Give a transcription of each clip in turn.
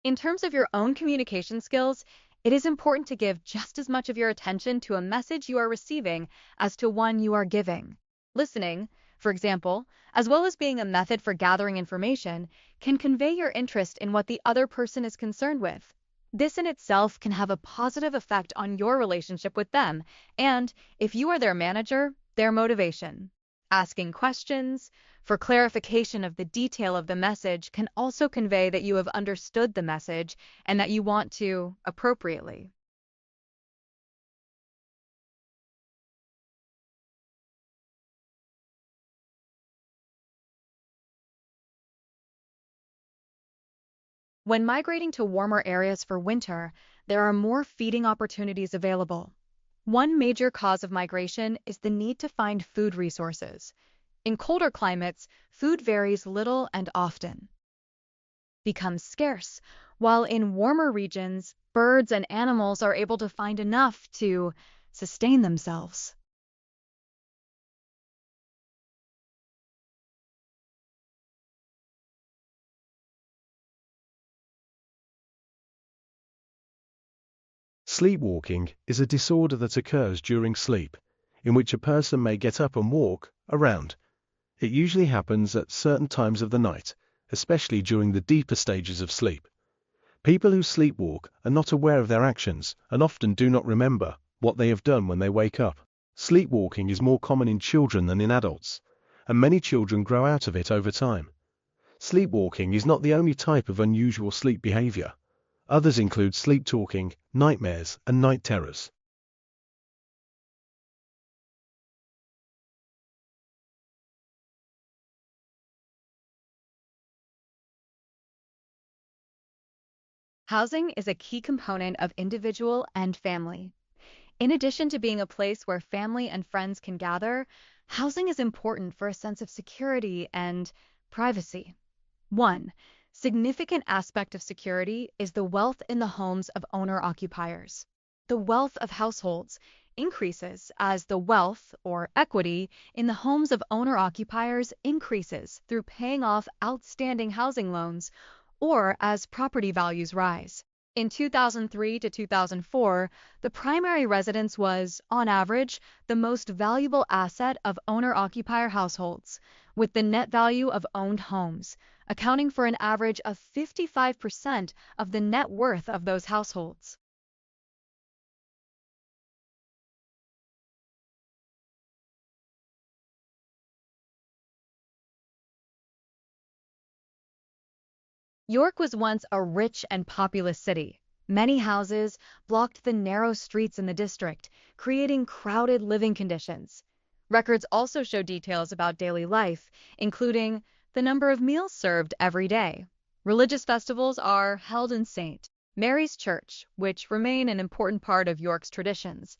In terms of your own communication skills, it is important to give just as much of your attention to a message you are receiving as to one you are giving. Listening, for example, as well as being a method for gathering information, can convey your interest in what the other person is concerned with. This in itself can have a positive effect on your relationship with them and, if you are their manager, their motivation. Asking questions for clarification of the detail of the message can also convey that you have understood the message and that you want to appropriately. When migrating to warmer areas for winter, there are more feeding opportunities available. One major cause of migration is the need to find food resources. In colder climates, food varies little and often becomes scarce, while in warmer regions, birds and animals are able to find enough to sustain themselves. Sleepwalking is a disorder that occurs during sleep, in which a person may get up and walk around. It usually happens at certain times of the night, especially during the deeper stages of sleep. People who sleepwalk are not aware of their actions and often do not remember what they have done when they wake up. Sleepwalking is more common in children than in adults, and many children grow out of it over time. Sleepwalking is not the only type of unusual sleep behavior. Others include sleep talking, nightmares, and night terrors. Housing is a key component of individual and family. In addition to being a place where family and friends can gather, housing is important for a sense of security and privacy. One significant aspect of security is the wealth in the homes of owner-occupiers. The wealth of households increases as the wealth or equity in the homes of owner-occupiers increases through paying off outstanding housing loans or as property values rise. In 2003 to 2004, the primary residence was, on average, the most valuable asset of owner-occupier households, with the net value of owned homes accounting for an average of 55% of the net worth of those households. York was once a rich and populous city. Many houses blocked the narrow streets in the district, creating crowded living conditions. Records also show details about daily life, including the number of meals served every day. Religious festivals are held in St. Mary's Church, which remain an important part of York's traditions.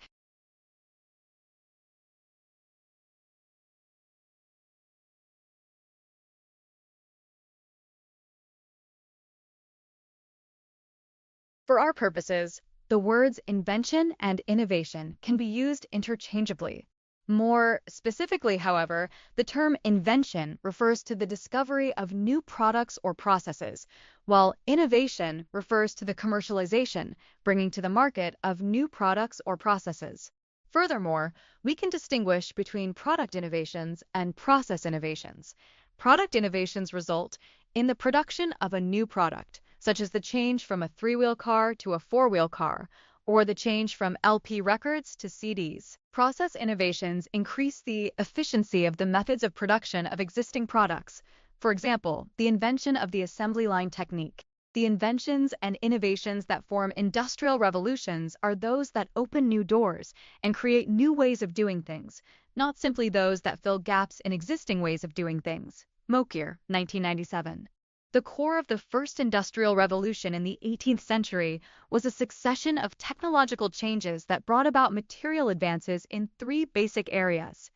For our purposes, the words invention and innovation can be used interchangeably. More specifically, however, the term invention refers to the discovery of new products or processes, while innovation refers to the commercialization, bringing to the market of new products or processes. Furthermore, we can distinguish between product innovations and process innovations. Product innovations result in the production of a new product, such as the change from a three-wheel car to a four-wheel car, or the change from LP records to CDs. Process innovations increase the efficiency of the methods of production of existing products. For example, the invention of the assembly line technique. The inventions and innovations that form industrial revolutions are those that open new doors and create new ways of doing things, not simply those that fill gaps in existing ways of doing things. Mokyr, 1997. The core of the first industrial revolution in the 18th century was a succession of technological changes that brought about material advances in three basic areas.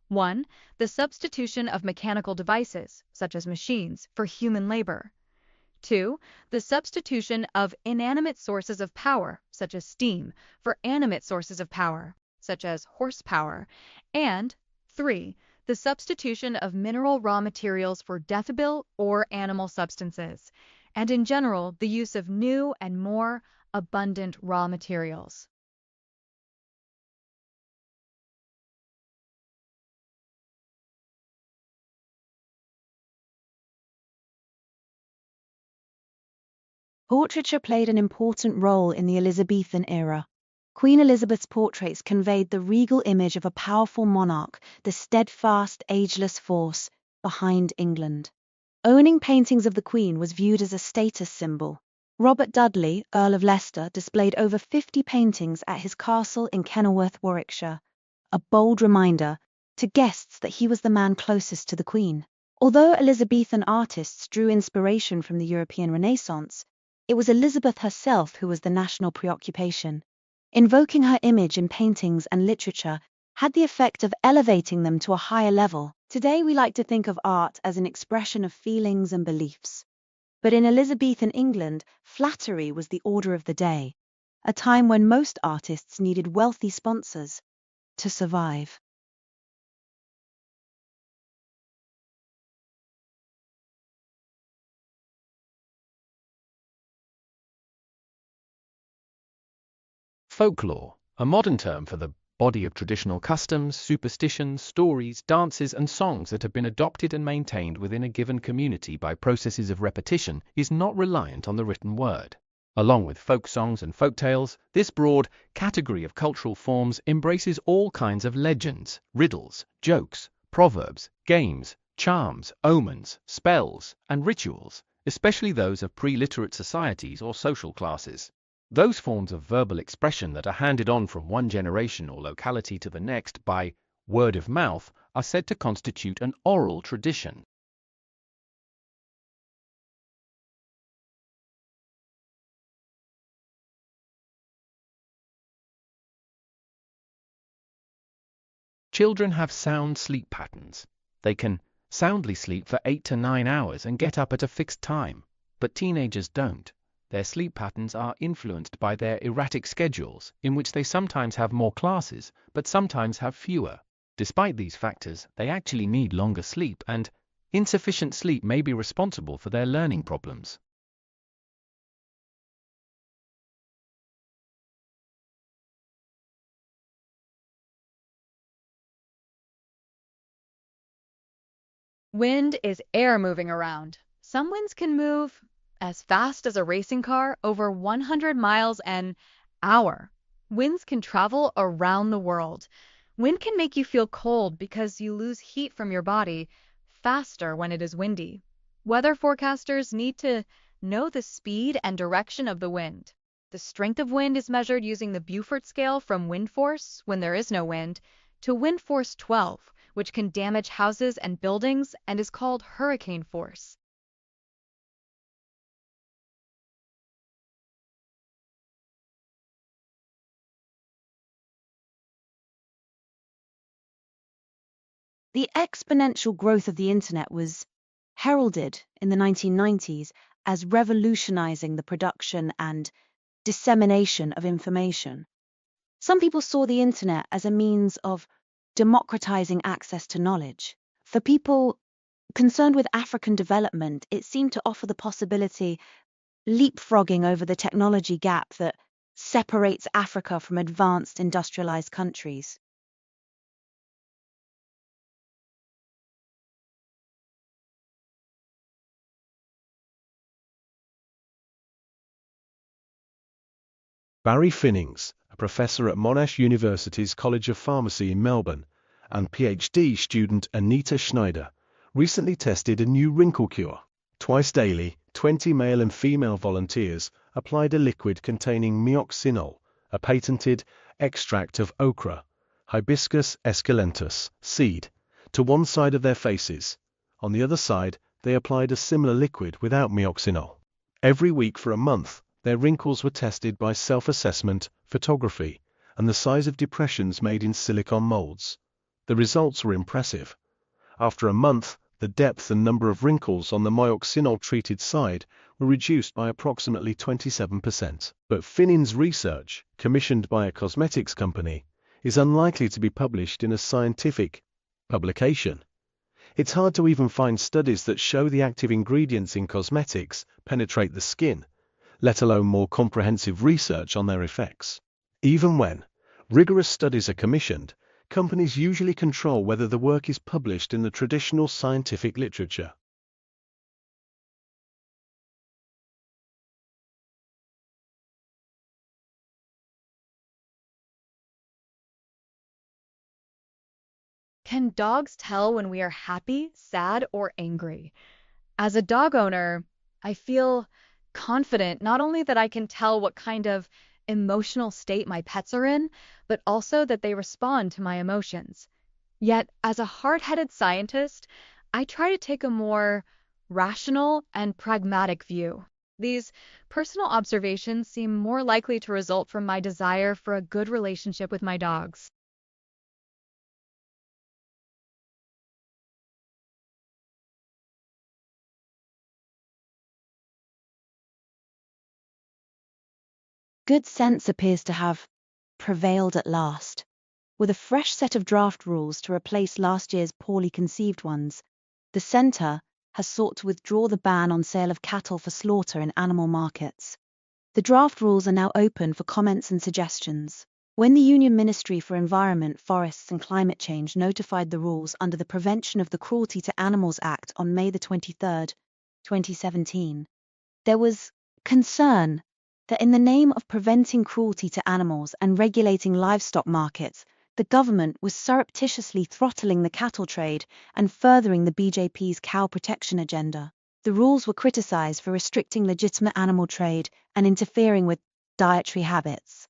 1. The substitution of mechanical devices, such as machines, for human labor. 2. The substitution of inanimate sources of power, such as steam, for animate sources of power, such as horsepower. And 3. The substitution of mineral raw materials for deathable or animal substances. and in general, the use of new and more abundant raw materials. Portraiture played an important role in the Elizabethan era. Queen Elizabeth's portraits conveyed the regal image of a powerful monarch, the steadfast, ageless force behind England. Owning paintings of the Queen was viewed as a status symbol. Robert Dudley, Earl of Leicester, displayed over 50 paintings at his castle in Kenilworth, Warwickshire, a bold reminder to guests that he was the man closest to the Queen. Although Elizabethan artists drew inspiration from the European Renaissance, it was Elizabeth herself who was the national preoccupation. Invoking her image in paintings and literature had the effect of elevating them to a higher level. Today we like to think of art as an expression of feelings and beliefs. But in Elizabethan England, flattery was the order of the day, a time when most artists needed wealthy sponsors to survive. Folklore, a modern term for the body of traditional customs, superstitions, stories, dances, and songs that have been adopted and maintained within a given community by processes of repetition, is not reliant on the written word. Along with folk songs and folk tales, this broad category of cultural forms embraces all kinds of legends, riddles, jokes, proverbs, games, charms, omens, spells, and rituals, especially those of pre-literate societies or social classes. Those forms of verbal expression that are handed on from one generation or locality to the next by word of mouth are said to constitute an oral tradition. Children have sound sleep patterns. They can soundly sleep for 8 to 9 hours and get up at a fixed time, but teenagers don't. Their sleep patterns are influenced by their erratic schedules, in which they sometimes have more classes, but sometimes have fewer. Despite these factors, they actually need longer sleep, and insufficient sleep may be responsible for their learning problems. Wind is air moving around. Some winds can move as fast as a racing car, over 100 miles an hour. Winds can travel around the world. Wind can make you feel cold because you lose heat from your body faster when it is windy. Weather forecasters need to know the speed and direction of the wind. The strength of wind is measured using the Beaufort scale from wind force, when there is no wind, to wind force 12, which can damage houses and buildings and is called hurricane force. The exponential growth of the internet was heralded in the 1990s as revolutionizing the production and dissemination of information. Some people saw the internet as a means of democratizing access to knowledge. For people concerned with African development, it seemed to offer the possibility leapfrogging over the technology gap that separates Africa from advanced industrialized countries. Barry Finnings, a professor at Monash University's College of Pharmacy in Melbourne, and PhD student Anita Schneider, recently tested a new wrinkle cure. Twice daily, 20 male and female volunteers applied a liquid containing myoxinol, a patented extract of okra, Hibiscus esculentus, seed, to one side of their faces. On the other side, they applied a similar liquid without myoxinol. Every week for a month, their wrinkles were tested by self-assessment, photography, and the size of depressions made in silicone molds. The results were impressive. After a month, the depth and number of wrinkles on the myoxinol-treated side were reduced by approximately 27%. But Finnings' research, commissioned by a cosmetics company, is unlikely to be published in a scientific publication. It's hard to even find studies that show the active ingredients in cosmetics penetrate the skin, let alone more comprehensive research on their effects. Even when rigorous studies are commissioned, companies usually control whether the work is published in the traditional scientific literature. Can dogs tell when we are happy, sad, or angry? As a dog owner, I feel confident not only that I can tell what kind of emotional state my pets are in, but also that they respond to my emotions. Yet, as a hard-headed scientist, I try to take a more rational and pragmatic view. These personal observations seem more likely to result from my desire for a good relationship with my dogs. Good sense appears to have prevailed at last. With a fresh set of draft rules to replace last year's poorly conceived ones, the Centre has sought to withdraw the ban on sale of cattle for slaughter in animal markets. The draft rules are now open for comments and suggestions. When the Union Ministry for Environment, Forests and Climate Change notified the rules under the Prevention of the Cruelty to Animals Act on May 23, 2017, there was concern that in the name of preventing cruelty to animals and regulating livestock markets, the government was surreptitiously throttling the cattle trade and furthering the BJP's cow protection agenda. The rules were criticized for restricting legitimate animal trade and interfering with dietary habits.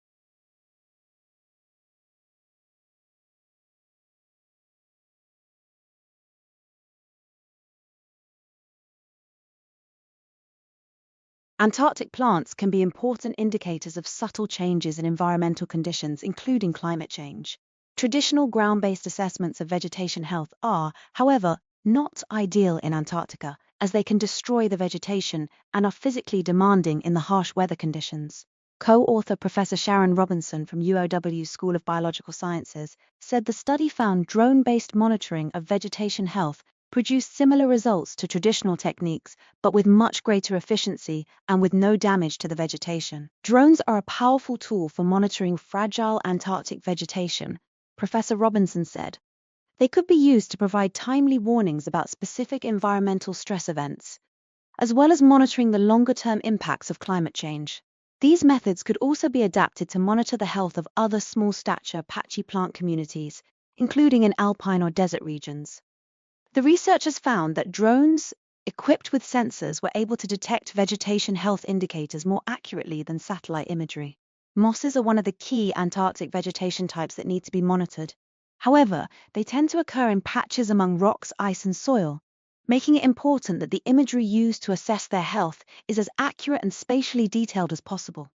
Antarctic plants can be important indicators of subtle changes in environmental conditions, including climate change. Traditional ground-based assessments of vegetation health are, however, not ideal in Antarctica, as they can destroy the vegetation and are physically demanding in the harsh weather conditions. Co-author Professor Sharon Robinson from UOW School of Biological Sciences said the study found drone-based monitoring of vegetation health produced similar results to traditional techniques, but with much greater efficiency and with no damage to the vegetation. Drones are a powerful tool for monitoring fragile Antarctic vegetation, Professor Robinson said. They could be used to provide timely warnings about specific environmental stress events, as well as monitoring the longer-term impacts of climate change. These methods could also be adapted to monitor the health of other small-stature patchy plant communities, including in alpine or desert regions. The researchers found that drones equipped with sensors were able to detect vegetation health indicators more accurately than satellite imagery. Mosses are one of the key Antarctic vegetation types that need to be monitored. However, they tend to occur in patches among rocks, ice, and soil, making it important that the imagery used to assess their health is as accurate and spatially detailed as possible.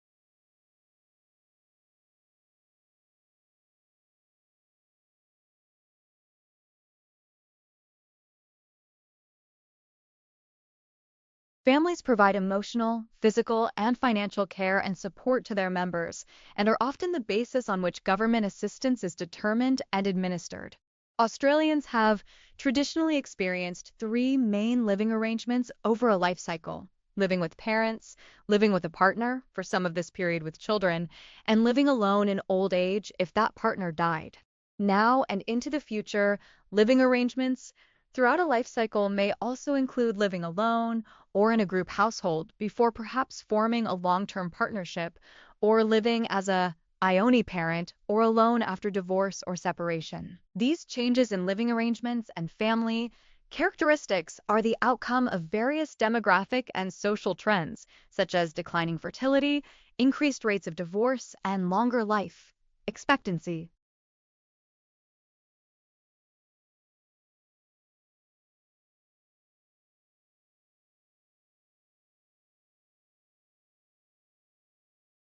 Families provide emotional, physical, and financial care and support to their members, and are often the basis on which government assistance is determined and administered. Australians have traditionally experienced three main living arrangements over a life cycle: living with parents, living with a partner, for some of this period with children, and living alone in old age if that partner died. Now and into the future, living arrangements throughout a life cycle may also include living alone or in a group household before perhaps forming a long-term partnership, or living as a ione parent or alone after divorce or separation. These changes in living arrangements and family characteristics are the outcome of various demographic and social trends, such as declining fertility, increased rates of divorce, and longer life expectancy.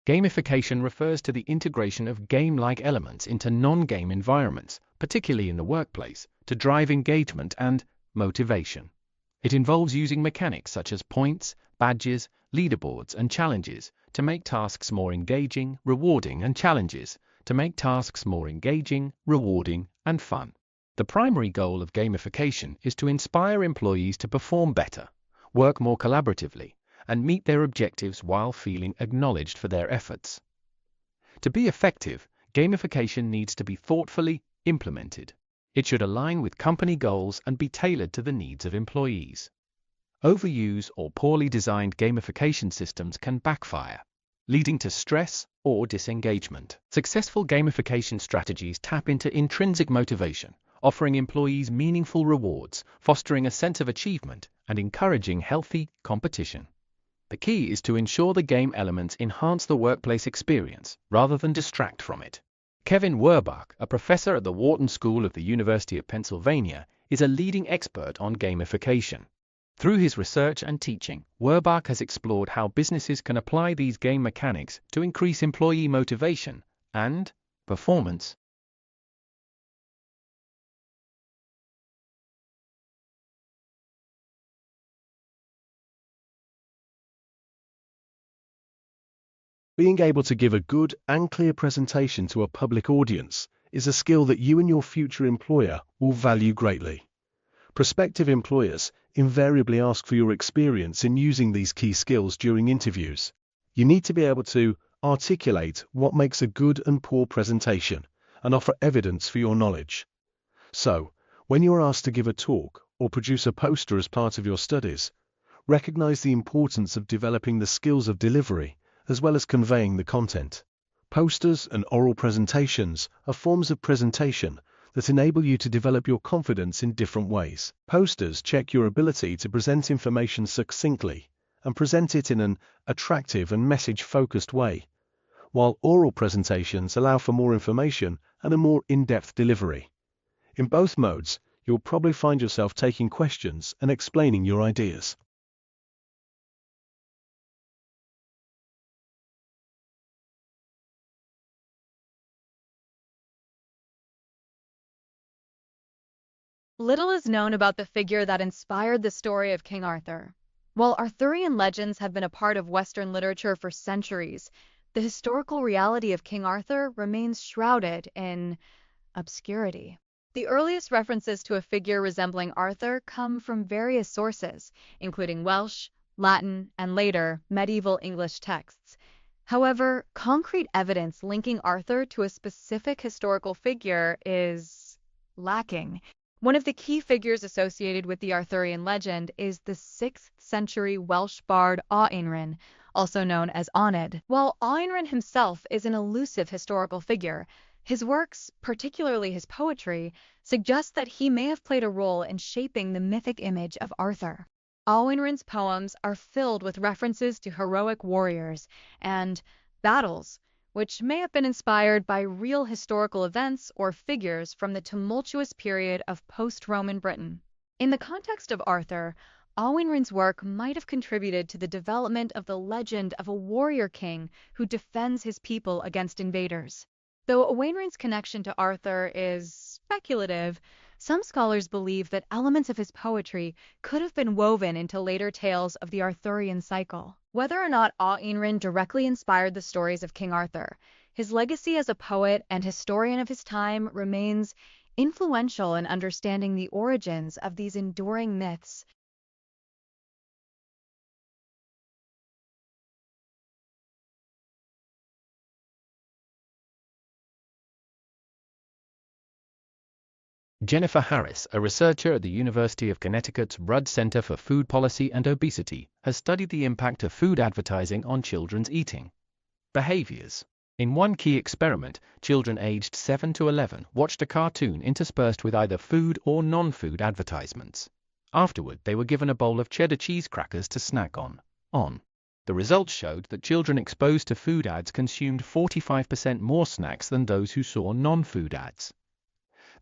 Gamification refers to the integration of game-like elements into non-game environments, particularly in the workplace, to drive engagement and motivation. It involves using mechanics such as points, badges, leaderboards, and challenges to make tasks more engaging, rewarding, and challenges to make tasks more engaging, rewarding, and fun. The primary goal of gamification is to inspire employees to perform better, work more collaboratively, and meet their objectives while feeling acknowledged for their efforts. To be effective, gamification needs to be thoughtfully implemented. It should align with company goals and be tailored to the needs of employees. Overuse or poorly designed gamification systems can backfire, leading to stress or disengagement. Successful gamification strategies tap into intrinsic motivation, offering employees meaningful rewards, fostering a sense of achievement, and encouraging healthy competition. The key is to ensure the game elements enhance the workplace experience rather than distract from it. Kevin Werbach, a professor at the Wharton School of the University of Pennsylvania, is a leading expert on gamification. Through his research and teaching, Werbach has explored how businesses can apply these game mechanics to increase employee motivation and performance. Being able to give a good and clear presentation to a public audience is a skill that you and your future employer will value greatly. Prospective employers invariably ask for your experience in using these key skills during interviews. You need to be able to articulate what makes a good and poor presentation and offer evidence for your knowledge. So, when you are asked to give a talk or produce a poster as part of your studies, recognize the importance of developing the skills of delivery as well as conveying the content. Posters and oral presentations are forms of presentation that enable you to develop your confidence in different ways. Posters check your ability to present information succinctly and present it in an attractive and message-focused way, while oral presentations allow for more information and a more in-depth delivery. In both modes, you'll probably find yourself taking questions and explaining your ideas. Little is known about the figure that inspired the story of King Arthur. While Arthurian legends have been a part of Western literature for centuries, the historical reality of King Arthur remains shrouded in obscurity. The earliest references to a figure resembling Arthur come from various sources, including Welsh, Latin, and later, medieval English texts. However, concrete evidence linking Arthur to a specific historical figure is lacking. One of the key figures associated with the Arthurian legend is the 6th century Welsh bard Owain, also known as Oned. While Owain himself is an elusive historical figure, his works, particularly his poetry, suggest that he may have played a role in shaping the mythic image of Arthur. Owain's poems are filled with references to heroic warriors and battles, which may have been inspired by real historical events or figures from the tumultuous period of post-Roman Britain. In the context of Arthur, Owain's work might have contributed to the development of the legend of a warrior king who defends his people against invaders. Though Owain's connection to Arthur is speculative, some scholars believe that elements of his poetry could have been woven into later tales of the Arthurian cycle. Whether or not Owain directly inspired the stories of King Arthur, his legacy as a poet and historian of his time remains influential in understanding the origins of these enduring myths. Jennifer Harris, a researcher at the University of Connecticut's Rudd Center for Food Policy and Obesity, has studied the impact of food advertising on children's eating behaviors. In one key experiment, children aged 7 to 11 watched a cartoon interspersed with either food or non-food advertisements. Afterward, they were given a bowl of cheddar cheese crackers to snack on. The results showed that children exposed to food ads consumed 45% more snacks than those who saw non-food ads.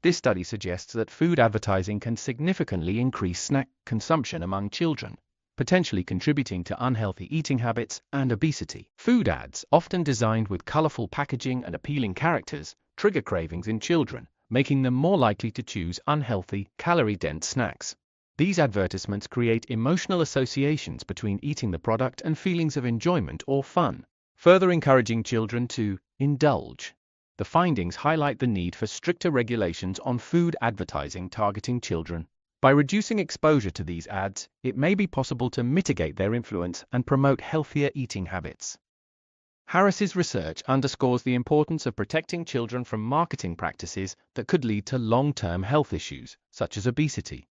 This study suggests that food advertising can significantly increase snack consumption among children, potentially contributing to unhealthy eating habits and obesity. Food ads, often designed with colorful packaging and appealing characters, trigger cravings in children, making them more likely to choose unhealthy, calorie-dense snacks. These advertisements create emotional associations between eating the product and feelings of enjoyment or fun, further encouraging children to indulge. The findings highlight the need for stricter regulations on food advertising targeting children. By reducing exposure to these ads, it may be possible to mitigate their influence and promote healthier eating habits. Harris's research underscores the importance of protecting children from marketing practices that could lead to long-term health issues, such as obesity.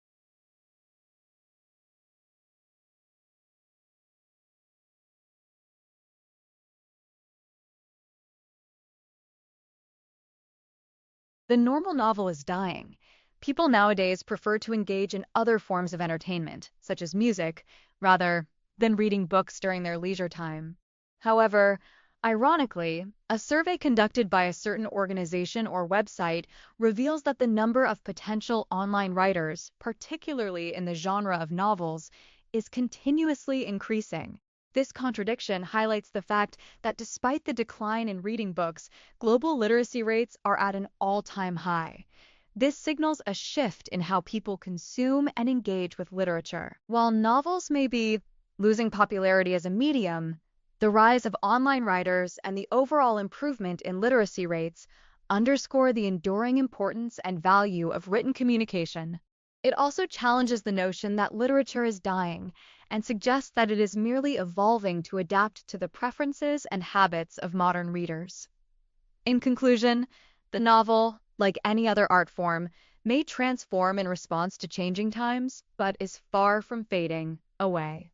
The normal novel is dying. People nowadays prefer to engage in other forms of entertainment, such as music, rather than reading books during their leisure time. However, ironically, a survey conducted by a certain organization or website reveals that the number of potential online writers, particularly in the genre of novels, is continuously increasing. This contradiction highlights the fact that despite the decline in reading books, global literacy rates are at an all-time high. This signals a shift in how people consume and engage with literature. While novels may be losing popularity as a medium, the rise of online writers and the overall improvement in literacy rates underscore the enduring importance and value of written communication. It also challenges the notion that literature is dying and suggests that it is merely evolving to adapt to the preferences and habits of modern readers. In conclusion, the novel, like any other art form, may transform in response to changing times, but is far from fading away.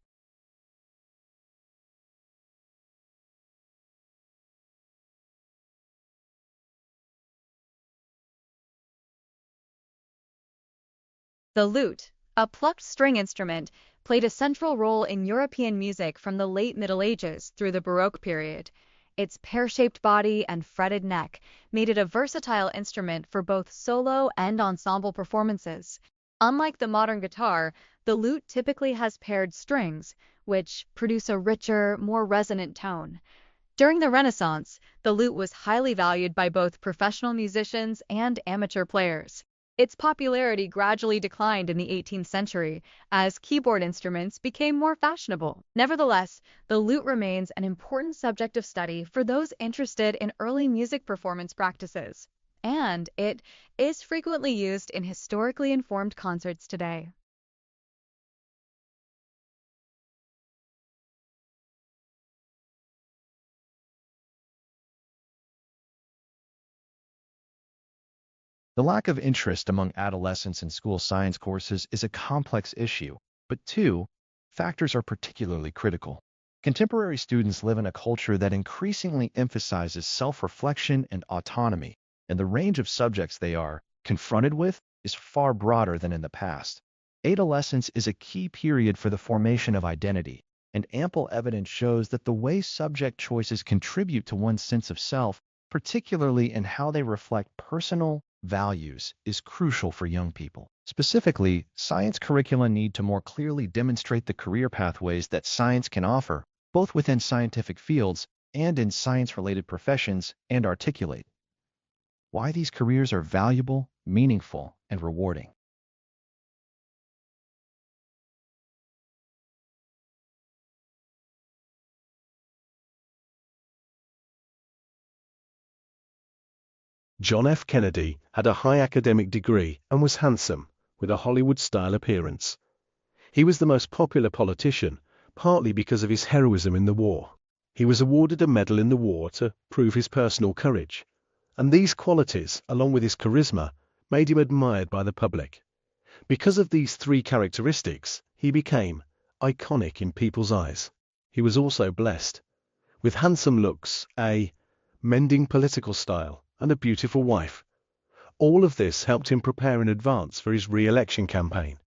The lute, a plucked string instrument, played a central role in European music from the late Middle Ages through the Baroque period. Its pear-shaped body and fretted neck made it a versatile instrument for both solo and ensemble performances. Unlike the modern guitar, the lute typically has paired strings, which produce a richer, more resonant tone. During the Renaissance, the lute was highly valued by both professional musicians and amateur players. Its popularity gradually declined in the 18th century as keyboard instruments became more fashionable. Nevertheless, the lute remains an important subject of study for those interested in early music performance practices, and it is frequently used in historically informed concerts today. The lack of interest among adolescents in school science courses is a complex issue, but two factors are particularly critical. Contemporary students live in a culture that increasingly emphasizes self-reflection and autonomy, and the range of subjects they are confronted with is far broader than in the past. Adolescence is a key period for the formation of identity, and ample evidence shows that the way subject choices contribute to one's sense of self, particularly in how they reflect personal values, is crucial for young people. Specifically, science curricula need to more clearly demonstrate the career pathways that science can offer, both within scientific fields and in science-related professions, and articulate why these careers are valuable, meaningful, and rewarding. John F. Kennedy had a high academic degree and was handsome, with a Hollywood-style appearance. He was the most popular politician, partly because of his heroism in the war. He was awarded a medal in the war to prove his personal courage, and these qualities, along with his charisma, made him admired by the public. Because of these three characteristics, he became iconic in people's eyes. He was also blessed with handsome looks, a mending political style, and a beautiful wife. All of this helped him prepare in advance for his re-election campaign.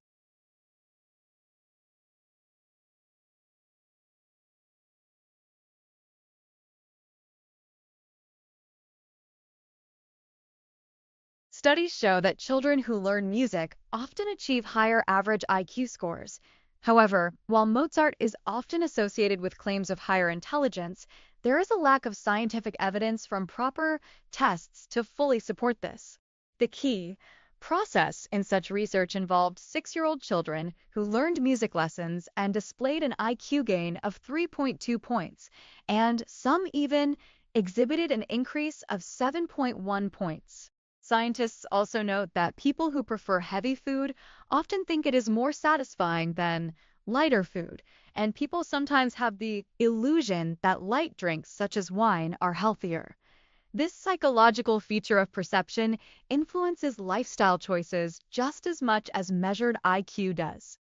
Studies show that children who learn music often achieve higher average IQ scores. However, while Mozart is often associated with claims of higher intelligence, there is a lack of scientific evidence from proper tests to fully support this. The key process in such research involved 6-year-old children who learned music lessons and displayed an IQ gain of 3.2 points, and some even exhibited an increase of 7.1 points. Scientists also note that people who prefer heavy food often think it is more satisfying than lighter food, and people sometimes have the illusion that light drinks such as wine are healthier. This psychological feature of perception influences lifestyle choices just as much as measured IQ does.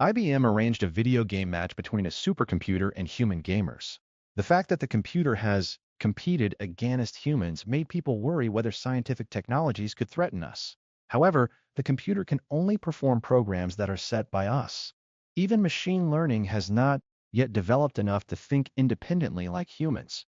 IBM arranged a video game match between a supercomputer and human gamers. The fact that the computer has competed against humans made people worry whether scientific technologies could threaten us. However, the computer can only perform programs that are set by us. Even machine learning has not yet developed enough to think independently like humans.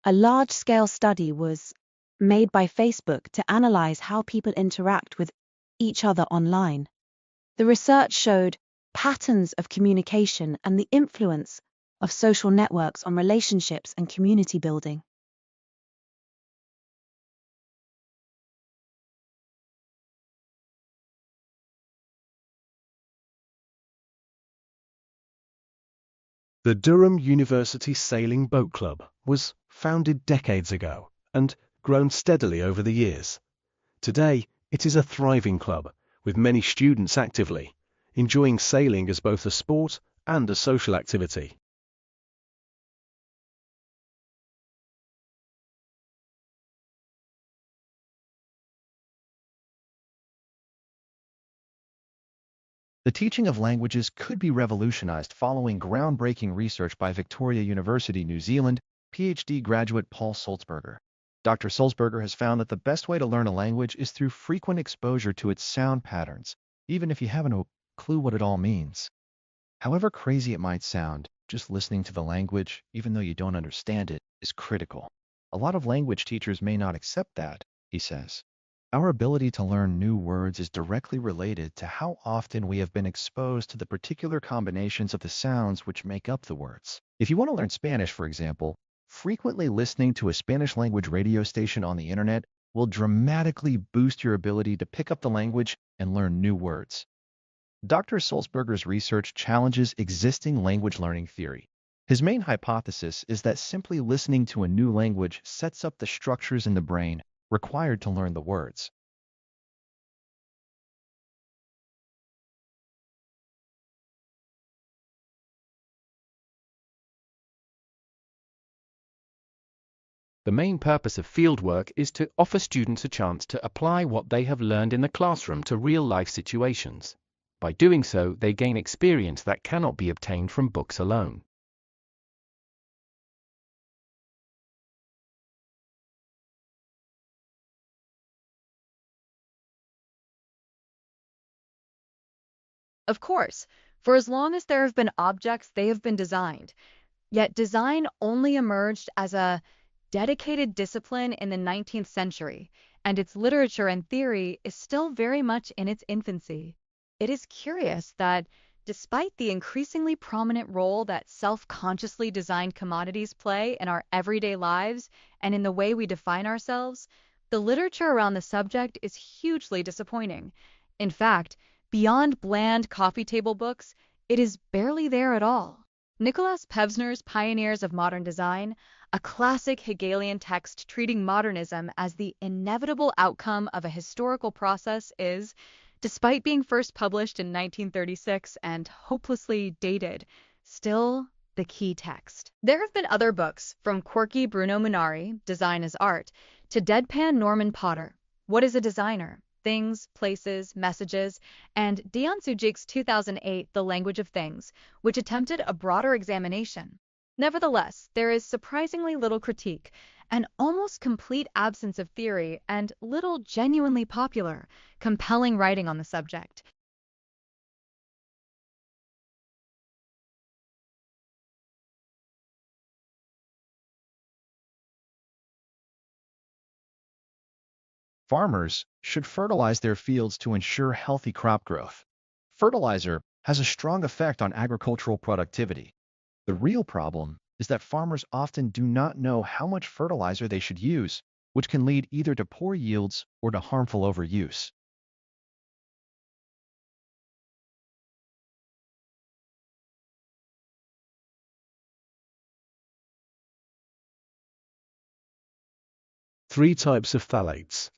A large-scale study was made by Facebook to analyze how people interact with each other online. The research showed patterns of communication and the influence of social networks on relationships and community building. The Durham University Sailing Boat Club was founded decades ago and grown steadily over the years. Today, it is a thriving club, with many students actively enjoying sailing as both a sport and a social activity. The teaching of languages could be revolutionized following groundbreaking research by Victoria University, New Zealand, PhD graduate Paul Sulzberger. Dr. Sulzberger has found that the best way to learn a language is through frequent exposure to its sound patterns, even if you haven't a clue what it all means. However crazy it might sound, just listening to the language, even though you don't understand it, is critical. A lot of language teachers may not accept that, he says. Our ability to learn new words is directly related to how often we have been exposed to the particular combinations of the sounds which make up the words. If you want to learn Spanish, for example, frequently listening to a Spanish language radio station on the internet will dramatically boost your ability to pick up the language and learn new words. Dr. Sulzberger's research challenges existing language learning theory. His main hypothesis is that simply listening to a new language sets up the structures in the brain required to learn the words. The main purpose of fieldwork is to offer students a chance to apply what they have learned in the classroom to real-life situations. By doing so, they gain experience that cannot be obtained from books alone. Of course, for as long as there have been objects, they have been designed. Yet design only emerged as a dedicated discipline in the 19th century, and its literature and theory is still very much in its infancy. It is curious that, despite the increasingly prominent role that self-consciously designed commodities play in our everyday lives and in the way we define ourselves, the literature around the subject is hugely disappointing. In fact, beyond bland coffee table books, it is barely there at all. Nicholas Pevsner's Pioneers of Modern Design, a classic Hegelian text treating modernism as the inevitable outcome of a historical process, is, despite being first published in 1936 and hopelessly dated, still the key text. There have been other books, from quirky Bruno Munari, Design as Art, to deadpan Norman Potter, What is a Designer? Things, Places, Messages, and Dion Sujik's 2008 The Language of Things, which attempted a broader examination. Nevertheless, there is surprisingly little critique, an almost complete absence of theory, and little genuinely popular, compelling writing on the subject. Farmers should fertilize their fields to ensure healthy crop growth. Fertilizer has a strong effect on agricultural productivity. The real problem is that farmers often do not know how much fertilizer they should use, which can lead either to poor yields or to harmful overuse. Three types of phthalates.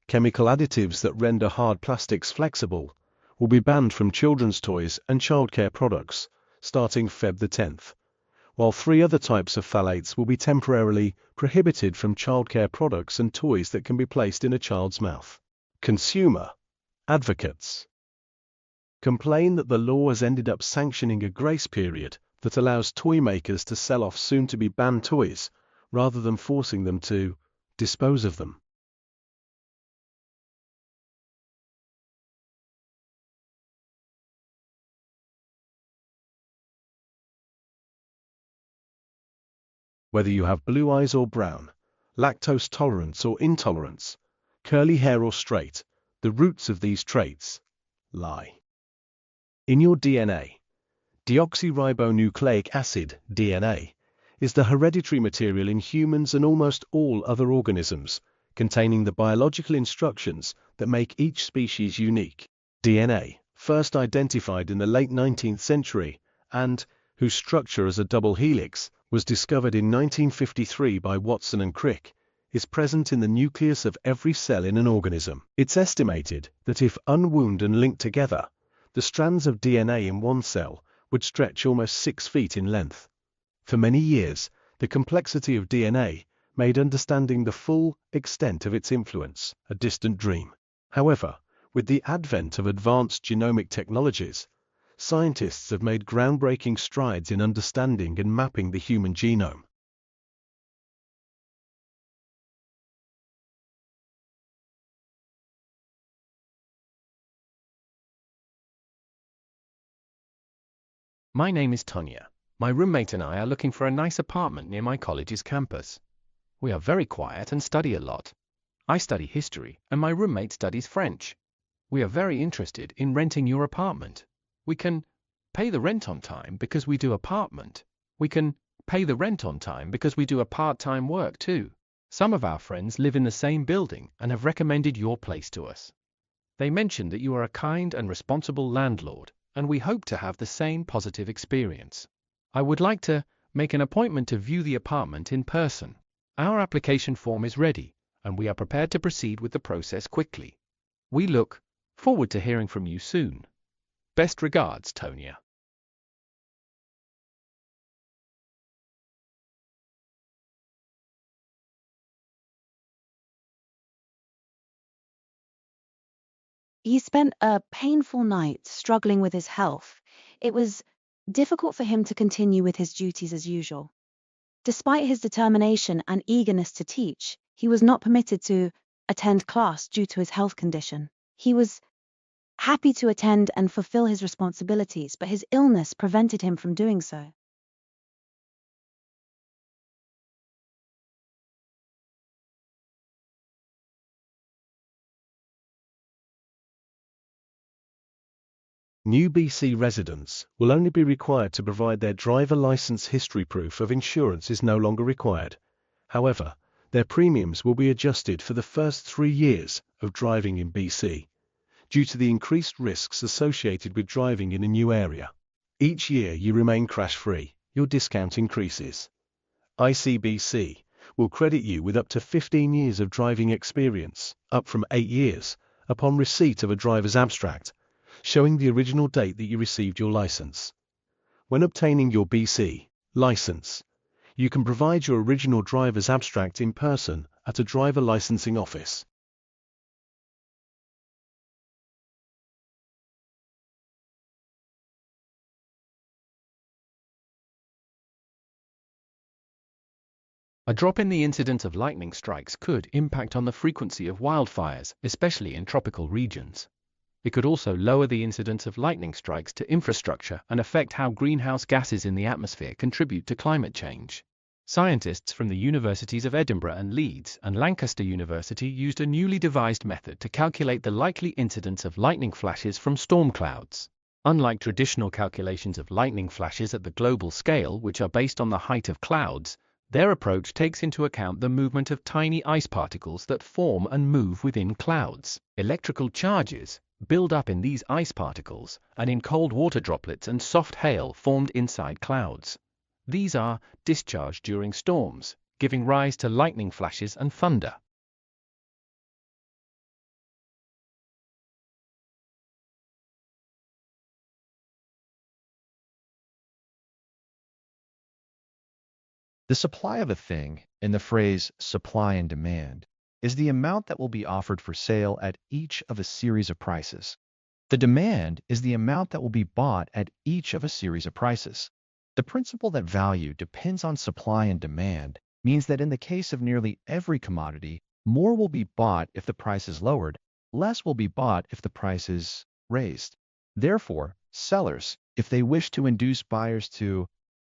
Chemical additives that render hard plastics flexible will be banned from children's toys and childcare products starting Feb the 10th, while three other types of phthalates will be temporarily prohibited from childcare products and toys that can be placed in a child's mouth. Consumer advocates complain that the law has ended up sanctioning a grace period that allows toy makers to sell off soon-to-be banned toys rather than forcing them to dispose of them. Whether you have blue eyes or brown, lactose tolerance or intolerance, curly hair or straight, the roots of these traits lie in your DNA. Deoxyribonucleic acid, DNA, is the hereditary material in humans and almost all other organisms, containing the biological instructions that make each species unique. DNA, first identified in the late 19th century, and whose structure as a double helix was discovered in 1953 by Watson and Crick, is present in the nucleus of every cell in an organism. It's estimated that if unwound and linked together, the strands of DNA in one cell would stretch almost 6 feet in length. For many years, the complexity of DNA made understanding the full extent of its influence a distant dream. However, with the advent of advanced genomic technologies, scientists have made groundbreaking strides in understanding and mapping the human genome. My name is Tonya. My roommate and I are looking for a nice apartment near my college's campus. We are very quiet and study a lot. I study history and my roommate studies French. We are very interested in renting your apartment. We can pay the rent on time because we do apartment. We can pay the rent on time because we do a part-time work too. Some of our friends live in the same building and have recommended your place to us. They mentioned that you are a kind and responsible landlord, and we hope to have the same positive experience. I would like to make an appointment to view the apartment in person. Our application form is ready, and we are prepared to proceed with the process quickly. We look forward to hearing from you soon. Best regards, Tonya. He spent a painful night struggling with his health. It was difficult for him to continue with his duties as usual. Despite his determination and eagerness to teach, he was not permitted to attend class due to his health condition. He was happy to attend and fulfill his responsibilities, but his illness prevented him from doing so. New BC residents will only be required to provide their driver license history. Proof of insurance is no longer required. However, their premiums will be adjusted for the first 3 years of driving in BC, due to the increased risks associated with driving in a new area. Each year you remain crash-free, your discount increases. ICBC will credit you with up to 15 years of driving experience, up from 8 years, upon receipt of a driver's abstract, showing the original date that you received your license. When obtaining your BC license, you can provide your original driver's abstract in person at a driver licensing office. A drop in the incidence of lightning strikes could impact on the frequency of wildfires, especially in tropical regions. It could also lower the incidence of lightning strikes to infrastructure and affect how greenhouse gases in the atmosphere contribute to climate change. Scientists from the universities of Edinburgh and Leeds and Lancaster University used a newly devised method to calculate the likely incidence of lightning flashes from storm clouds. Unlike traditional calculations of lightning flashes at the global scale, which are based on the height of clouds, their approach takes into account the movement of tiny ice particles that form and move within clouds. Electrical charges build up in these ice particles and in cold water droplets and soft hail formed inside clouds. These are discharged during storms, giving rise to lightning flashes and thunder. The supply of a thing, in the phrase supply and demand, is the amount that will be offered for sale at each of a series of prices. The demand is the amount that will be bought at each of a series of prices. The principle that value depends on supply and demand means that in the case of nearly every commodity, more will be bought if the price is lowered, less will be bought if the price is raised. Therefore, sellers, if they wish to induce buyers to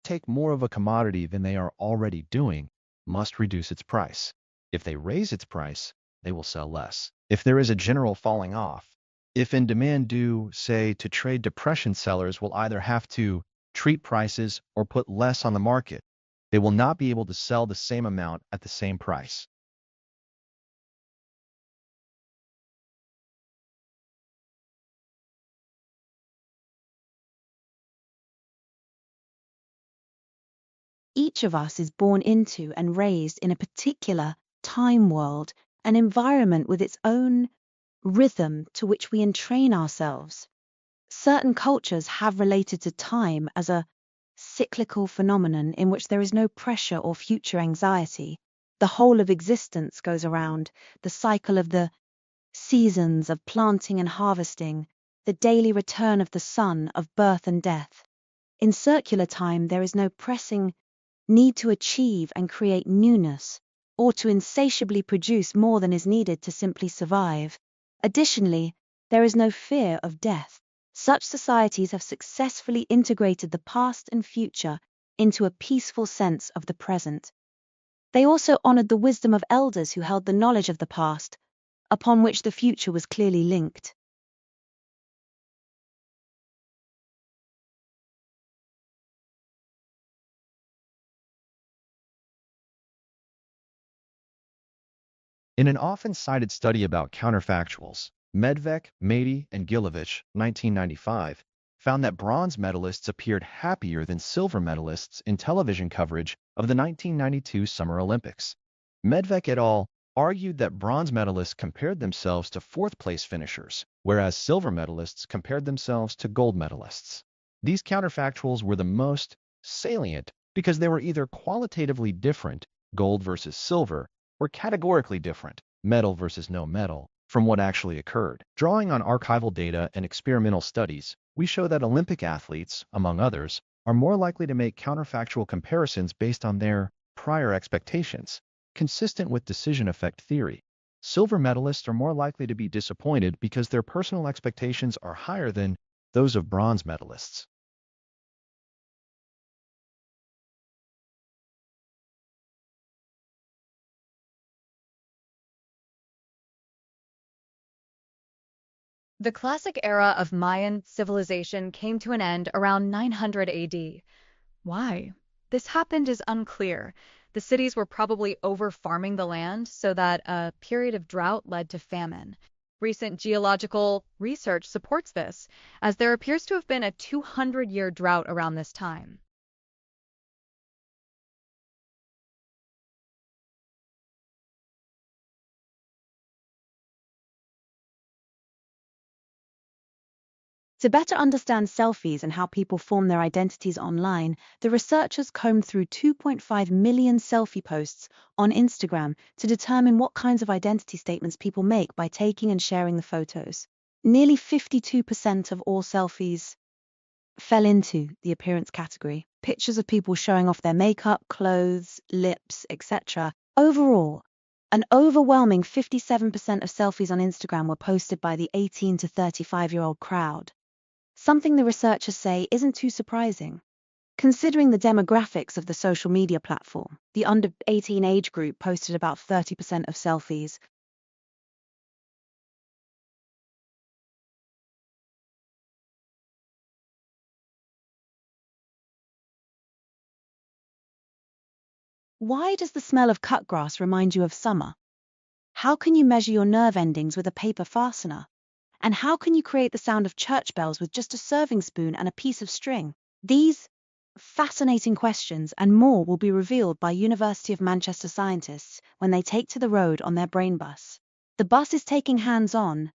take more of a commodity than they are already doing, must reduce its price. If they raise its price, they will sell less. If there is a general falling off, if in demand due, say, to trade depression, sellers will either have to treat prices or put less on the market. They will not be able to sell the same amount at the same price. Each of us is born into and raised in a particular time world, an environment with its own rhythm to which we entrain ourselves. Certain cultures have related to time as a cyclical phenomenon in which there is no pressure or future anxiety. The whole of existence goes around, the cycle of the seasons of planting and harvesting, the daily return of the sun, of birth and death. In circular time, there is no pressing need to achieve and create newness, or to insatiably produce more than is needed to simply survive. Additionally, there is no fear of death. Such societies have successfully integrated the past and future into a peaceful sense of the present. They also honored the wisdom of elders who held the knowledge of the past, upon which the future was clearly linked. In an often cited study about counterfactuals, Medvec, Mady, and Gilovich, 1995, found that bronze medalists appeared happier than silver medalists in television coverage of the 1992 Summer Olympics. Medvec et al. Argued that bronze medalists compared themselves to fourth-place finishers, whereas silver medalists compared themselves to gold medalists. These counterfactuals were the most salient because they were either qualitatively different, gold versus silver, or categorically different, metal versus no metal, from what actually occurred. Drawing on archival data and experimental studies, we show that Olympic athletes, among others, are more likely to make counterfactual comparisons based on their prior expectations, consistent with decision effect theory. Silver medalists are more likely to be disappointed because their personal expectations are higher than those of bronze medalists. The classic era of Mayan civilization came to an end around 900 AD. Why? This happened is unclear. The cities were probably over-farming the land so that a period of drought led to famine. Recent geological research supports this, as there appears to have been a 200-year drought around this time. To better understand selfies and how people form their identities online, the researchers combed through 2.5 million selfie posts on Instagram to determine what kinds of identity statements people make by taking and sharing the photos. Nearly 52% of all selfies fell into the appearance category. Pictures of people showing off their makeup, clothes, lips, etc. Overall, an overwhelming 57% of selfies on Instagram were posted by the 18 to 35-year-old crowd. Something the researchers say isn't too surprising. Considering the demographics of the social media platform, the under 18 age group posted about 30% of selfies, Why does the smell of cut grass remind you of summer? How can you measure your nerve endings with a paper fastener? And how can you create the sound of church bells with just a serving spoon and a piece of string? These fascinating questions and more will be revealed by University of Manchester scientists when they take to the road on their brain bus. The bus is taking hands-on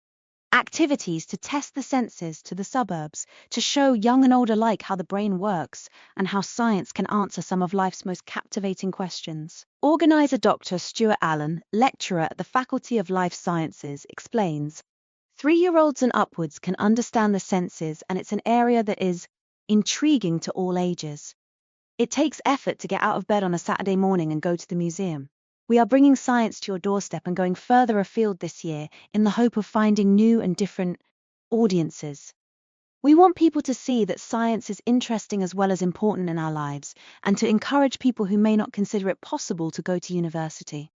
activities to test the senses to the suburbs, to show young and old alike how the brain works and how science can answer some of life's most captivating questions. Organizer Dr. Stuart Allen, lecturer at the Faculty of Life Sciences, explains, 3-year-olds and upwards can understand the senses, and it's an area that is intriguing to all ages. It takes effort to get out of bed on a Saturday morning and go to the museum. We are bringing science to your doorstep and going further afield this year in the hope of finding new and different audiences. We want people to see that science is interesting as well as important in our lives, and to encourage people who may not consider it possible to go to university.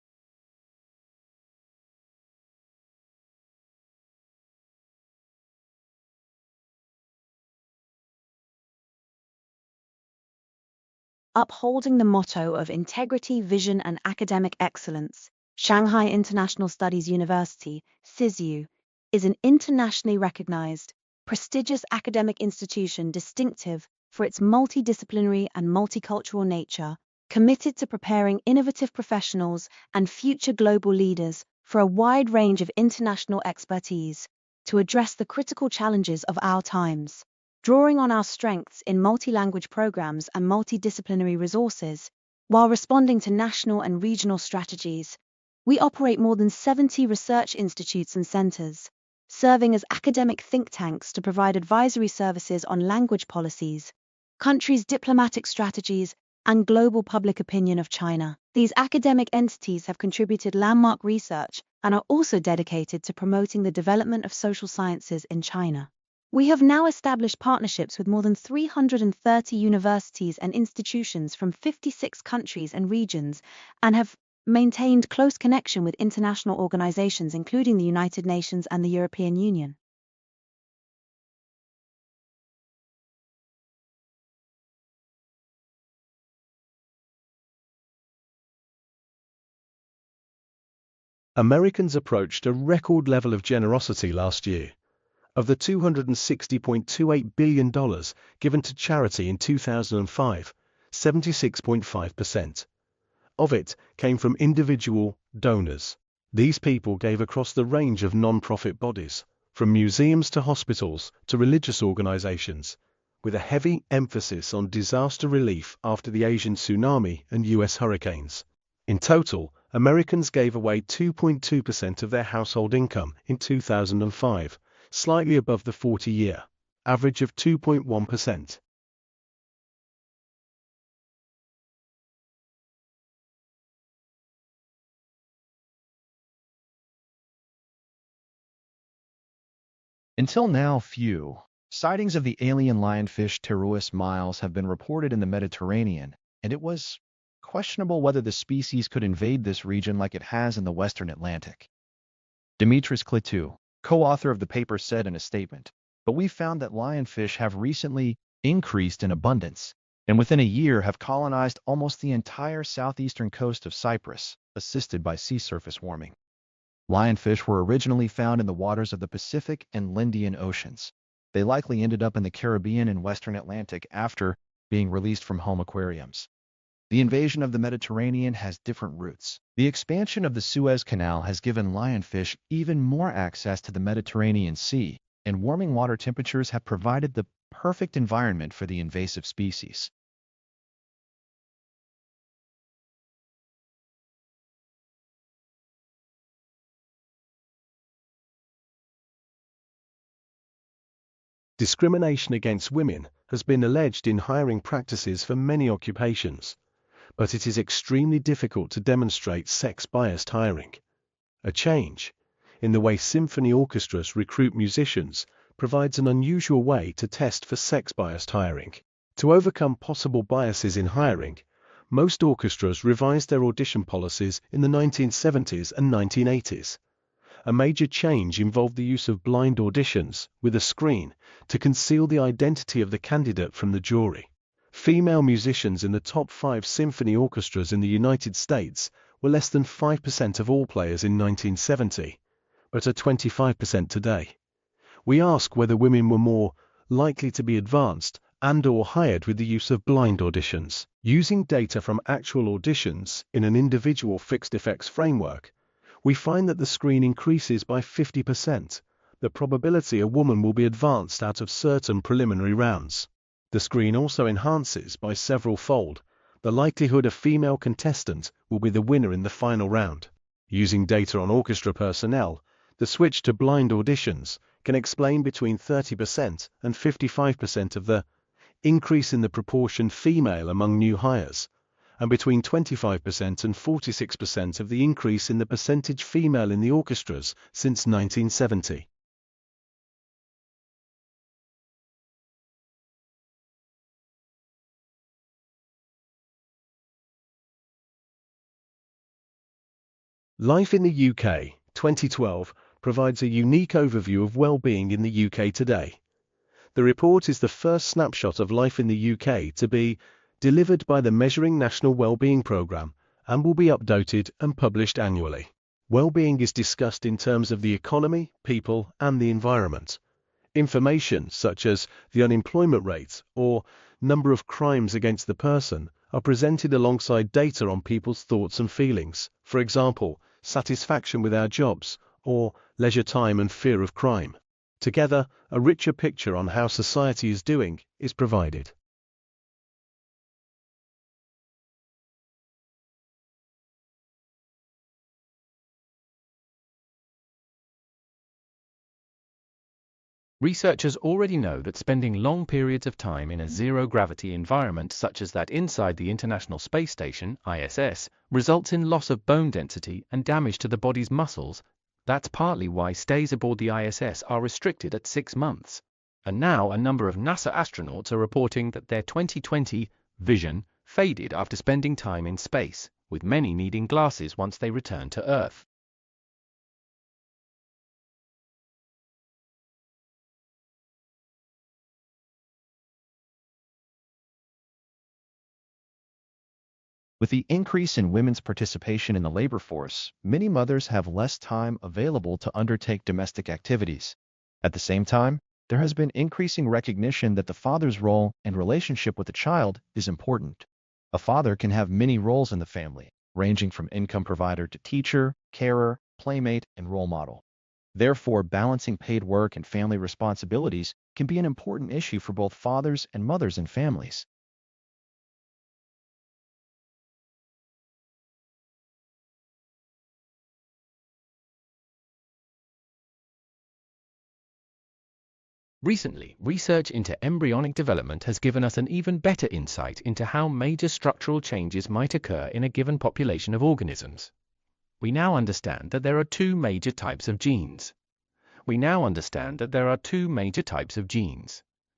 Upholding the motto of integrity, vision, and academic excellence, Shanghai International Studies University, SISU, is an internationally recognized, prestigious academic institution distinctive for its multidisciplinary and multicultural nature, committed to preparing innovative professionals and future global leaders for a wide range of international expertise to address the critical challenges of our times. Drawing on our strengths in multi-language programs and multidisciplinary resources, while responding to national and regional strategies, we operate more than 70 research institutes and centers, serving as academic think tanks to provide advisory services on language policies, countries' diplomatic strategies, and global public opinion of China. These academic entities have contributed landmark research and are also dedicated to promoting the development of social sciences in China. We have now established partnerships with more than 330 universities and institutions from 56 countries and regions, and have maintained close connection with international organizations including the United Nations and the European Union. Americans approached a record level of generosity last year. Of the $260.28 billion given to charity in 2005, 76.5% of it came from individual donors. These people gave across the range of non-profit bodies, from museums to hospitals to religious organizations, with a heavy emphasis on disaster relief after the Asian tsunami and US hurricanes. In total, Americans gave away 2.2% of their household income in 2005, slightly above the 40-year average of 2.1%. Until now, few sightings of the alien lionfish Pterois miles have been reported in the Mediterranean, and it was questionable whether the species could invade this region like it has in the Western Atlantic. Dimitris Clitu, co-author of the paper, said in a statement, "But we found that lionfish have recently increased in abundance, and within a year have colonized almost the entire southeastern coast of Cyprus, assisted by sea surface warming." Lionfish were originally found in the waters of the Pacific and Indian Oceans. They likely ended up in the Caribbean and Western Atlantic after being released from home aquariums. The invasion of the Mediterranean has different routes. The expansion of the Suez Canal has given lionfish even more access to the Mediterranean Sea, and warming water temperatures have provided the perfect environment for the invasive species. Discrimination against women has been alleged in hiring practices for many occupations, but it is extremely difficult to demonstrate sex-biased hiring. A change in the way symphony orchestras recruit musicians provides an unusual way to test for sex-biased hiring. To overcome possible biases in hiring, most orchestras revised their audition policies in the 1970s and 1980s. A major change involved the use of blind auditions with a screen to conceal the identity of the candidate from the jury. Female musicians in the top 5 symphony orchestras in the United States were less than 5% of all players in 1970, but are 25% today. We ask whether women were more likely to be advanced and/or hired with the use of blind auditions. Using data from actual auditions in an individual fixed effects framework, we find that the screen increases by 50% the probability a woman will be advanced out of certain preliminary rounds. The screen also enhances by several-fold the likelihood a female contestant will be the winner in the final round. Using data on orchestra personnel, the switch to blind auditions can explain between 30% and 55% of the increase in the proportion female among new hires, and between 25% and 46% of the increase in the percentage female in the orchestras since 1970. Life in the UK, 2012, provides a unique overview of well-being in the UK today. The report is the first snapshot of life in the UK to be delivered by the Measuring National Wellbeing Programme and will be updated and published annually. Well-being is discussed in terms of the economy, people, and the environment. Information such as the unemployment rate or number of crimes against the person are presented alongside data on people's thoughts and feelings, for example, satisfaction with our jobs or leisure time and fear of crime. Together, a richer picture on how society is doing is provided. Researchers already know that spending long periods of time in a zero-gravity environment such as that inside the International Space Station, ISS, results in loss of bone density and damage to the body's muscles. That's partly why stays aboard the ISS are restricted at 6 months. And now a number of NASA astronauts are reporting that their 20/20 vision faded after spending time in space, with many needing glasses once they return to Earth. With the increase in women's participation in the labor force, many mothers have less time available to undertake domestic activities. At the same time, there has been increasing recognition that the father's role and relationship with the child is important. A father can have many roles in the family, ranging from income provider to teacher, carer, playmate, and role model. Therefore, balancing paid work and family responsibilities can be an important issue for both fathers and mothers in families. Recently, research into embryonic development has given us an even better insight into how major structural changes might occur in a given population of organisms. We now understand that there are two major types of genes.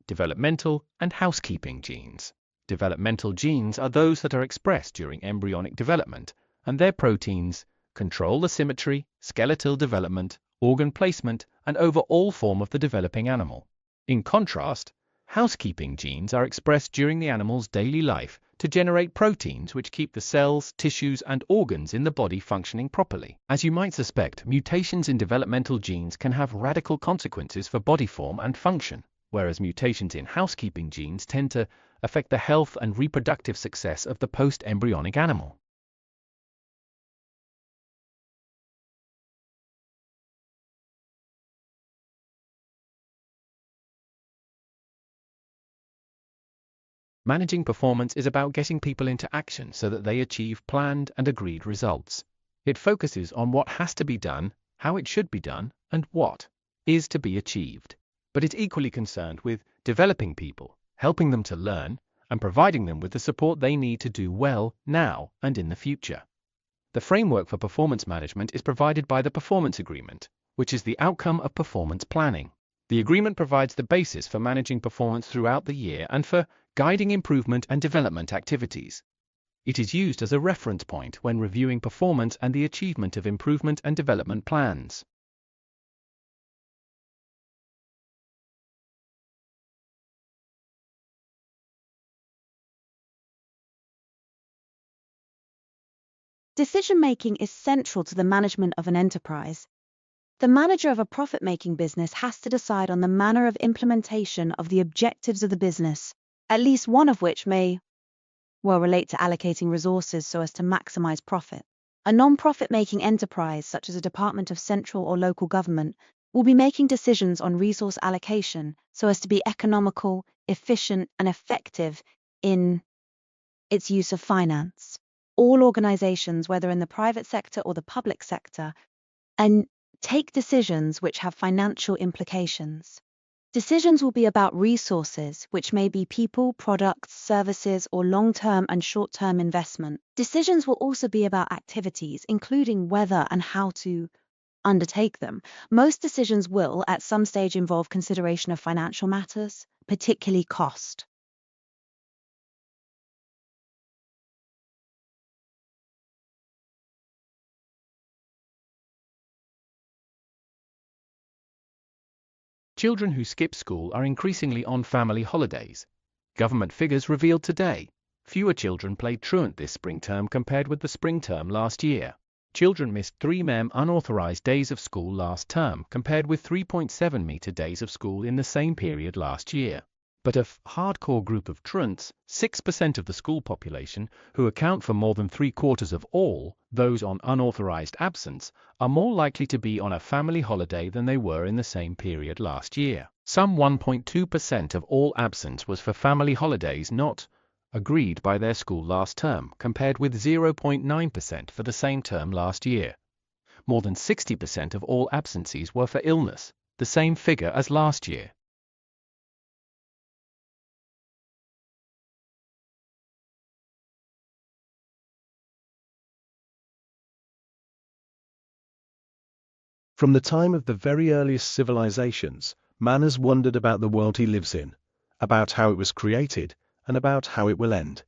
Developmental and housekeeping genes. Developmental genes are those that are expressed during embryonic development, and their proteins control the symmetry, skeletal development, organ placement, and overall form of the developing animal. In contrast, housekeeping genes are expressed during the animal's daily life to generate proteins which keep the cells, tissues, and organs in the body functioning properly. As you might suspect, mutations in developmental genes can have radical consequences for body form and function, whereas mutations in housekeeping genes tend to affect the health and reproductive success of the post-embryonic animal. Managing performance is about getting people into action so that they achieve planned and agreed results. It focuses on what has to be done, how it should be done, and what is to be achieved. But it's equally concerned with developing people, helping them to learn, and providing them with the support they need to do well now and in the future. The framework for performance management is provided by the Performance Agreement, which is the outcome of performance planning. The agreement provides the basis for managing performance throughout the year and for guiding improvement and development activities. It is used as a reference point when reviewing performance and the achievement of improvement and development plans. Decision-making is central to the management of an enterprise. The manager of a profit-making business has to decide on the manner of implementation of the objectives of the business, at least one of which may, relate to allocating resources so as to maximize profit. A non-profit-making enterprise, such as a department of central or local government, will be making decisions on resource allocation so as to be economical, efficient, and effective in its use of finance. All organizations, whether in the private sector or the public sector, and take decisions which have financial implications. Decisions will be about resources, which may be people, products, services, or long-term and short-term investment. Decisions will also be about activities, including whether and how to undertake them. Most decisions will, at some stage, involve consideration of financial matters, particularly cost. Children who skip school are increasingly on family holidays. Government figures revealed today. Fewer children played truant this spring term compared with the spring term last year. Children missed 3 unauthorized days of school last term compared with 3.7 days of school in the same period last year. But a hardcore group of truants, 6% of the school population, who account for more than 3/4 of all those on unauthorized absence, are more likely to be on a family holiday than they were in the same period last year. Some 1.2% of all absence was for family holidays not agreed by their school last term, compared with 0.9% for the same term last year. More than 60% of all absences were for illness, the same figure as last year. From the time of the very earliest civilizations, man has wondered about the world he lives in, about how it was created, and about how it will end.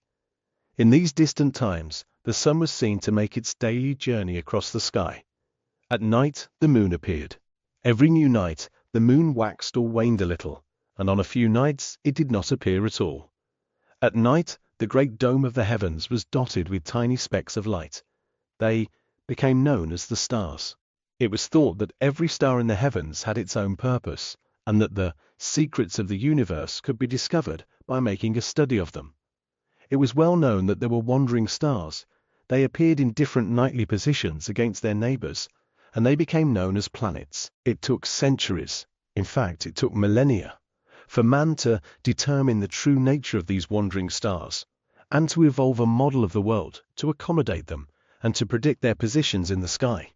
In these distant times, the sun was seen to make its daily journey across the sky. At night, the moon appeared. Every new night, the moon waxed or waned a little, and on a few nights it did not appear at all. At night, the great dome of the heavens was dotted with tiny specks of light. They became known as the stars. It was thought that every star in the heavens had its own purpose, and that the secrets of the universe could be discovered by making a study of them. It was well known that there were wandering stars. They appeared in different nightly positions against their neighbors, and they became known as planets. It took centuries, in fact it took millennia, for man to determine the true nature of these wandering stars, and to evolve a model of the world to accommodate them, and to predict their positions in the sky.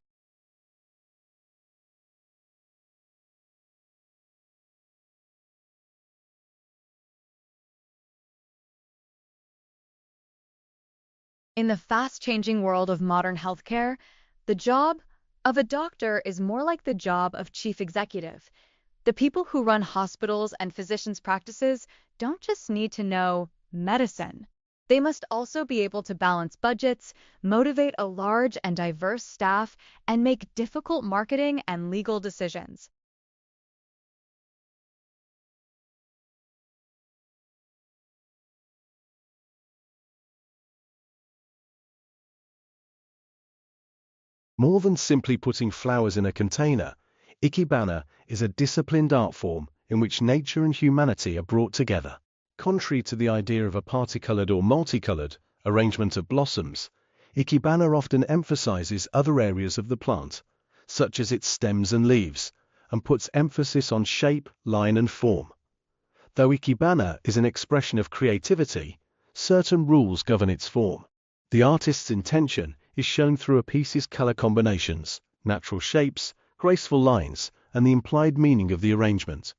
In the fast-changing world of modern healthcare, the job of a doctor is more like the job of chief executive. The people who run hospitals and physicians' practices don't just need to know medicine. They must also be able to balance budgets, motivate a large and diverse staff, and make difficult marketing and legal decisions. More than simply putting flowers in a container, Ikebana is a disciplined art form in which nature and humanity are brought together. Contrary to the idea of a particolored or multicolored arrangement of blossoms, Ikebana often emphasizes other areas of the plant, such as its stems and leaves, and puts emphasis on shape, line, and form. Though Ikebana is an expression of creativity, certain rules govern its form. The artist's intention is shown through a piece's color combinations, natural shapes, graceful lines, and the implied meaning of the arrangement.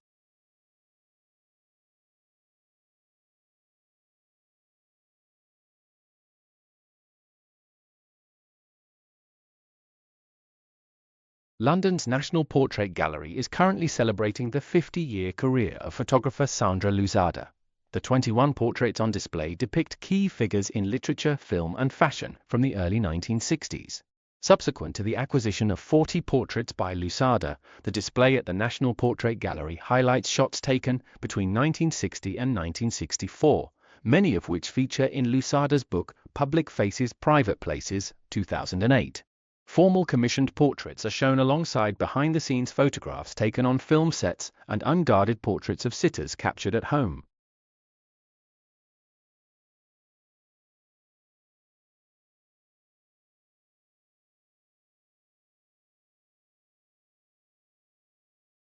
London's National Portrait Gallery is currently celebrating the 50-year career of photographer Sandra Lousada. The 21 portraits on display depict key figures in literature, film, and fashion from the early 1960s. Subsequent to the acquisition of 40 portraits by Lousada, the display at the National Portrait Gallery highlights shots taken between 1960 and 1964, many of which feature in Lousada's book Public Faces Private Places, 2008. Formal commissioned portraits are shown alongside behind-the-scenes photographs taken on film sets and unguarded portraits of sitters captured at home.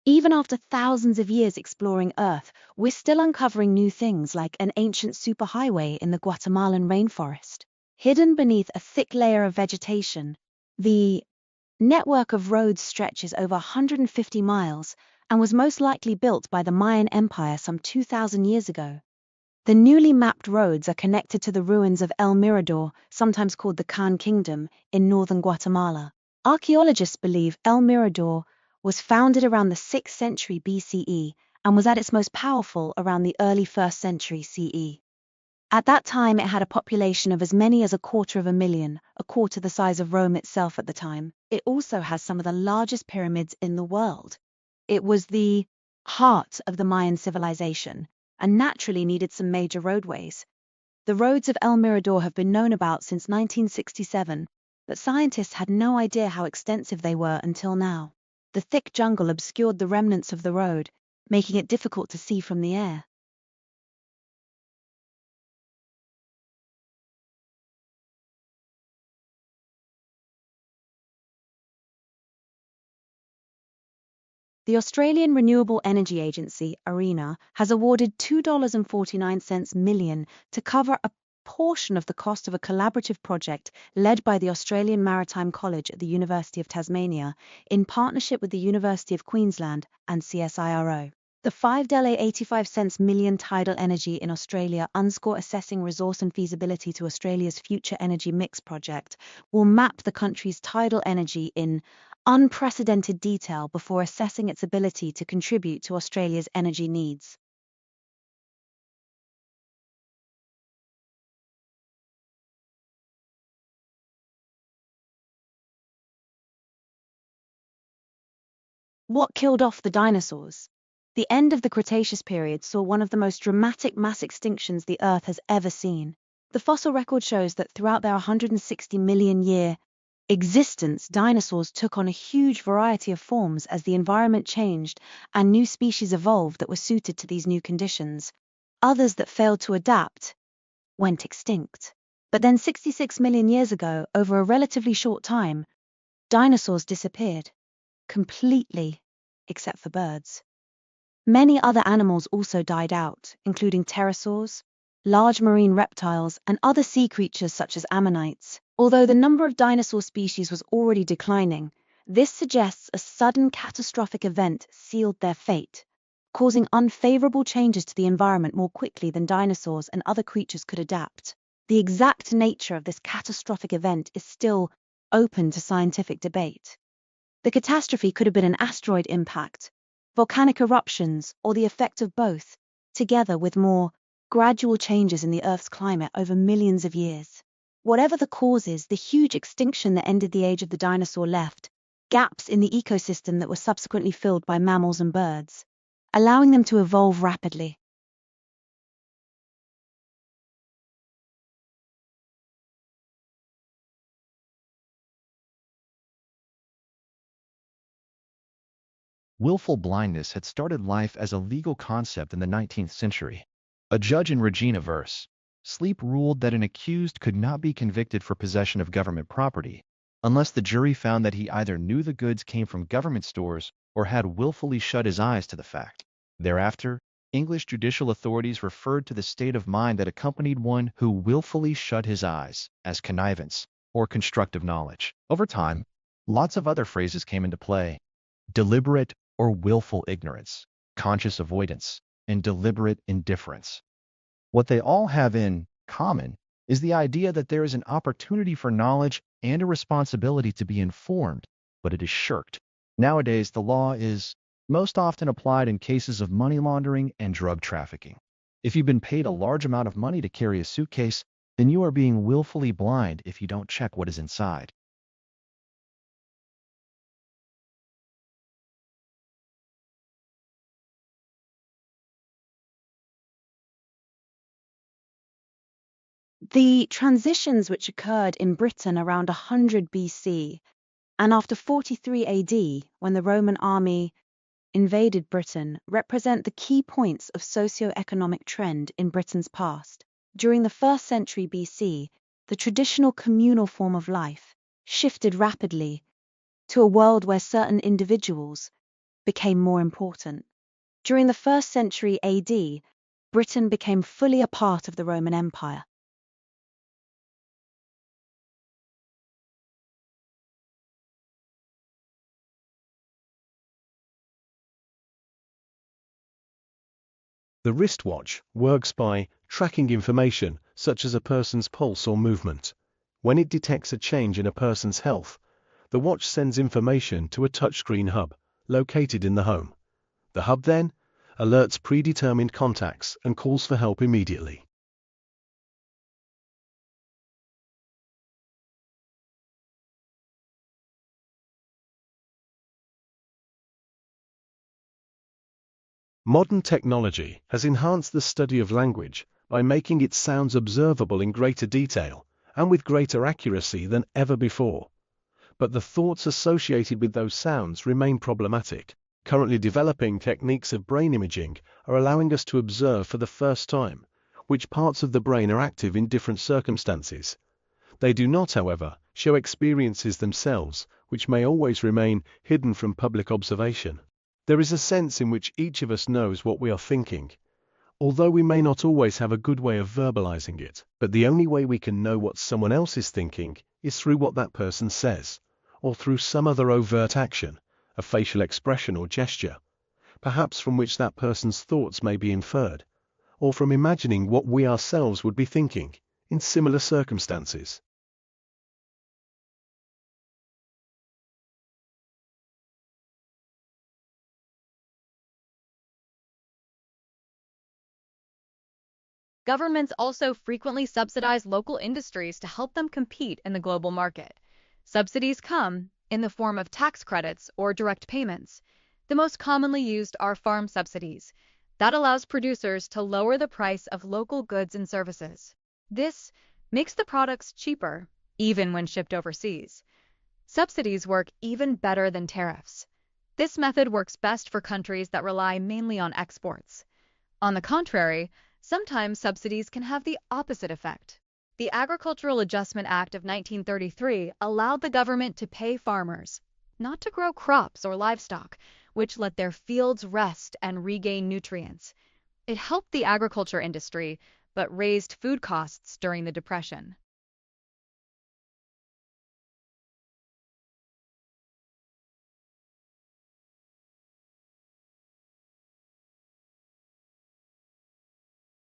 Even after thousands of years exploring Earth, we're still uncovering new things like an ancient superhighway in the Guatemalan rainforest. Hidden beneath a thick layer of vegetation, the network of roads stretches over 150 miles and was most likely built by the Mayan Empire some 2,000 years ago. The newly mapped roads are connected to the ruins of El Mirador, sometimes called the Khan Kingdom, in northern Guatemala. Archaeologists believe El Mirador was founded around the 6th century BCE and was at its most powerful around the early 1st century CE. At that time, it had a population of as many as 250,000, a quarter the size of Rome itself at the time. It also has some of the largest pyramids in the world. It was the heart of the Mayan civilization and naturally needed some major roadways. The roads of El Mirador have been known about since 1967, but scientists had no idea how extensive they were until now. The thick jungle obscured the remnants of the road, making it difficult to see from the air. The Australian Renewable Energy Agency, ARENA, has awarded $2.49 million to cover a portion of the cost of a collaborative project led by the Australian Maritime College at the University of Tasmania in partnership with the University of Queensland and CSIRO. The $5.85 million tidal energy in Australia underscore assessing resource and feasibility to Australia's future energy mix project will map the country's tidal energy in unprecedented detail before assessing its ability to contribute to Australia's energy needs. What killed off the dinosaurs? The end of the Cretaceous period saw one of the most dramatic mass extinctions the Earth has ever seen. The fossil record shows that throughout their 160 million year existence, dinosaurs took on a huge variety of forms as the environment changed and new species evolved that were suited to these new conditions. Others that failed to adapt went extinct. But then 66 million years ago, over a relatively short time, dinosaurs disappeared. Completely, except for birds. Many other animals also died out, including pterosaurs, large marine reptiles, and other sea creatures such as ammonites. Although the number of dinosaur species was already declining, this suggests a sudden catastrophic event sealed their fate, causing unfavorable changes to the environment more quickly than dinosaurs and other creatures could adapt. The exact nature of this catastrophic event is still open to scientific debate. The catastrophe could have been an asteroid impact, volcanic eruptions, or the effect of both, together with more gradual changes in the Earth's climate over millions of years. Whatever the causes, the huge extinction that ended the age of the dinosaur left gaps in the ecosystem that were subsequently filled by mammals and birds, allowing them to evolve rapidly. Willful blindness had started life as a legal concept in the 19th century. A judge in Regina Verse, Sleep ruled that an accused could not be convicted for possession of government property unless the jury found that he either knew the goods came from government stores or had willfully shut his eyes to the fact. Thereafter, English judicial authorities referred to the state of mind that accompanied one who willfully shut his eyes as connivance or constructive knowledge. Over time, lots of other phrases came into play. Deliberate or willful ignorance, conscious avoidance, and deliberate indifference. What they all have in common is the idea that there is an opportunity for knowledge and a responsibility to be informed, but it is shirked. Nowadays, the law is most often applied in cases of money laundering and drug trafficking. If you've been paid a large amount of money to carry a suitcase, then you are being willfully blind if you don't check what is inside. The transitions which occurred in Britain around 100 BC and after 43 AD, when the Roman army invaded Britain, represent the key points of socio-economic trend in Britain's past. During the 1st century BC, the traditional communal form of life shifted rapidly to a world where certain individuals became more important. During the 1st century AD, Britain became fully a part of the Roman Empire. The wristwatch works by tracking information such as a person's pulse or movement. When it detects a change in a person's health, the watch sends information to a touchscreen hub located in the home. The hub then alerts predetermined contacts and calls for help immediately. Modern technology has enhanced the study of language by making its sounds observable in greater detail and with greater accuracy than ever before. But the thoughts associated with those sounds remain problematic. Currently developing techniques of brain imaging are allowing us to observe for the first time which parts of the brain are active in different circumstances. They do not, however, show experiences themselves, which may always remain hidden from public observation. There is a sense in which each of us knows what we are thinking, although we may not always have a good way of verbalizing it. But the only way we can know what someone else is thinking is through what that person says, or through some other overt action, a facial expression or gesture, perhaps from which that person's thoughts may be inferred, or from imagining what we ourselves would be thinking in similar circumstances. Governments also frequently subsidize local industries to help them compete in the global market. Subsidies come in the form of tax credits or direct payments. The most commonly used are farm subsidies. That allows producers to lower the price of local goods and services. This makes the products cheaper, even when shipped overseas. Subsidies work even better than tariffs. This method works best for countries that rely mainly on exports. On the contrary, sometimes subsidies can have the opposite effect. The Agricultural Adjustment Act of 1933 allowed the government to pay farmers not to grow crops or livestock, which let their fields rest and regain nutrients. It helped the agriculture industry, but raised food costs during the Depression.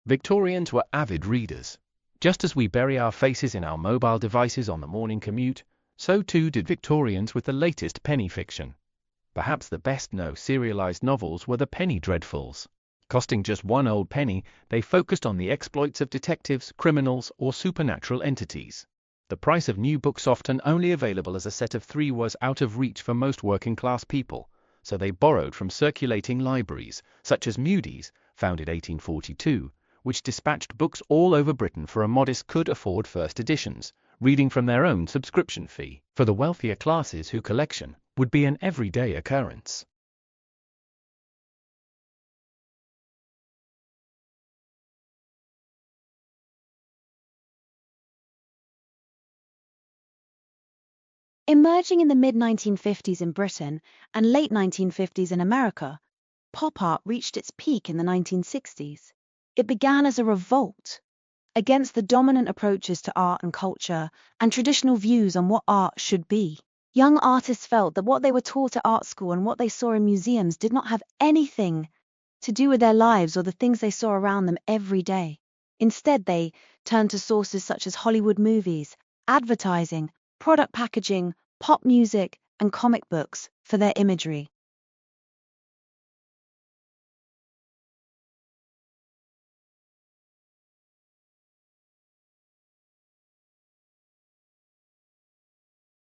Victorians were avid readers. Just as we bury our faces in our mobile devices on the morning commute, so too did Victorians with the latest penny fiction. Perhaps the best-known serialized novels were the penny dreadfuls. Costing just one old penny, they focused on the exploits of detectives, criminals, or supernatural entities. The price of new books, often only available as a set of 3, was out of reach for most working-class people, so they borrowed from circulating libraries, such as Mudie's, founded 1842, which dispatched books all over Britain for a modest could-afford first editions, reading from their own subscription fee. For the wealthier classes, whose collection would be an everyday occurrence. Emerging in the mid-1950s in Britain and late 1950s in America, pop art reached its peak in the 1960s. It began as a revolt against the dominant approaches to art and culture and traditional views on what art should be. Young artists felt that what they were taught at art school and what they saw in museums did not have anything to do with their lives or the things they saw around them every day. Instead, they turned to sources such as Hollywood movies, advertising, product packaging, pop music, and comic books for their imagery.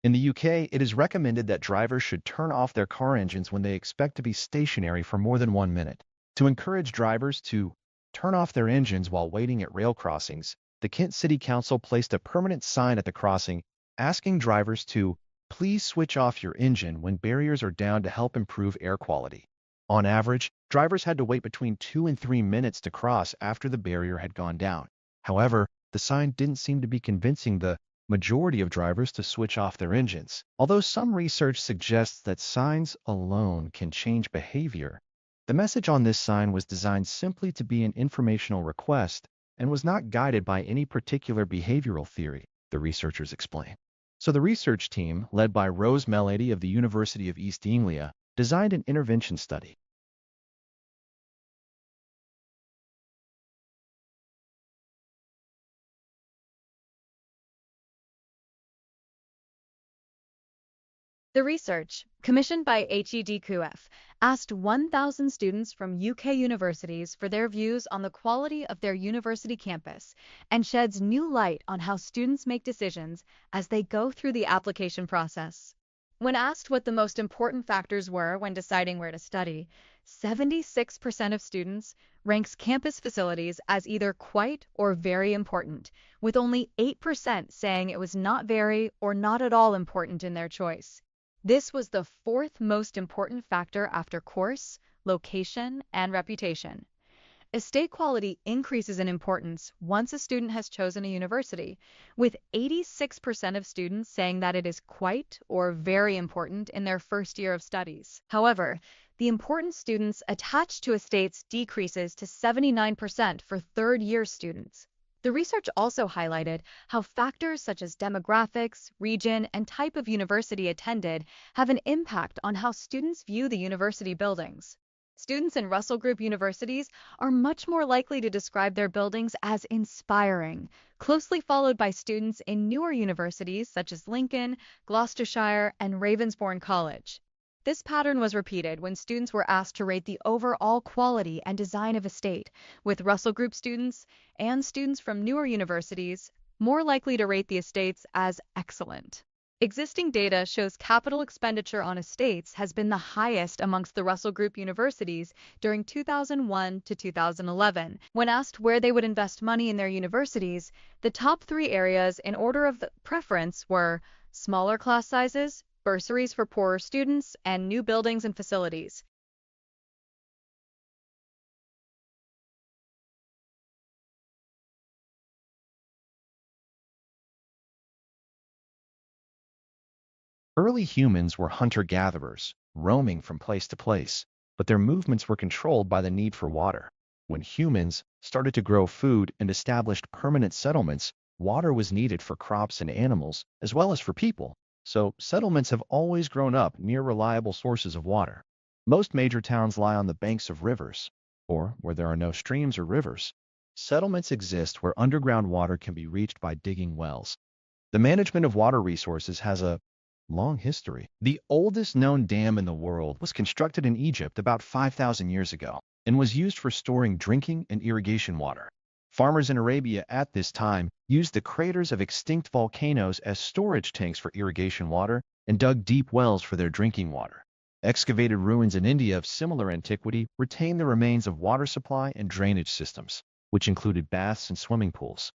In the UK, it is recommended that drivers should turn off their car engines when they expect to be stationary for more than 1 minute. To encourage drivers to turn off their engines while waiting at rail crossings, the Kent City Council placed a permanent sign at the crossing asking drivers to please switch off your engine when barriers are down to help improve air quality. On average, drivers had to wait between 2 and 3 minutes to cross after the barrier had gone down. However, the sign didn't seem to be convincing the majority of drivers to switch off their engines. Although some research suggests that signs alone can change behavior, the message on this sign was designed simply to be an informational request and was not guided by any particular behavioral theory, the researchers explain. So the research team, led by Rose Mellady of the University of East Anglia, designed an intervention study. The research, commissioned by HEDQF, asked 1,000 students from UK universities for their views on the quality of their university campus and sheds new light on how students make decisions as they go through the application process. When asked what the most important factors were when deciding where to study, 76% of students ranks campus facilities as either quite or very important, with only 8% saying it was not very or not at all important in their choice. This was the fourth most important factor after course, location, and reputation. Estate quality increases in importance once a student has chosen a university, with 86% of students saying that it is quite or very important in their first year of studies. However, the importance students attached to estates decreases to 79% for third-year students. The research also highlighted how factors such as demographics, region, and type of university attended have an impact on how students view the university buildings. Students in Russell Group universities are much more likely to describe their buildings as inspiring, closely followed by students in newer universities such as Lincoln, Gloucestershire, and Ravensbourne College. This pattern was repeated when students were asked to rate the overall quality and design of estate, with Russell Group students and students from newer universities more likely to rate the estates as excellent. Existing data shows capital expenditure on estates has been the highest amongst the Russell Group universities during 2001 to 2011. When asked where they would invest money in their universities, the top three areas in order of preference were smaller class sizes, bursaries for poorer students, and new buildings and facilities. Early humans were hunter-gatherers, roaming from place to place, but their movements were controlled by the need for water. When humans started to grow food and established permanent settlements, water was needed for crops and animals, as well as for people. So settlements have always grown up near reliable sources of water. Most major towns lie on the banks of rivers, or where there are no streams or rivers. Settlements exist where underground water can be reached by digging wells. The management of water resources has a long history. The oldest known dam in the world was constructed in Egypt about 5,000 years ago and was used for storing drinking and irrigation water. Farmers in Arabia at this time used the craters of extinct volcanoes as storage tanks for irrigation water and dug deep wells for their drinking water. Excavated ruins in India of similar antiquity retain the remains of water supply and drainage systems, which included baths and swimming pools.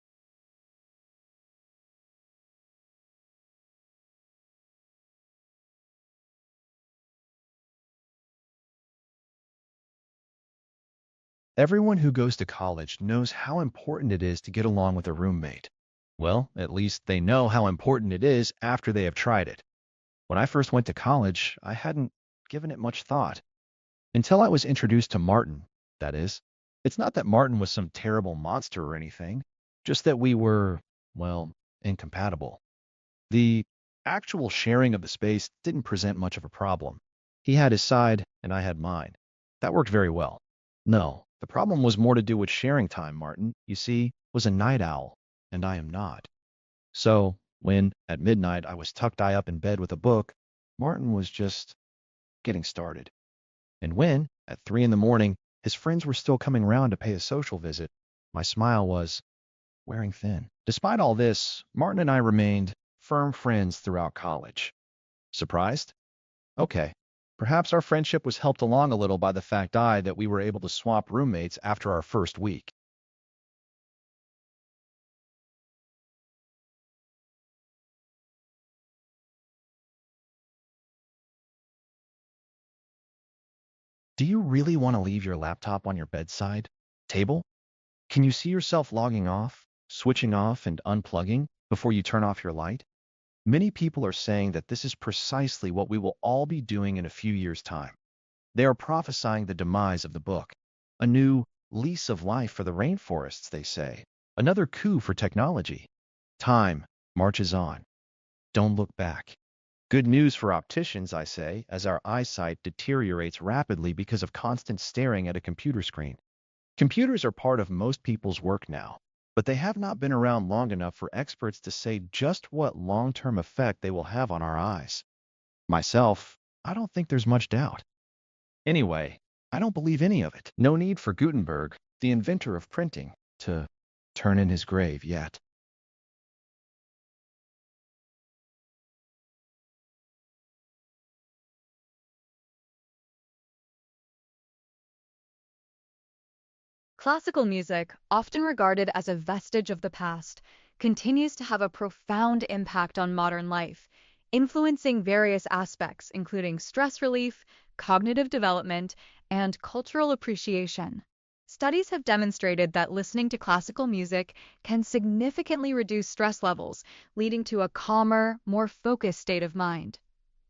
Everyone who goes to college knows how important it is to get along with a roommate. Well, at least they know how important it is after they have tried it. When I first went to college, I hadn't given it much thought. Until I was introduced to Martin, that is. It's not that Martin was some terrible monster or anything, just that we were, well, incompatible. The actual sharing of the space didn't present much of a problem. He had his side, and I had mine. That worked very well. No, the problem was more to do with sharing time. Martin, you see, was a night owl, and I am not. So, when, at midnight, I was tucked eye up in bed with a book, Martin was just getting started. And when, at 3 in the morning, his friends were still coming round to pay a social visit, my smile was wearing thin. Despite all this, Martin and I remained firm friends throughout college. Surprised? Okay. Perhaps our friendship was helped along a little by the fact that we were able to swap roommates after our first week. Do you really want to leave your laptop on your bedside table? Can you see yourself logging off, switching off, and unplugging before you turn off your light? Many people are saying that this is precisely what we will all be doing in a few years' time. They are prophesying the demise of the book, a new lease of life for the rainforests, they say, another coup for technology. Time marches on. Don't look back. Good news for opticians, I say, as our eyesight deteriorates rapidly because of constant staring at a computer screen. Computers are part of most people's work now, but they have not been around long enough for experts to say just what long-term effect they will have on our eyes. Myself, I don't think there's much doubt. Anyway, I don't believe any of it. No need for Gutenberg, the inventor of printing, to turn in his grave yet. Classical music, often regarded as a vestige of the past, continues to have a profound impact on modern life, influencing various aspects including stress relief, cognitive development, and cultural appreciation. Studies have demonstrated that listening to classical music can significantly reduce stress levels, leading to a calmer, more focused state of mind.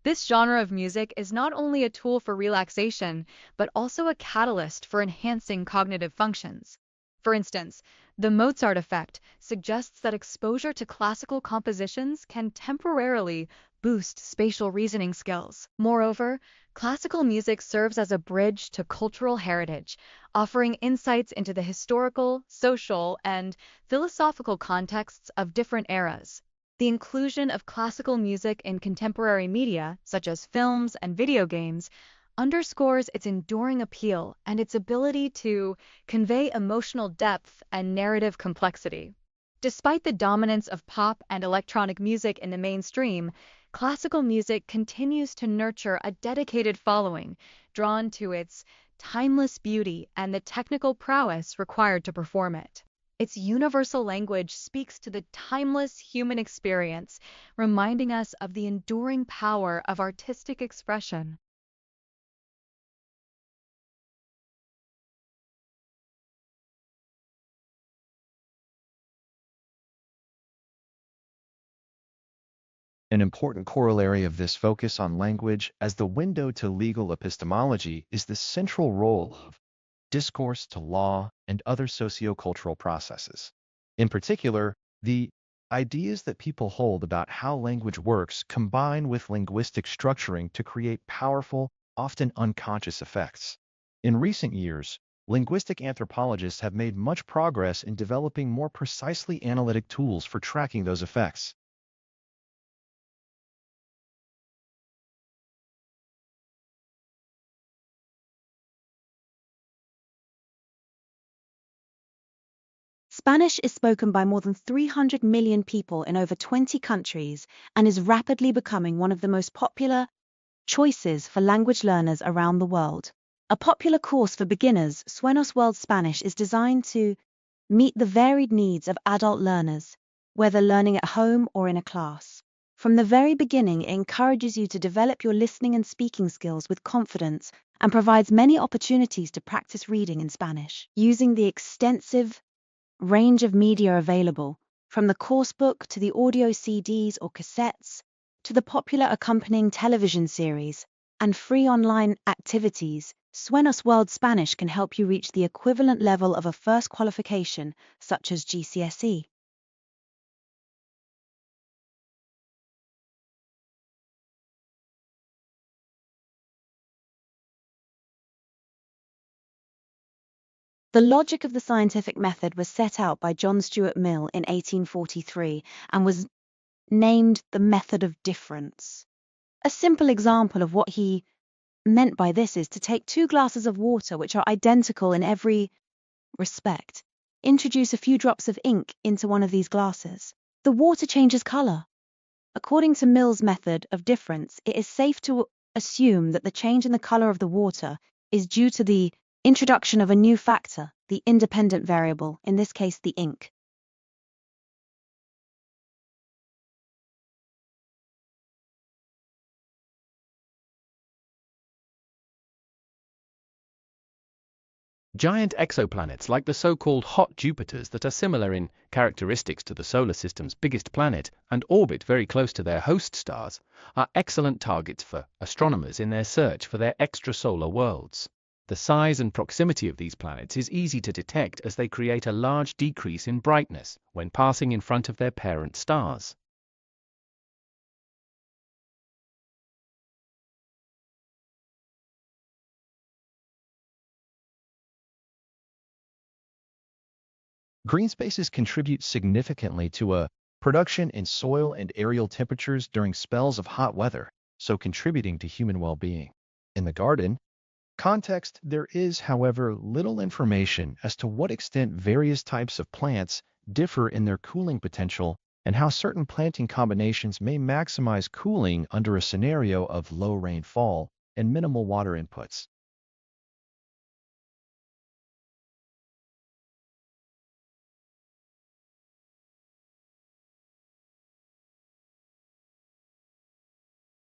This genre of music is not only a tool for relaxation, but also a catalyst for enhancing cognitive functions. For instance, the Mozart effect suggests that exposure to classical compositions can temporarily boost spatial reasoning skills. Moreover, classical music serves as a bridge to cultural heritage, offering insights into the historical, social, and philosophical contexts of different eras. The inclusion of classical music in contemporary media, such as films and video games, underscores its enduring appeal and its ability to convey emotional depth and narrative complexity. Despite the dominance of pop and electronic music in the mainstream, classical music continues to nurture a dedicated following, drawn to its timeless beauty and the technical prowess required to perform it. Its universal language speaks to the timeless human experience, reminding us of the enduring power of artistic expression. An important corollary of this focus on language as the window to legal epistemology is the central role of discourse to law and other sociocultural processes. In particular, the ideas that people hold about how language works combine with linguistic structuring to create powerful, often unconscious effects. In recent years, linguistic anthropologists have made much progress in developing more precisely analytic tools for tracking those effects. Spanish is spoken by more than 300 million people in over 20 countries and is rapidly becoming one of the most popular choices for language learners around the world. A popular course for beginners, Suenos World Spanish is designed to meet the varied needs of adult learners, whether learning at home or in a class. From the very beginning, it encourages you to develop your listening and speaking skills with confidence and provides many opportunities to practice reading in Spanish. Using the extensive range of media available, from the course book to the audio CDs or cassettes, to the popular accompanying television series and free online activities, Suenos World Spanish can help you reach the equivalent level of a first qualification, such as GCSE. The logic of the scientific method was set out by John Stuart Mill in 1843 and was named the method of difference. A simple example of what he meant by this is to take 2 glasses of water which are identical in every respect, introduce a few drops of ink into one of these glasses. The water changes color. According to Mill's method of difference, it is safe to assume that the change in the color of the water is due to the introduction of a new factor, the independent variable, in this case the ink. Giant exoplanets like the so-called hot Jupiters that are similar in characteristics to the solar system's biggest planet and orbit very close to their host stars are excellent targets for astronomers in their search for their extrasolar worlds. The size and proximity of these planets is easy to detect as they create a large decrease in brightness when passing in front of their parent stars. Green spaces contribute significantly to a production in soil and aerial temperatures during spells of hot weather, so contributing to human well-being. In the garden context, there is, however, little information as to what extent various types of plants differ in their cooling potential and how certain planting combinations may maximize cooling under a scenario of low rainfall and minimal water inputs.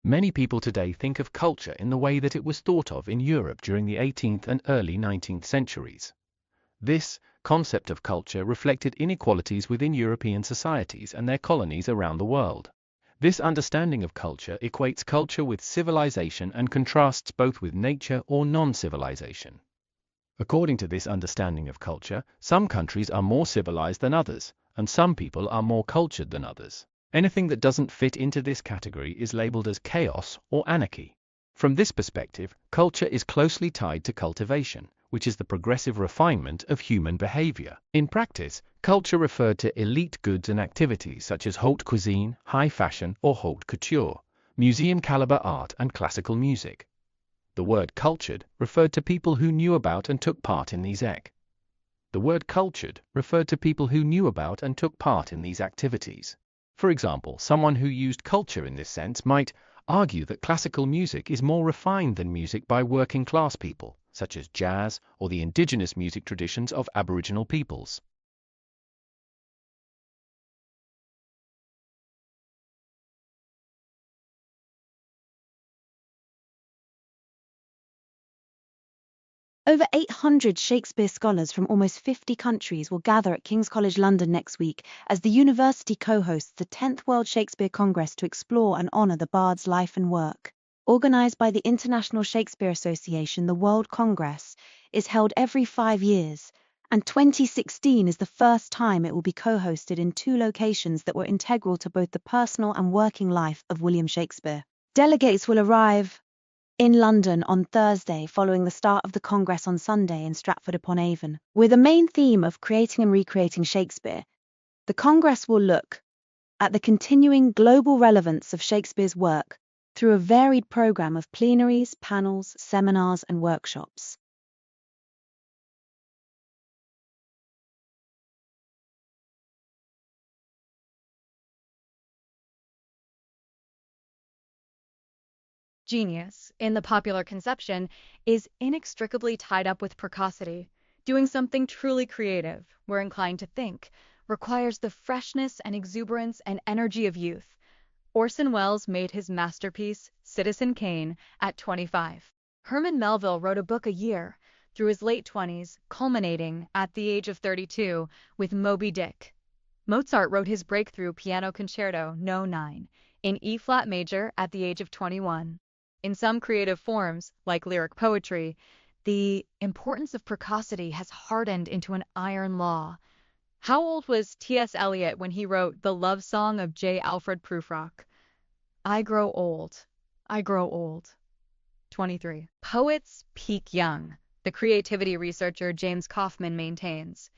Many people today think of culture in the way that it was thought of in Europe during the 18th and early 19th centuries. This concept of culture reflected inequalities within European societies and their colonies around the world. This understanding of culture equates culture with civilization and contrasts both with nature or non-civilization. According to this understanding of culture, some countries are more civilized than others, and some people are more cultured than others. Anything that doesn't fit into this category is labeled as chaos or anarchy. From this perspective, culture is closely tied to cultivation, which is the progressive refinement of human behavior. In practice, culture referred to elite goods and activities such as haute cuisine, high fashion, or haute couture, museum-caliber art and classical music. The word cultured referred to people who knew about and took part in these activities. For example, someone who used culture in this sense might argue that classical music is more refined than music by working class people, such as jazz or the indigenous music traditions of Aboriginal peoples. Over 800 Shakespeare scholars from almost 50 countries will gather at King's College London next week as the university co-hosts the 10th World Shakespeare Congress to explore and honour the bard's life and work. Organised by the International Shakespeare Association, the World Congress is held every 5 years, and 2016 is the first time it will be co-hosted in 2 locations that were integral to both the personal and working life of William Shakespeare. Delegates will arrive in London on Thursday following the start of the Congress on Sunday in Stratford-upon-Avon. With a main theme of creating and recreating Shakespeare, the Congress will look at the continuing global relevance of Shakespeare's work through a varied programme of plenaries, panels, seminars and workshops. Genius, in the popular conception, is inextricably tied up with precocity. Doing something truly creative, we're inclined to think, requires the freshness and exuberance and energy of youth. Orson Welles made his masterpiece, Citizen Kane, at 25. Herman Melville wrote a book a year, through his late 20s, culminating, at the age of 32, with Moby Dick. Mozart wrote his breakthrough piano concerto, No. 9, in E-flat major at the age of 21. In some creative forms, like lyric poetry, the importance of precocity has hardened into an iron law. How old was T.S. Eliot when he wrote The Love Song of J. Alfred Prufrock? I grow old. I grow old. 23. Poets peak young, the creativity researcher James Kaufman maintains.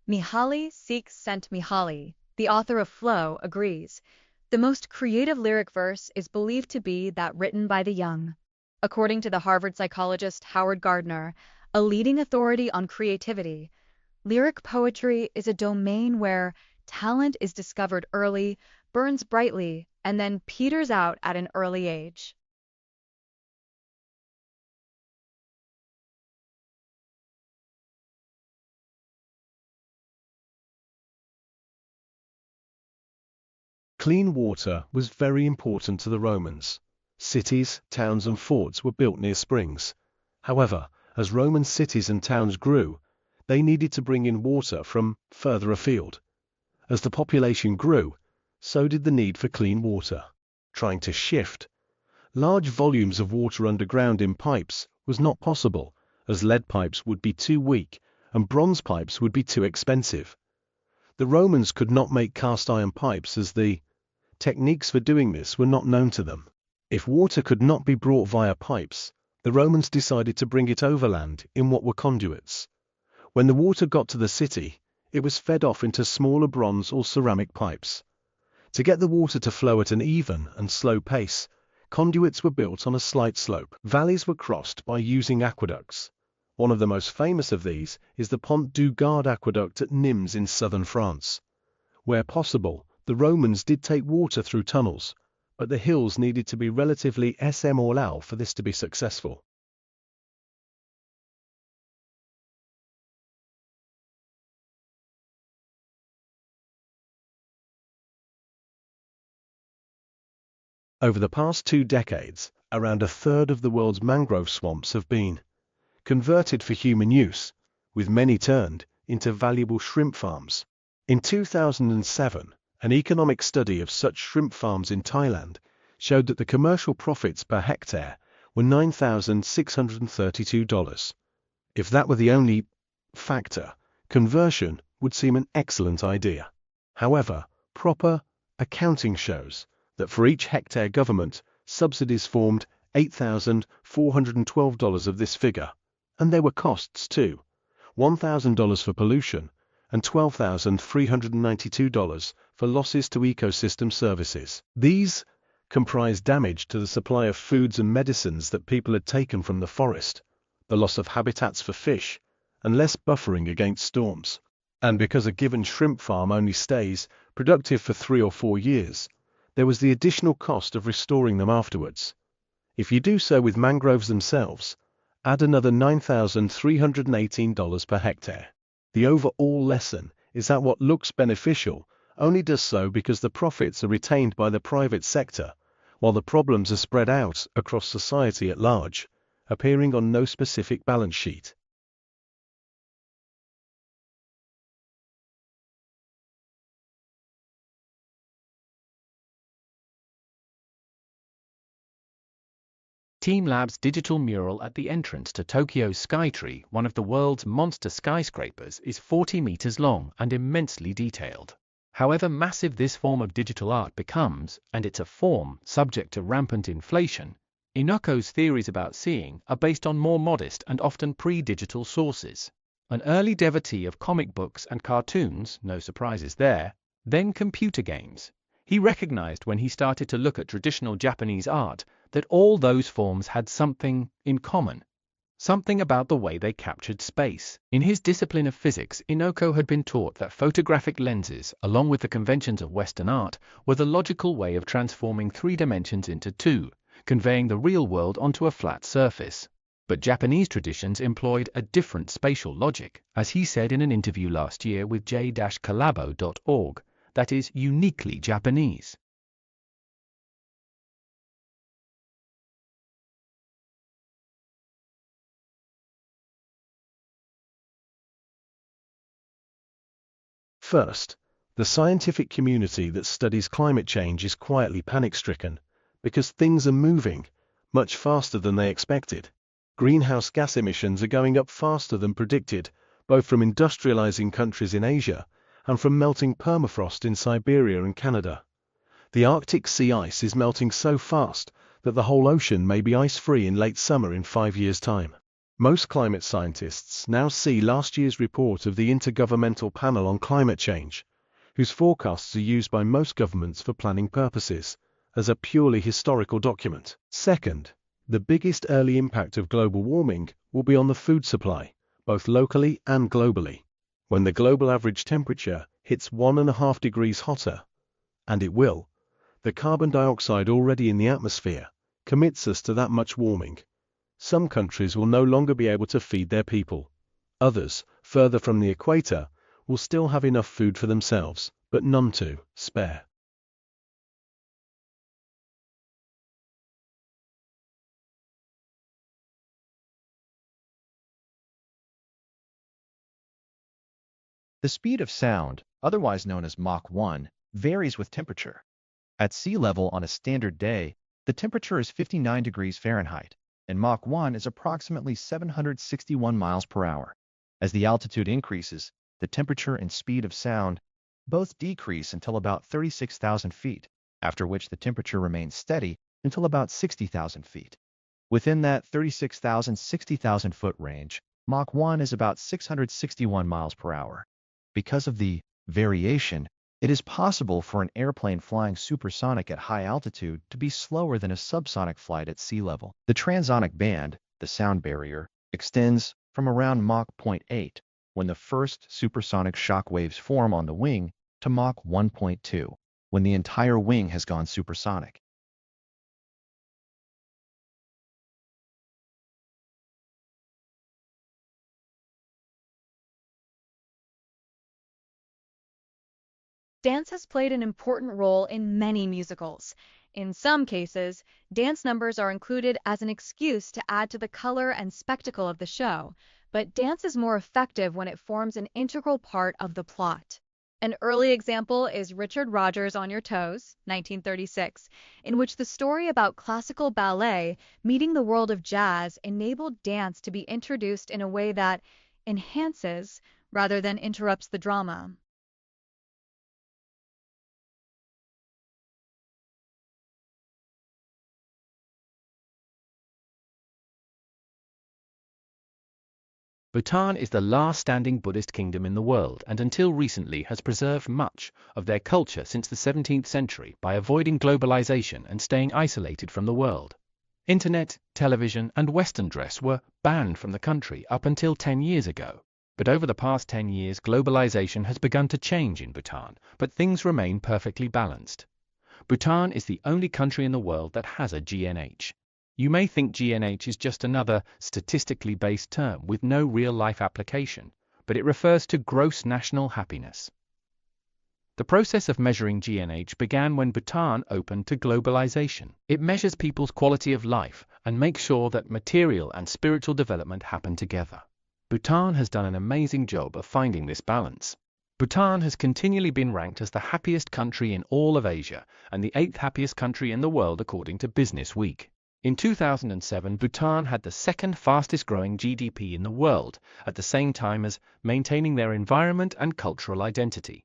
Mihaly Csikszentmihalyi, the author of Flow, agrees. The most creative lyric verse is believed to be that written by the young. According to the Harvard psychologist Howard Gardner, a leading authority on creativity, lyric poetry is a domain where talent is discovered early, burns brightly, and then peters out at an early age. Clean water was very important to the Romans. Cities, towns and forts were built near springs. However, As Roman cities and towns grew, they needed to bring in water from further afield. As the population grew, so did the need for clean water. Trying to shift large volumes of water underground in pipes was not possible, as lead pipes would be too weak and bronze pipes would be too expensive. The Romans could not make cast iron pipes, as the techniques for doing this were not known to them. If water could not be brought via pipes, the Romans decided to bring it overland in what were conduits. When the water got to the city, it was fed off into smaller bronze or ceramic pipes. To get the water to flow at an even and slow pace, conduits were built on a slight slope. Valleys were crossed by using aqueducts. One of the most famous of these is the Pont du Gard aqueduct at Nimes in southern France. Where possible, the Romans did take water through tunnels, but the hills needed to be relatively small for this to be successful. Over the past 2 decades, around a third of the world's mangrove swamps have been converted for human use, with many turned into valuable shrimp farms. In 2007, an economic study of such shrimp farms in Thailand showed that the commercial profits per hectare were $9,632. If that were the only factor, conversion would seem an excellent idea. However, proper accounting shows that for each hectare government subsidies formed $8,412 of this figure, and there were costs too, $1,000 for pollution and $12,392 for losses to ecosystem services. These comprise damage to the supply of foods and medicines that people had taken from the forest, the loss of habitats for fish, and less buffering against storms. And because a given shrimp farm only stays productive for 3 or 4 years, there was the additional cost of restoring them afterwards. If you do so with mangroves themselves, add another $9,318 per hectare. The overall lesson is that what looks beneficial only does so because the profits are retained by the private sector, while the problems are spread out across society at large, appearing on no specific balance sheet. Team Lab's digital mural at the entrance to Tokyo's Skytree, one of the world's monster skyscrapers, is 40 meters long and immensely detailed. However massive this form of digital art becomes, and it's a form subject to rampant inflation, Inoko's theories about seeing are based on more modest and often pre-digital sources. An early devotee of comic books and cartoons, no surprises there, then computer games, he recognized when he started to look at traditional Japanese art that all those forms had something in common, something about the way they captured space. In his discipline of physics, Inoko had been taught that photographic lenses, along with the conventions of Western art, were the logical way of transforming 3 dimensions into 2, conveying the real world onto a flat surface. But Japanese traditions employed a different spatial logic, as he said in an interview last year with j-collabo.org, that is uniquely Japanese. First, the scientific community that studies climate change is quietly panic-stricken because things are moving much faster than they expected. Greenhouse gas emissions are going up faster than predicted, both from industrializing countries in Asia and from melting permafrost in Siberia and Canada. The Arctic sea ice is melting so fast that the whole ocean may be ice-free in late summer in 5 years' time. Most climate scientists now see last year's report of the Intergovernmental Panel on Climate Change, whose forecasts are used by most governments for planning purposes, as a purely historical document. Second, the biggest early impact of global warming will be on the food supply, both locally and globally. When the global average temperature hits 1.5 degrees hotter, and it will, the carbon dioxide already in the atmosphere commits us to that much warming. Some countries will no longer be able to feed their people. Others, further from the equator, will still have enough food for themselves, but none to spare. The speed of sound, otherwise known as Mach 1, varies with temperature. At sea level on a standard day, the temperature is 59 degrees Fahrenheit, and Mach 1 is approximately 761 miles per hour. As the altitude increases, the temperature and speed of sound both decrease until about 36,000 feet, after which the temperature remains steady until about 60,000 feet. Within that 36,000–60,000 foot range, Mach 1 is about 661 miles per hour. Because of the variation, it is possible for an airplane flying supersonic at high altitude to be slower than a subsonic flight at sea level. The transonic band, the sound barrier, extends from around Mach 0.8, when the first supersonic shock waves form on the wing, to Mach 1.2, when the entire wing has gone supersonic. Dance has played an important role in many musicals. In some cases, dance numbers are included as an excuse to add to the color and spectacle of the show, but dance is more effective when it forms an integral part of the plot. An early example is Richard Rodgers' On Your Toes, 1936, in which the story about classical ballet meeting the world of jazz enabled dance to be introduced in a way that enhances rather than interrupts the drama. Bhutan is the last standing Buddhist kingdom in the world and until recently has preserved much of their culture since the 17th century by avoiding globalization and staying isolated from the world. Internet, television, and Western dress were banned from the country up until 10 years ago. But over the past 10 years, globalization has begun to change in Bhutan, but things remain perfectly balanced. Bhutan is the only country in the world that has a GNH. You may think GNH is just another statistically based term with no real-life application, but it refers to gross national happiness. The process of measuring GNH began when Bhutan opened to globalization. It measures people's quality of life and makes sure that material and spiritual development happen together. Bhutan has done an amazing job of finding this balance. Bhutan has continually been ranked as the happiest country in all of Asia and the 8th happiest country in the world according to Business Week. In 2007, Bhutan had the second fastest growing GDP in the world, at the same time as maintaining their environment and cultural identity.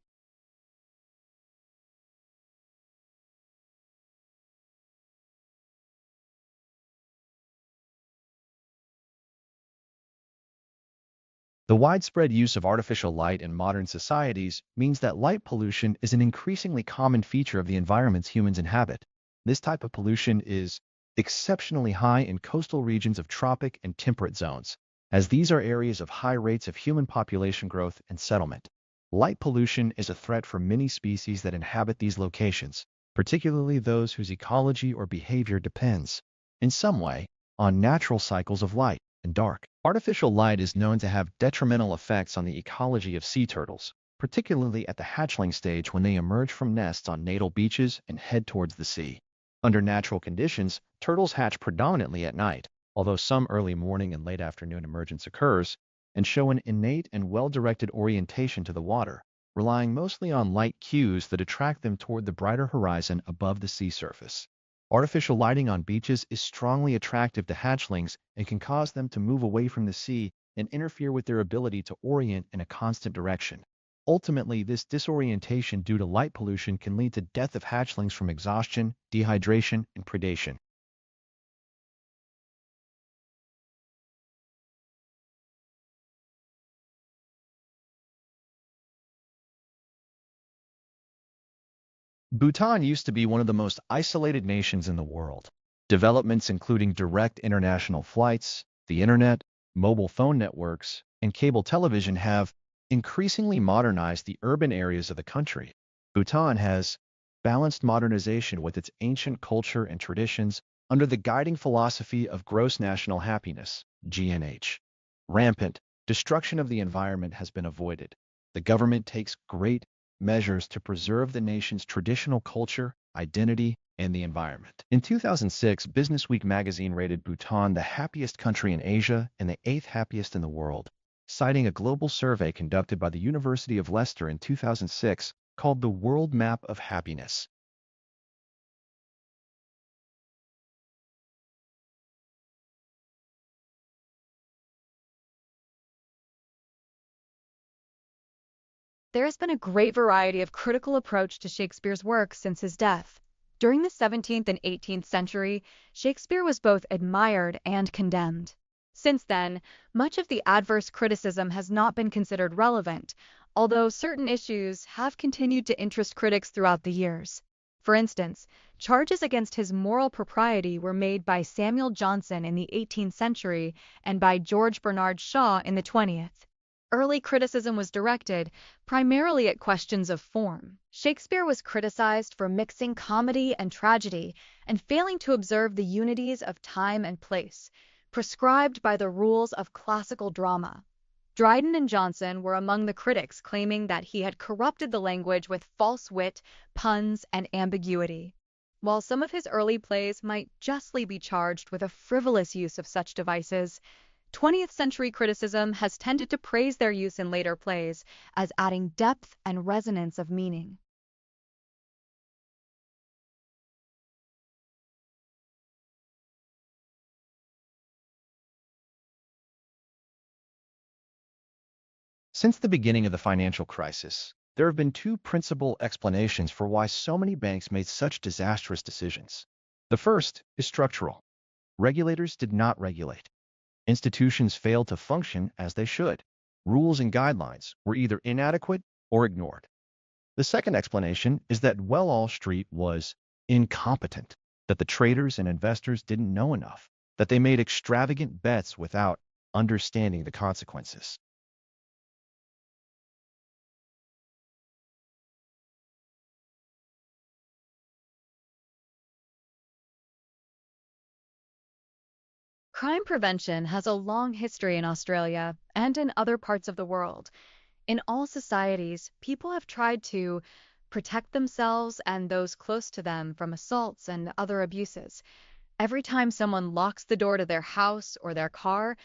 The widespread use of artificial light in modern societies means that light pollution is an increasingly common feature of the environments humans inhabit. This type of pollution is exceptionally high in coastal regions of tropic and temperate zones, as these are areas of high rates of human population growth and settlement. Light pollution is a threat for many species that inhabit these locations, particularly those whose ecology or behavior depends, in some way, on natural cycles of light and dark. Artificial light is known to have detrimental effects on the ecology of sea turtles, particularly at the hatchling stage when they emerge from nests on natal beaches and head towards the sea. Under natural conditions, turtles hatch predominantly at night, although some early morning and late afternoon emergence occurs, and show an innate and well-directed orientation to the water, relying mostly on light cues that attract them toward the brighter horizon above the sea surface. Artificial lighting on beaches is strongly attractive to hatchlings and can cause them to move away from the sea and interfere with their ability to orient in a constant direction. Ultimately, this disorientation due to light pollution can lead to death of hatchlings from exhaustion, dehydration, and predation. Bhutan used to be one of the most isolated nations in the world. Developments including direct international flights, the internet, mobile phone networks, and cable television have increasingly modernized the urban areas of the country. Bhutan has balanced modernization with its ancient culture and traditions under the guiding philosophy of gross national happiness, GNH. Rampant destruction of the environment has been avoided. The government takes great measures to preserve the nation's traditional culture, identity, and the environment. In 2006, Business Week magazine rated Bhutan the happiest country in Asia and the 8th happiest in the world. citing a global survey conducted by the University of Leicester in 2006 called the World Map of Happiness. There has been a great variety of critical approach to Shakespeare's work since his death. During the 17th and 18th century, Shakespeare was both admired and condemned. Since then, much of the adverse criticism has not been considered relevant, although certain issues have continued to interest critics throughout the years. For instance, charges against his moral propriety were made by Samuel Johnson in the 18th century and by George Bernard Shaw in the 20th. Early criticism was directed primarily at questions of form. Shakespeare was criticized for mixing comedy and tragedy and failing to observe the unities of time and place, prescribed by the rules of classical drama. Dryden and Johnson were among the critics claiming that he had corrupted the language with false wit, puns, and ambiguity. While some of his early plays might justly be charged with a frivolous use of such devices, 20th century criticism has tended to praise their use in later plays as adding depth and resonance of meaning. Since the beginning of the financial crisis, there have been two principal explanations for why so many banks made such disastrous decisions. The first is structural. Regulators did not regulate. Institutions failed to function as they should. Rules and guidelines were either inadequate or ignored. The second explanation is that Wall Street was incompetent, that the traders and investors didn't know enough, that they made extravagant bets without understanding the consequences. Crime prevention has a long history in Australia and in other parts of the world. In all societies, people have tried to protect themselves and those close to them from assaults and other abuses. Every time someone locks the door to their house or their car,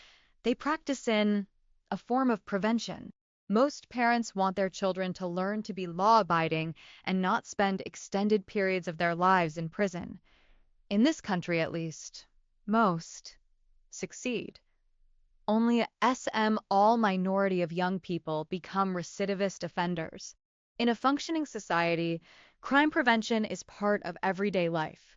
they practice in a form of prevention. Most parents want their children to learn to be law-abiding and not spend extended periods of their lives in prison. In this country, at least, most succeed. Only a small minority of young people become recidivist offenders. In a functioning society, crime prevention is part of everyday life.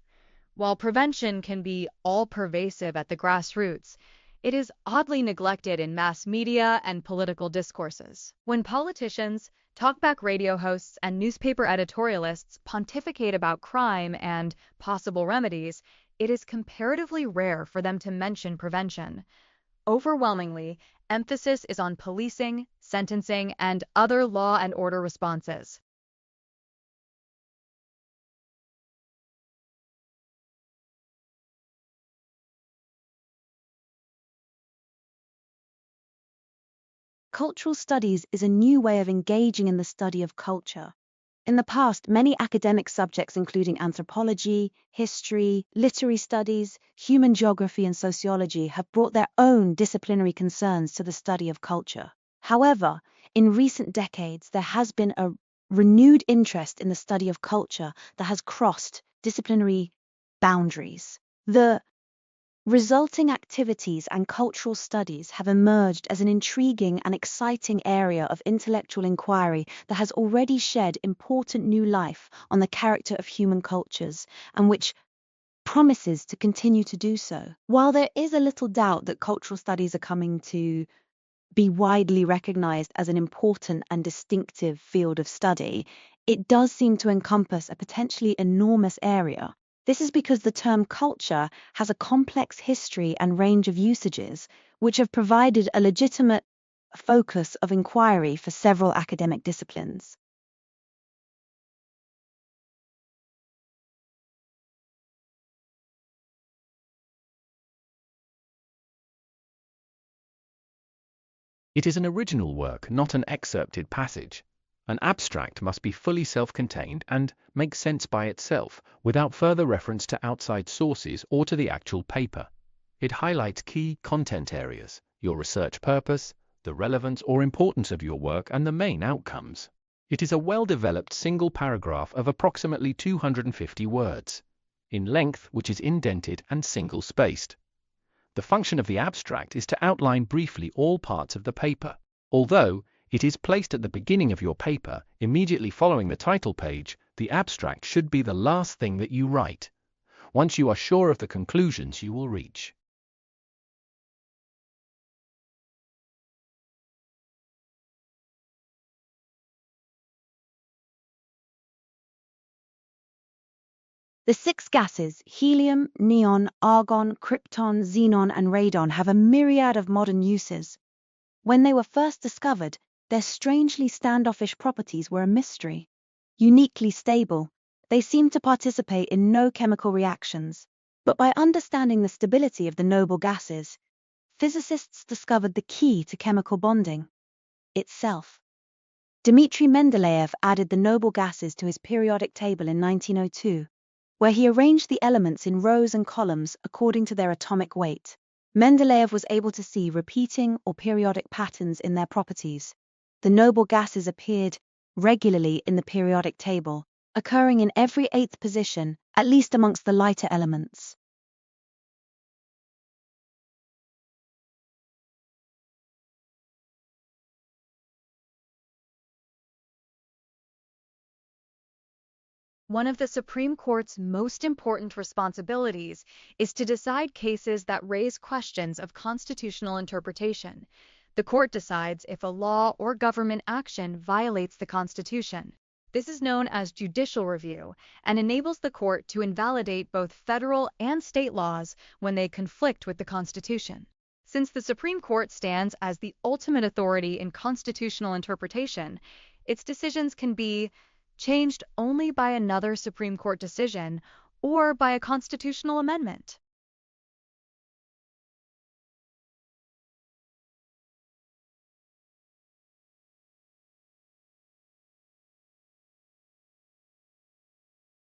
While prevention can be all-pervasive at the grassroots, it is oddly neglected in mass media and political discourses. When politicians, talkback radio hosts, and newspaper editorialists pontificate about crime and possible remedies, it is comparatively rare for them to mention prevention. Overwhelmingly, emphasis is on policing, sentencing, and other law and order responses. Cultural studies is a new way of engaging in the study of culture. In the past, many academic subjects including anthropology, history, literary studies, human geography and sociology have brought their own disciplinary concerns to the study of culture. However, in recent decades, there has been a renewed interest in the study of culture that has crossed disciplinary boundaries. The resulting activities and cultural studies have emerged as an intriguing and exciting area of intellectual inquiry that has already shed important new life on the character of human cultures and which promises to continue to do so. While there is a little doubt that cultural studies are coming to be widely recognized as an important and distinctive field of study, it does seem to encompass a potentially enormous area. This is because the term culture has a complex history and range of usages, which have provided a legitimate focus of inquiry for several academic disciplines. It is an original work, not an excerpted passage. An abstract must be fully self-contained and make sense by itself, without further reference to outside sources or to the actual paper. It highlights key content areas, your research purpose, the relevance or importance of your work, and the main outcomes. It is a well-developed single paragraph of approximately 250 words in length, which is indented and single-spaced. The function of the abstract is to outline briefly all parts of the paper. Although it is placed at the beginning of your paper, immediately following the title page, the abstract should be the last thing that you write, once you are sure of the conclusions you will reach. The six gases, helium, neon, argon, krypton, xenon, and radon, have a myriad of modern uses. When they were first discovered, their strangely standoffish properties were a mystery. Uniquely stable, they seemed to participate in no chemical reactions. But by understanding the stability of the noble gases, physicists discovered the key to chemical bonding: itself. Dmitry Mendeleev added the noble gases to his periodic table in 1902, where he arranged the elements in rows and columns according to their atomic weight. Mendeleev was able to see repeating or periodic patterns in their properties. The noble gases appeared regularly in the periodic table, occurring in every eighth position, at least amongst the lighter elements. One of the Supreme Court's most important responsibilities is to decide cases that raise questions of constitutional interpretation. The court decides if a law or government action violates the Constitution. This is known as judicial review and enables the court to invalidate both federal and state laws when they conflict with the Constitution. Since the Supreme Court stands as the ultimate authority in constitutional interpretation, its decisions can be changed only by another Supreme Court decision or by a constitutional amendment.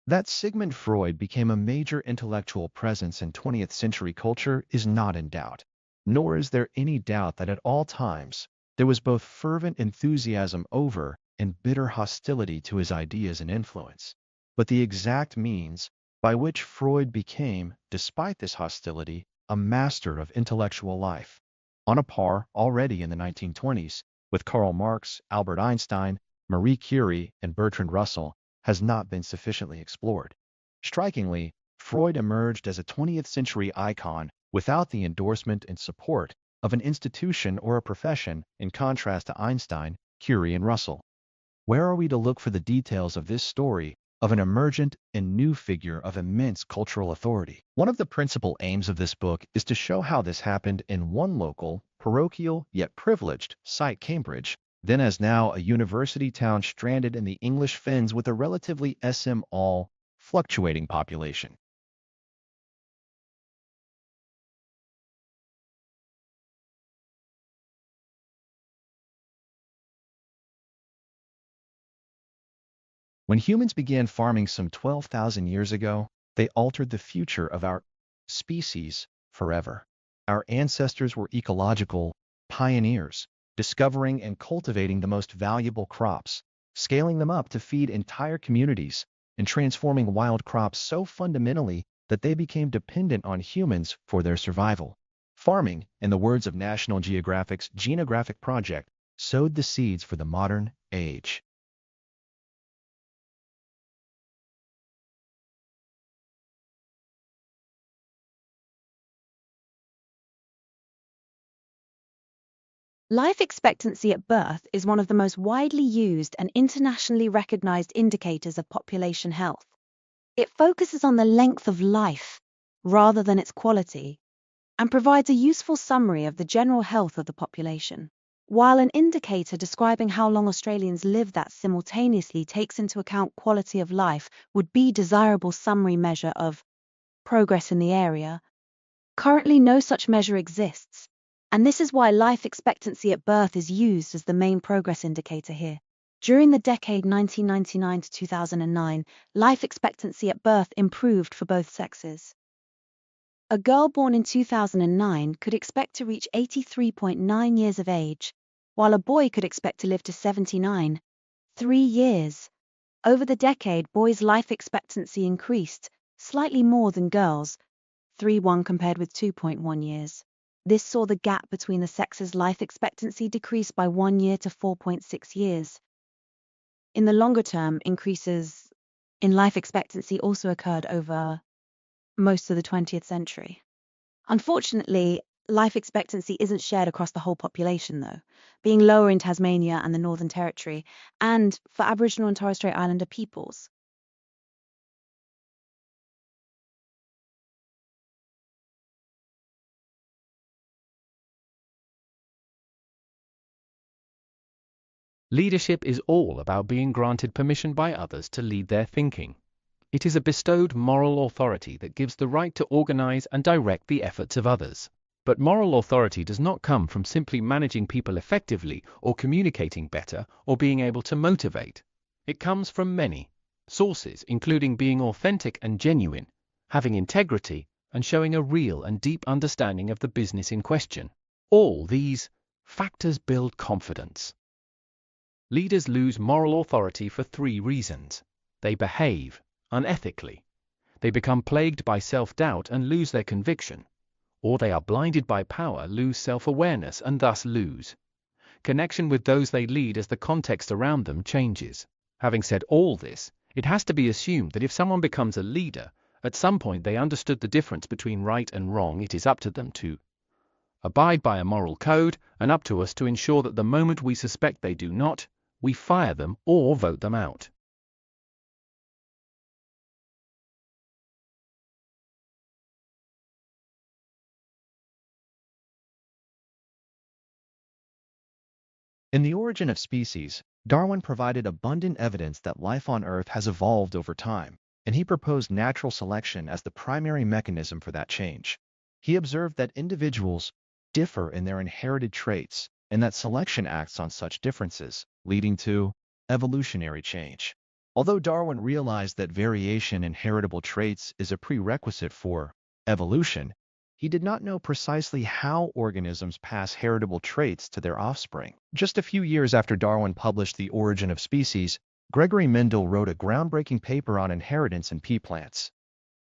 That Sigmund Freud became a major intellectual presence in 20th century culture is not in doubt, nor is there any doubt that at all times there was both fervent enthusiasm over and bitter hostility to his ideas and influence. But the exact means by which Freud became, despite this hostility, a master of intellectual life, on a par already in the 1920s with Karl Marx, Albert Einstein, Marie Curie, and Bertrand Russell, has not been sufficiently explored. Strikingly, Freud emerged as a 20th century icon without the endorsement and support of an institution or a profession, in contrast to Einstein, Curie, and Russell. Where are we to look for the details of this story of an emergent and new figure of immense cultural authority? One of the principal aims of this book is to show how this happened in one local, parochial, yet privileged site, Cambridge, then as now a university town stranded in the English fens with a relatively small, fluctuating population. When humans began farming some 12,000 years ago, they altered the future of our species forever. Our ancestors were ecological pioneers, discovering and cultivating the most valuable crops, scaling them up to feed entire communities, and transforming wild crops so fundamentally that they became dependent on humans for their survival. Farming, in the words of National Geographic's Genographic Project, sowed the seeds for the modern age. Life expectancy at birth is one of the most widely used and internationally recognized indicators of population health. It focuses on the length of life rather than its quality, and provides a useful summary of the general health of the population. While an indicator describing how long Australians live that simultaneously takes into account quality of life would be a desirable summary measure of progress in the area, currently no such measure exists, and this is why life expectancy at birth is used as the main progress indicator here. During the decade 1999 to 2009, life expectancy at birth improved for both sexes. A girl born in 2009 could expect to reach 83.9 years of age, while a boy could expect to live to 79. 3 years. Over the decade, boys' life expectancy increased, slightly more than girls, 3.1 compared with 2.1 years. This saw the gap between the sexes' life expectancy decrease by 1 year to 4.6 years. In the longer term, increases in life expectancy also occurred over most of the 20th century. Unfortunately, life expectancy isn't shared across the whole population, though, being lower in Tasmania and the Northern Territory, and for Aboriginal and Torres Strait Islander peoples. Leadership is all about being granted permission by others to lead their thinking. It is a bestowed moral authority that gives the right to organize and direct the efforts of others. But moral authority does not come from simply managing people effectively or communicating better or being able to motivate. It comes from many sources, including being authentic and genuine, having integrity, and showing a real and deep understanding of the business in question. All these factors build confidence. Leaders lose moral authority for 3 reasons. They behave unethically. They become plagued by self-doubt and lose their conviction. Or they are blinded by power, lose self-awareness, and thus lose connection with those they lead as the context around them changes. Having said all this, it has to be assumed that if someone becomes a leader, at some point they understood the difference between right and wrong. It is up to them to abide by a moral code, and up to us to ensure that the moment we suspect they do not, we fire them or vote them out. In The Origin of Species, Darwin provided abundant evidence that life on Earth has evolved over time, and he proposed natural selection as the primary mechanism for that change. He observed that individuals differ in their inherited traits, and that selection acts on such differences, leading to evolutionary change. Although Darwin realized that variation in heritable traits is a prerequisite for evolution, he did not know precisely how organisms pass heritable traits to their offspring. Just a few years after Darwin published The Origin of Species, Gregory Mendel wrote a groundbreaking paper on inheritance in pea plants.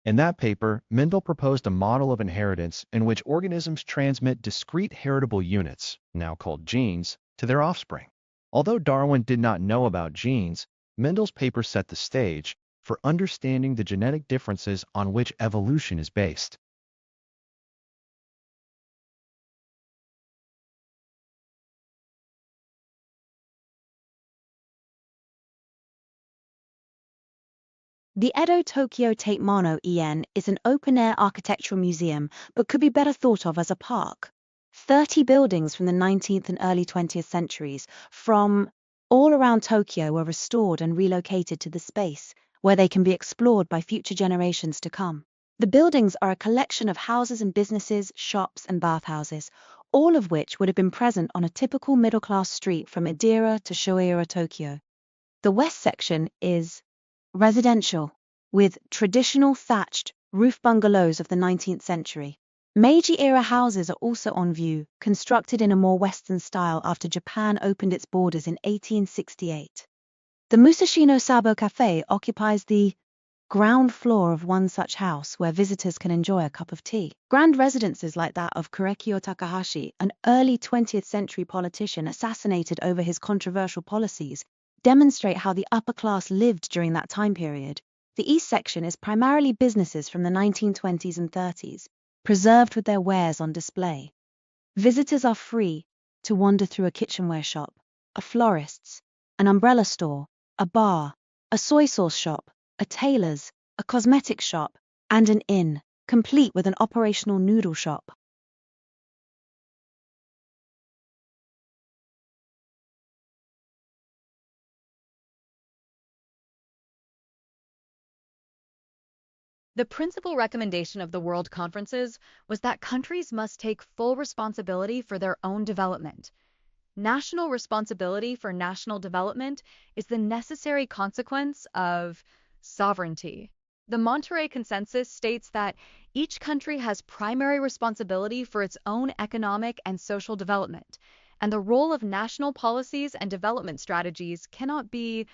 In that paper, Mendel proposed a model of inheritance in which organisms transmit discrete heritable units, now called genes, to their offspring. Although Darwin did not know about genes, Mendel's paper set the stage for understanding the genetic differences on which evolution is based. The Edo Tokyo Tate Mano EN is an open-air architectural museum, but could be better thought of as a park. 30 buildings from the 19th and early 20th centuries from all around Tokyo were restored and relocated to the space, where they can be explored by future generations to come. The buildings are a collection of houses and businesses, shops and bathhouses, all of which would have been present on a typical middle-class street from Idira to Shoeira, Tokyo. The west section is residential, with traditional thatched roof bungalows of the 19th century. Meiji-era houses are also on view, constructed in a more Western style after Japan opened its borders in 1868. The Musashino Sabo Cafe occupies the ground floor of one such house where visitors can enjoy a cup of tea. Grand residences like that of Kurekyo Takahashi, an early 20th century politician assassinated over his controversial policies, demonstrate how the upper class lived during that time period. The east section is primarily businesses from the 1920s and 30s, preserved with their wares on display. Visitors are free to wander through a kitchenware shop, a florist's, an umbrella store, a bar, a soy sauce shop, a tailor's, a cosmetics shop, and an inn, complete with an operational noodle shop. The principal recommendation of the World Conferences was that countries must take full responsibility for their own development. National responsibility for national development is the necessary consequence of sovereignty. The Monterey Consensus states that each country has primary responsibility for its own economic and social development, and the role of national policies and development strategies cannot be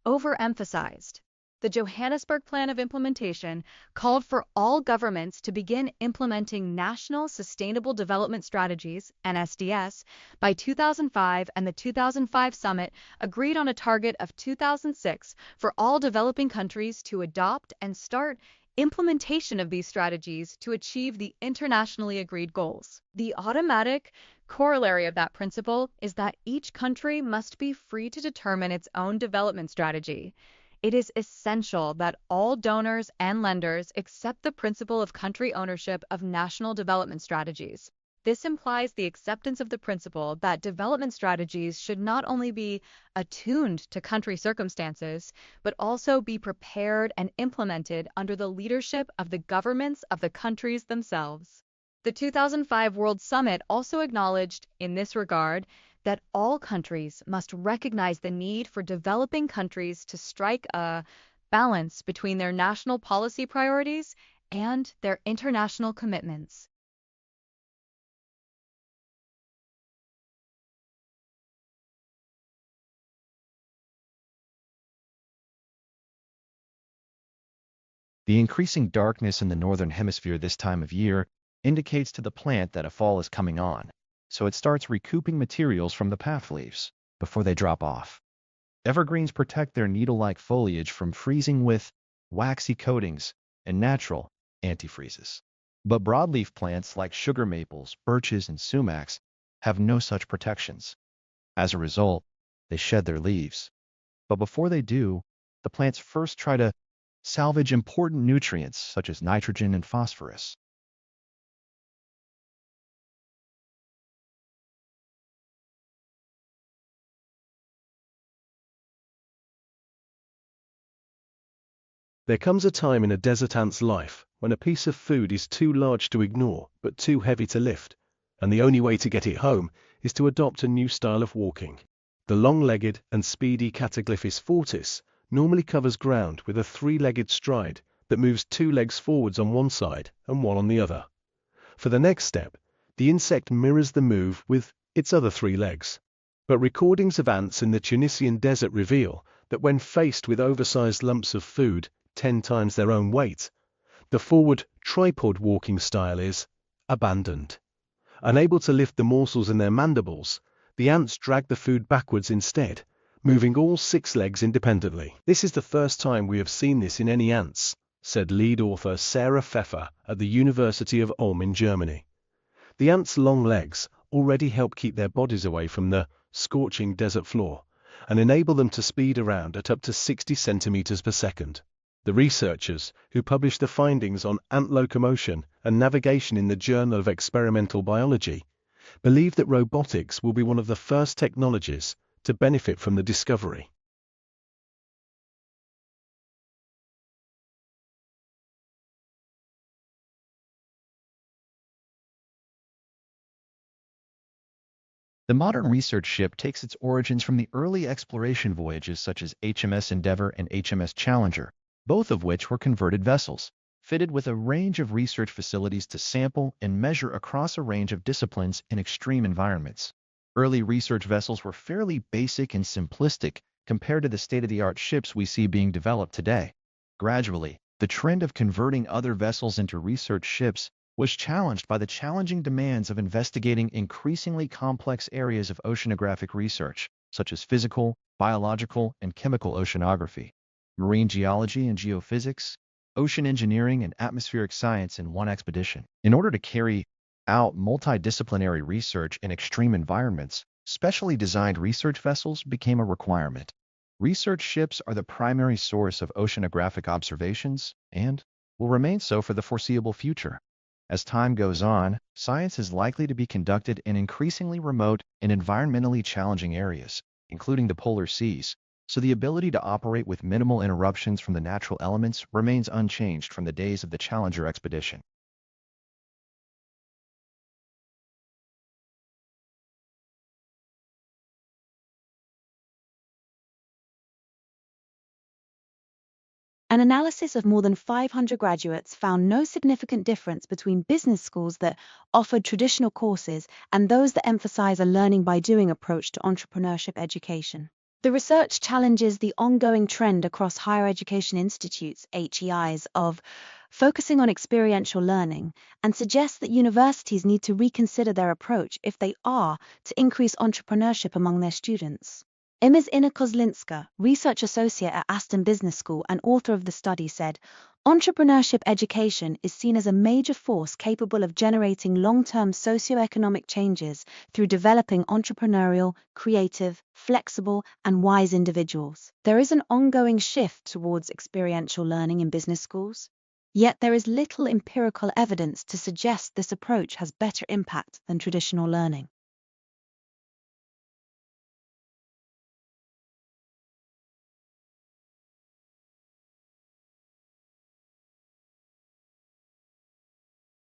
overemphasized. The Johannesburg Plan of Implementation called for all governments to begin implementing National Sustainable Development Strategies, NSDS, by 2005, and the 2005 summit agreed on a target of 2006 for all developing countries to adopt and start implementation of these strategies to achieve the internationally agreed goals. The automatic corollary of that principle is that each country must be free to determine its own development strategy. It is essential that all donors and lenders accept the principle of country ownership of national development strategies. This implies the acceptance of the principle that development strategies should not only be attuned to country circumstances, but also be prepared and implemented under the leadership of the governments of the countries themselves. The 2005 World Summit also acknowledged, in this regard, that all countries must recognize the need for developing countries to strike a balance between their national policy priorities and their international commitments. The increasing darkness in the northern hemisphere this time of year indicates to the plant that a fall is coming on, so it starts recouping materials from the path leaves before they drop off. Evergreens protect their needle-like foliage from freezing with waxy coatings and natural antifreezes. But broadleaf plants like sugar maples, birches, and sumacs have no such protections. As a result, they shed their leaves. But before they do, the plants first try to salvage important nutrients such as nitrogen and phosphorus. There comes a time in a desert ant's life when a piece of food is too large to ignore but too heavy to lift, and the only way to get it home is to adopt a new style of walking. The long-legged and speedy Cataglyphis fortis normally covers ground with a three-legged stride that moves two legs forwards on one side and one on the other. For the next step, the insect mirrors the move with its other three legs. But recordings of ants in the Tunisian desert reveal that when faced with oversized lumps of food 10 times their own weight, the forward tripod walking style is abandoned. Unable to lift the morsels in their mandibles, the ants drag the food backwards instead, moving all 6 legs independently. This is the first time we have seen this in any ants, said lead author Sarah Pfeffer at the University of Ulm in Germany. The ants' long legs already help keep their bodies away from the scorching desert floor and enable them to speed around at up to 60 centimeters per second. The researchers, who published the findings on ant locomotion and navigation in the Journal of Experimental Biology, believe that robotics will be one of the first technologies to benefit from the discovery. The modern research ship takes its origins from the early exploration voyages such as HMS Endeavour and HMS Challenger, both of which were converted vessels, fitted with a range of research facilities to sample and measure across a range of disciplines in extreme environments. Early research vessels were fairly basic and simplistic compared to the state-of-the-art ships we see being developed today. Gradually, the trend of converting other vessels into research ships was challenged by the challenging demands of investigating increasingly complex areas of oceanographic research, such as physical, biological, and chemical oceanography, marine geology and geophysics, ocean engineering, and atmospheric science in one expedition. In order to carry out multidisciplinary research in extreme environments, specially designed research vessels became a requirement. Research ships are the primary source of oceanographic observations and will remain so for the foreseeable future. As time goes on, science is likely to be conducted in increasingly remote and environmentally challenging areas, including the polar seas, so the ability to operate with minimal interruptions from the natural elements remains unchanged from the days of the Challenger expedition. An analysis of more than 500 graduates found no significant difference between business schools that offered traditional courses and those that emphasize a learning by doing approach to entrepreneurship education. The research challenges the ongoing trend across higher education institutes, HEIs, of focusing on experiential learning and suggests that universities need to reconsider their approach if they are to increase entrepreneurship among their students. Ina Kozlinska, research associate at Aston Business School and author of the study, said, "Entrepreneurship education is seen as a major force capable of generating long-term socioeconomic changes through developing entrepreneurial, creative, flexible, and wise individuals. There is an ongoing shift towards experiential learning in business schools, yet there is little empirical evidence to suggest this approach has better impact than traditional learning."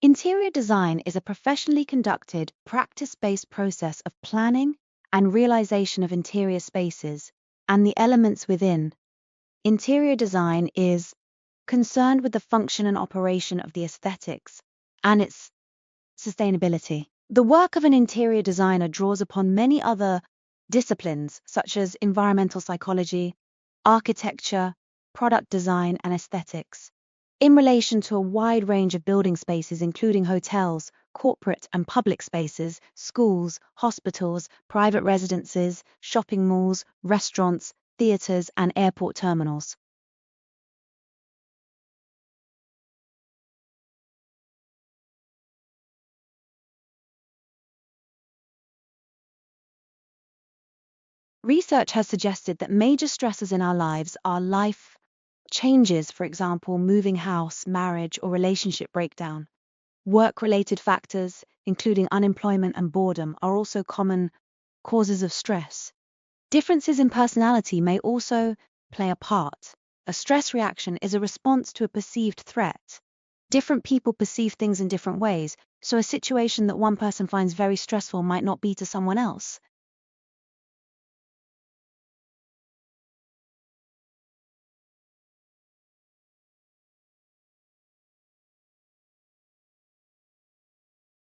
Interior design is a professionally conducted, practice-based process of planning and realization of interior spaces and the elements within. Interior design is concerned with the function and operation of the aesthetics and its sustainability. The work of an interior designer draws upon many other disciplines such as environmental psychology, architecture, product design, and aesthetics, in relation to a wide range of building spaces including hotels, corporate and public spaces, schools, hospitals, private residences, shopping malls, restaurants, theaters, and airport terminals. Research has suggested that major stresses in our lives are life changes, for example, moving house, marriage, or relationship breakdown. Work-related factors, including unemployment and boredom, are also common causes of stress. Differences in personality may also play a part. A stress reaction is a response to a perceived threat. Different people perceive things in different ways, so a situation that one person finds very stressful might not be to someone else.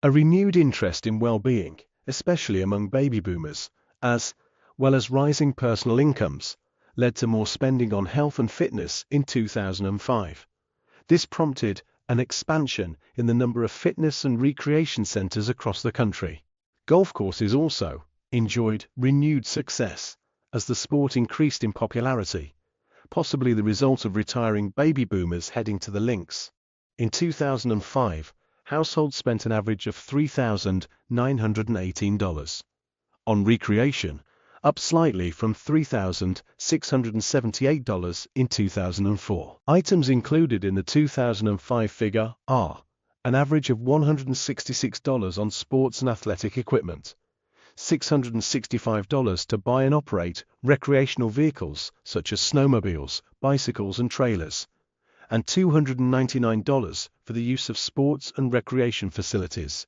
A renewed interest in well-being, especially among baby boomers, as well as rising personal incomes, led to more spending on health and fitness in 2005. This prompted an expansion in the number of fitness and recreation centers across the country. Golf courses also enjoyed renewed success as the sport increased in popularity, possibly the result of retiring baby boomers heading to the links. In 2005, households spent an average of $3,918 on recreation, up slightly from $3,678 in 2004. Items included in the 2005 figure are an average of $166 on sports and athletic equipment, $665 to buy and operate recreational vehicles such as snowmobiles, bicycles, and trailers, and $299 for the use of sports and recreation facilities.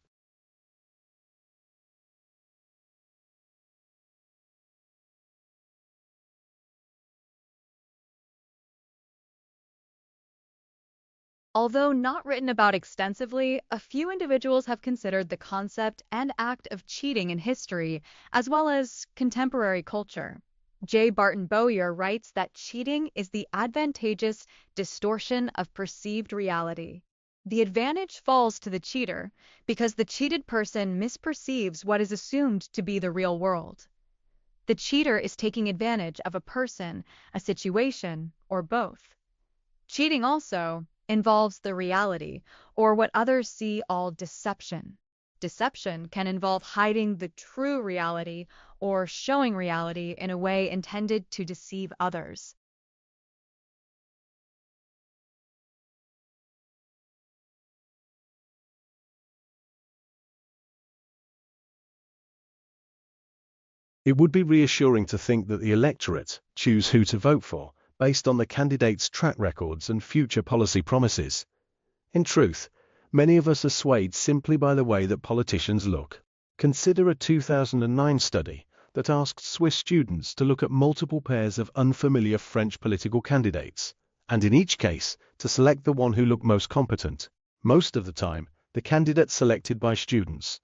Although not written about extensively, a few individuals have considered the concept and act of cheating in history, as well as contemporary culture. J. Barton Bowyer writes that cheating is the advantageous distortion of perceived reality. The advantage falls to the cheater because the cheated person misperceives what is assumed to be the real world. The cheater is taking advantage of a person, a situation, or both. Cheating also involves the reality, or what others see all deception. Deception can involve hiding the true reality or showing reality in a way intended to deceive others. It would be reassuring to think that the electorate choose who to vote for based on the candidate's track records and future policy promises. In truth, many of us are swayed simply by the way that politicians look. Consider a 2009 study that asked Swiss students to look at multiple pairs of unfamiliar French political candidates and in each case, to select the one who looked most competent, most of the time, the candidate selected by students,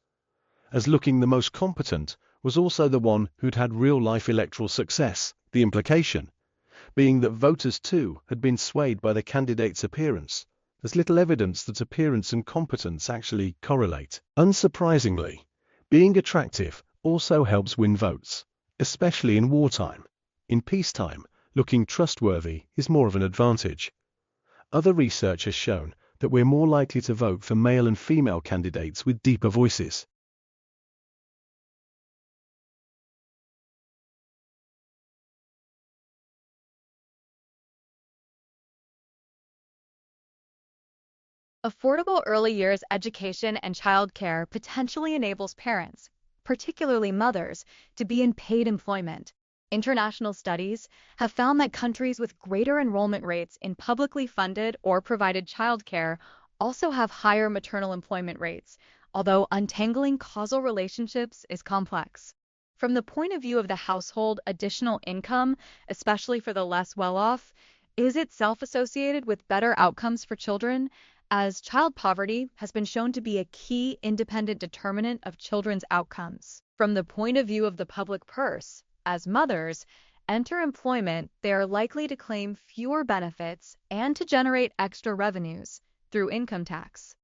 as looking the most competent was also the one who'd had real-life electoral success, the implication being that voters too had been swayed by the candidate's appearance. There's little evidence that appearance and competence actually correlate. Unsurprisingly, being attractive also helps win votes, especially in wartime. In peacetime, looking trustworthy is more of an advantage. Other research has shown that we're more likely to vote for male and female candidates with deeper voices. Affordable early years education and childcare potentially enables parents, particularly mothers, to be in paid employment. International studies have found that countries with greater enrollment rates in publicly funded or provided childcare also have higher maternal employment rates, although untangling causal relationships is complex. From the point of view of the household, additional income, especially for the less well-off, is itself associated with better outcomes for children, as child poverty has been shown to be a key independent determinant of children's outcomes. From the point of view of the public purse, as mothers enter employment, they are likely to claim fewer benefits and to generate extra revenues through income tax.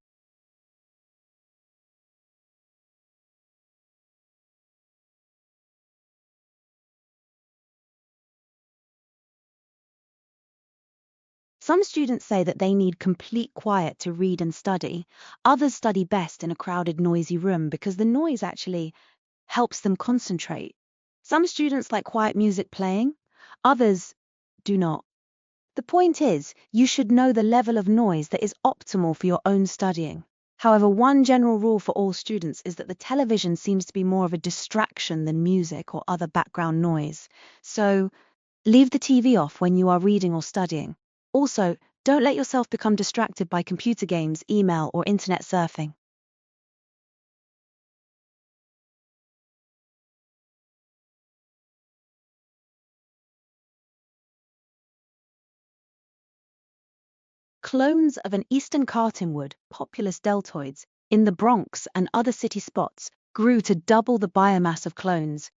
Some students say that they need complete quiet to read and study. Others study best in a crowded, noisy room because the noise actually helps them concentrate. Some students like quiet music playing, others do not. The point is, you should know the level of noise that is optimal for your own studying. However, one general rule for all students is that the television seems to be more of a distraction than music or other background noise. So, leave the TV off when you are reading or studying. Also, don't let yourself become distracted by computer games, email, or internet surfing. Clones of an eastern cartonwood, Populus deltoides, in the Bronx and other city spots grew to double the biomass of clones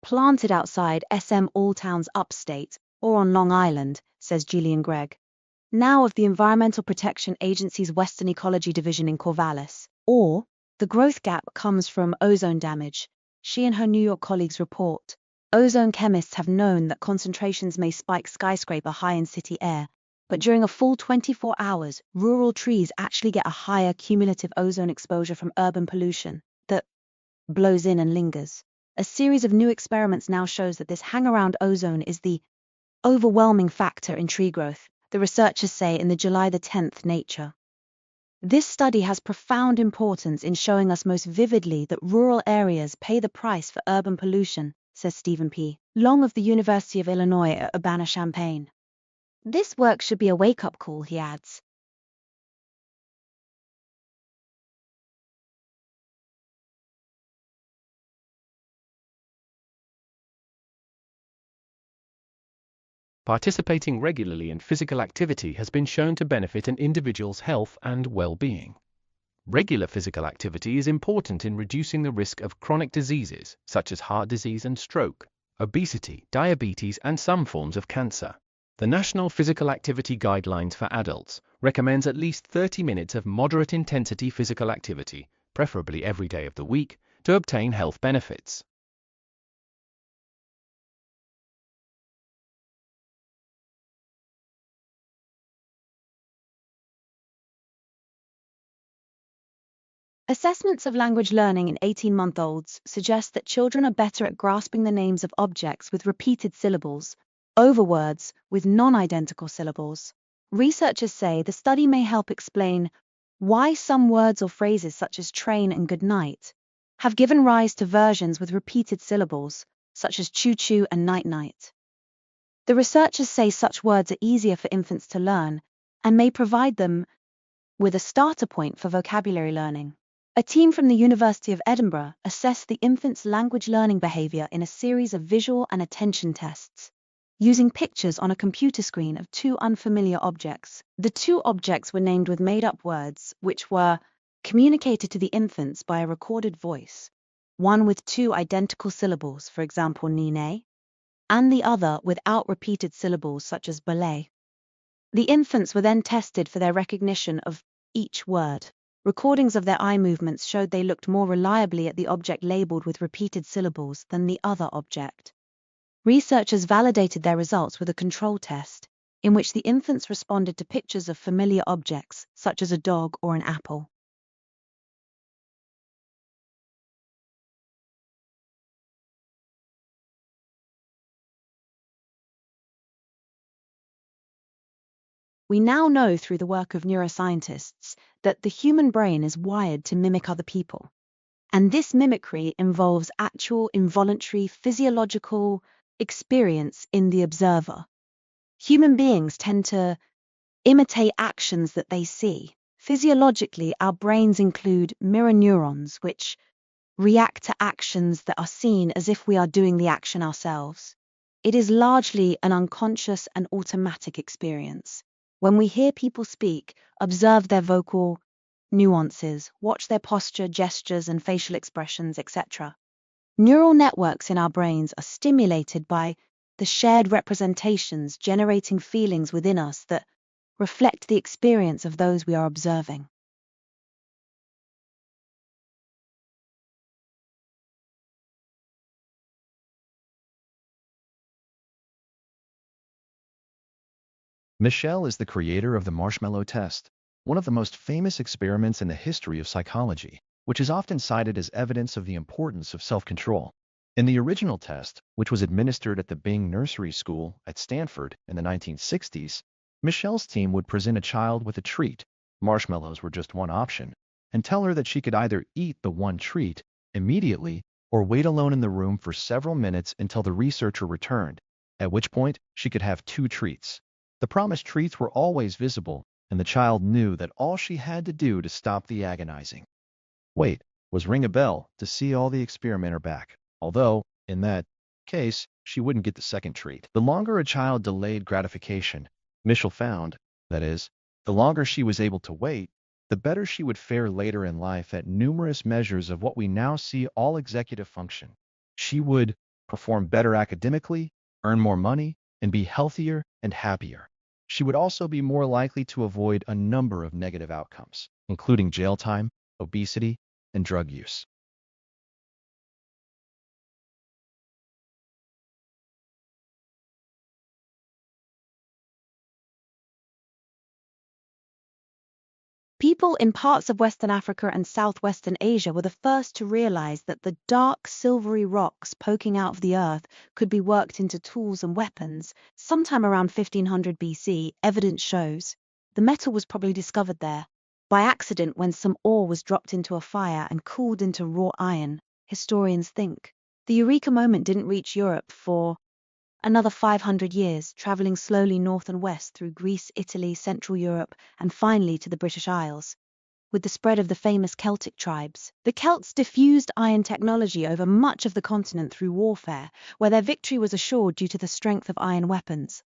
planted outside SM Alltowns upstate or on Long Island, says Julian Gregg, now of the Environmental Protection Agency's Western Ecology Division in Corvallis. Or, the growth gap comes from ozone damage, she and her New York colleagues report. Ozone chemists have known that concentrations may spike skyscraper high in city air, but during a full 24 hours, rural trees actually get a higher cumulative ozone exposure from urban pollution that blows in and lingers. A series of new experiments now shows that this hang-around ozone is the overwhelming factor in tree growth, the researchers say in the July 10th Nature. This study has profound importance in showing us most vividly that rural areas pay the price for urban pollution, says Stephen P. Long of the University of Illinois at Urbana-Champaign. This work should be a wake-up call, he adds. Participating regularly in physical activity has been shown to benefit an individual's health and well-being. Regular physical activity is important in reducing the risk of chronic diseases such as heart disease and stroke, obesity, diabetes, and some forms of cancer. The National Physical Activity Guidelines for Adults recommends at least 30 minutes of moderate intensity physical activity, preferably every day of the week, to obtain health benefits. Assessments of language learning in 18-month-olds suggest that children are better at grasping the names of objects with repeated syllables over words with non-identical syllables. Researchers say the study may help explain why some words or phrases such as train and good night have given rise to versions with repeated syllables, such as choo-choo and night-night. The researchers say such words are easier for infants to learn and may provide them with a starter point for vocabulary learning. A team from the University of Edinburgh assessed the infant's language learning behavior in a series of visual and attention tests. using pictures on a computer screen of two unfamiliar objects. The two objects were named with made-up words, which were communicated to the infants by a recorded voice, one with two identical syllables, for example, nine, and the other without repeated syllables, such as ballet. The infants were then tested for their recognition of each word. Recordings of their eye movements showed they looked more reliably at the object labeled with repeated syllables than the other object. Researchers validated their results with a control test, in which the infants responded to pictures of familiar objects, such as a dog or an apple. We now know through the work of neuroscientists that the human brain is wired to mimic other people. And this mimicry involves actual involuntary physiological experience in the observer. Human beings tend to imitate actions that they see. Physiologically, our brains include mirror neurons, which react to actions that are seen as if we are doing the action ourselves. It is largely an unconscious and automatic experience. When we hear people speak, observe their vocal nuances, watch their posture, gestures, and facial expressions, etc. Neural networks in our brains are stimulated by the shared representations, generating feelings within us that reflect the experience of those we are observing. Michel is the creator of the marshmallow test, one of the most famous experiments in the history of psychology, which is often cited as evidence of the importance of self-control. In the original test, which was administered at the Bing Nursery School at Stanford in the 1960s, Michel's team would present a child with a treat, marshmallows were just one option, and tell her that she could either eat the one treat immediately or wait alone in the room for several minutes until the researcher returned, at which point she could have two treats. The promised treats were always visible, and the child knew that all she had to do to stop the agonizing wait was ring a bell to see all the experimenter back, although, in that case, she wouldn't get the second treat. The longer a child delayed gratification, Michel found, that is, the longer she was able to wait, the better she would fare later in life at numerous measures of what we now see all executive function. She would perform better academically, earn more money, and be healthier and happier. She would also be more likely to avoid a number of negative outcomes, including jail time, obesity, and drug use. People in parts of Western Africa and Southwestern Asia were the first to realize that the dark, silvery rocks poking out of the earth could be worked into tools and weapons. Sometime around 1500 BC, evidence shows the metal was probably discovered there by accident when some ore was dropped into a fire and cooled into raw iron, historians think. The Eureka moment didn't reach Europe for another 500 years, traveling slowly north and west through Greece, Italy, Central Europe, and finally to the British Isles. With the spread of the famous Celtic tribes, the Celts diffused iron technology over much of the continent through warfare, where their victory was assured due to the strength of iron weapons.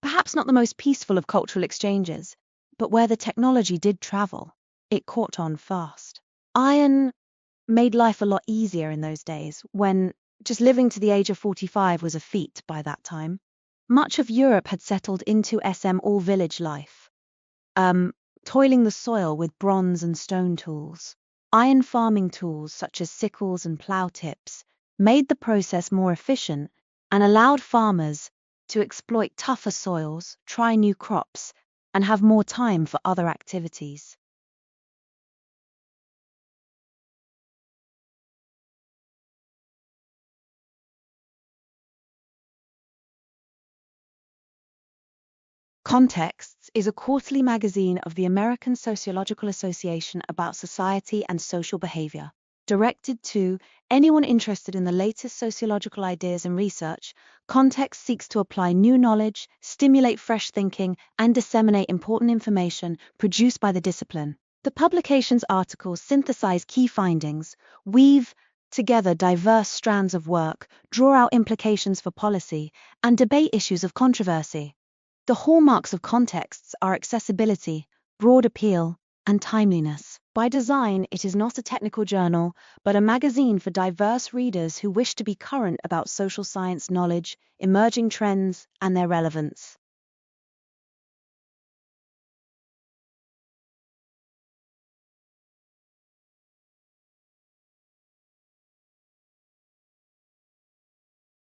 Perhaps not the most peaceful of cultural exchanges, but where the technology did travel, it caught on fast. Iron made life a lot easier in those days, when just living to the age of 45 was a feat by that time. Much of Europe had settled into all-village life, toiling the soil with bronze and stone tools. Iron farming tools such as sickles and plow tips made the process more efficient and allowed farmers to exploit tougher soils, try new crops, and have more time for other activities. Contexts is a quarterly magazine of the American Sociological Association about society and social behavior. Directed to anyone interested in the latest sociological ideas and research, Context seeks to apply new knowledge, stimulate fresh thinking, and disseminate important information produced by the discipline. The publication's articles synthesize key findings, weave together diverse strands of work, draw out implications for policy, and debate issues of controversy. The hallmarks of contexts are accessibility, broad appeal, and timeliness. By design, it is not a technical journal, but a magazine for diverse readers who wish to be current about social science knowledge, emerging trends, and their relevance.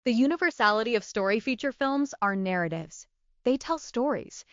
The universality of story feature films are narratives. They tell stories.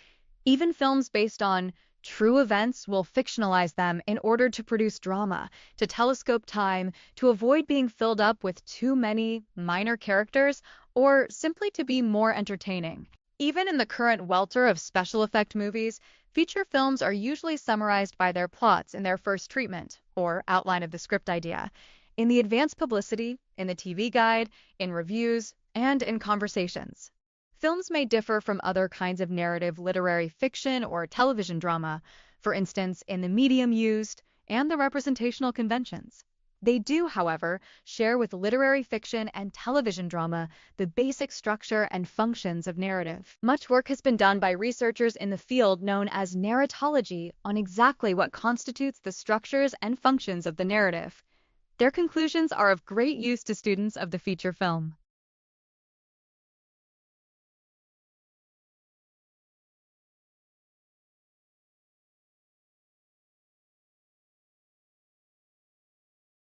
Even films based on true events will fictionalize them in order to produce drama, to telescope time, to avoid being filled up with too many minor characters, or simply to be more entertaining. Even in the current welter of special effect movies, feature films are usually summarized by their plots in their first treatment, or outline of the script idea, in the advanced publicity, in the TV guide, in reviews, and in conversations. Films may differ from other kinds of narrative literary fiction or television drama, for instance, in the medium used and the representational conventions. They do, however, share with literary fiction and television drama the basic structure and functions of narrative. Much work has been done by researchers in the field known as narratology on exactly what constitutes the structures and functions of the narrative. Their conclusions are of great use to students of the feature film.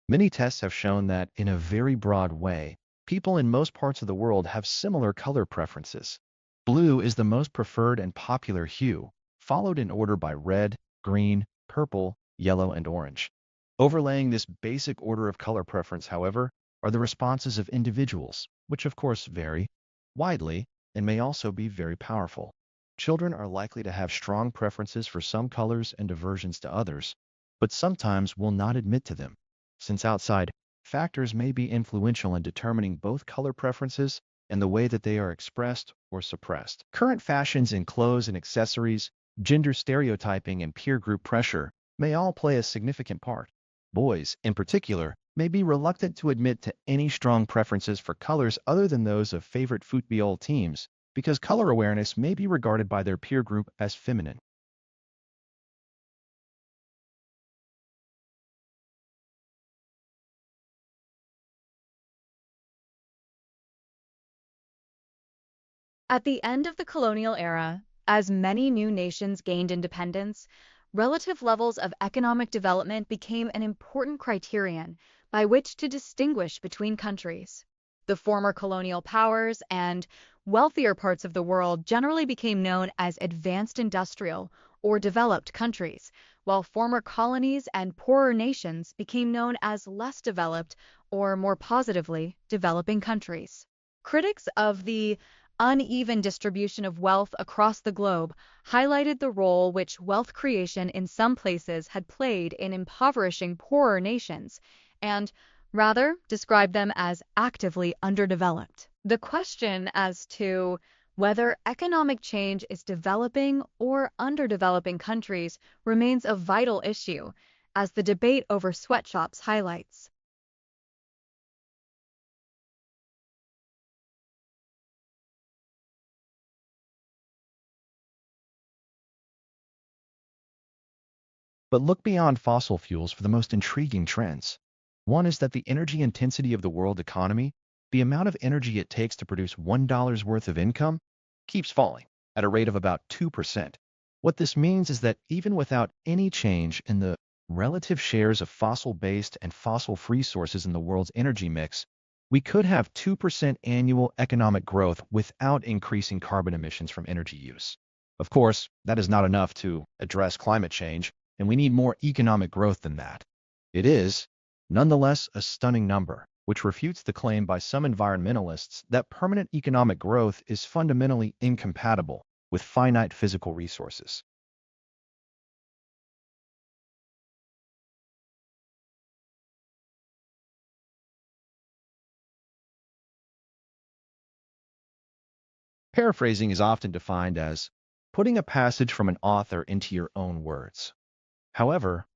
Many tests have shown that, in a very broad way, people in most parts of the world have similar color preferences. Blue is the most preferred and popular hue, followed in order by red, green, purple, yellow, and orange. Overlaying this basic order of color preference, however, are the responses of individuals, which of course vary widely and may also be very powerful. Children are likely to have strong preferences for some colors and aversions to others, but sometimes will not admit to them, since outside factors may be influential in determining both color preferences and the way that they are expressed or suppressed. Current fashions in clothes and accessories, gender stereotyping, and peer group pressure may all play a significant part. Boys, in particular, may be reluctant to admit to any strong preferences for colors other than those of favorite football teams, because color awareness may be regarded by their peer group as feminine. At the end of the colonial era, as many new nations gained independence, relative levels of economic development became an important criterion by which to distinguish between countries. The former colonial powers and wealthier parts of the world generally became known as advanced industrial or developed countries, while former colonies and poorer nations became known as less developed or, more positively, developing countries. Critics of the uneven distribution of wealth across the globe highlighted the role which wealth creation in some places had played in impoverishing poorer nations, and rather described them as actively underdeveloped. The question as to whether economic change is developing or underdeveloping countries remains a vital issue, as the debate over sweatshops highlights. But look beyond fossil fuels for the most intriguing trends. One is that the energy intensity of the world economy, the amount of energy it takes to produce $1 worth of income, keeps falling at a rate of about 2%. What this means is that even without any change in the relative shares of fossil-based and fossil-free sources in the world's energy mix, we could have 2% annual economic growth without increasing carbon emissions from energy use. Of course, that is not enough to address climate change, and we need more economic growth than that. It is, nonetheless, a stunning number, which refutes the claim by some environmentalists that permanent economic growth is fundamentally incompatible with finite physical resources. Paraphrasing is often defined as putting a passage from an author into your own words. However,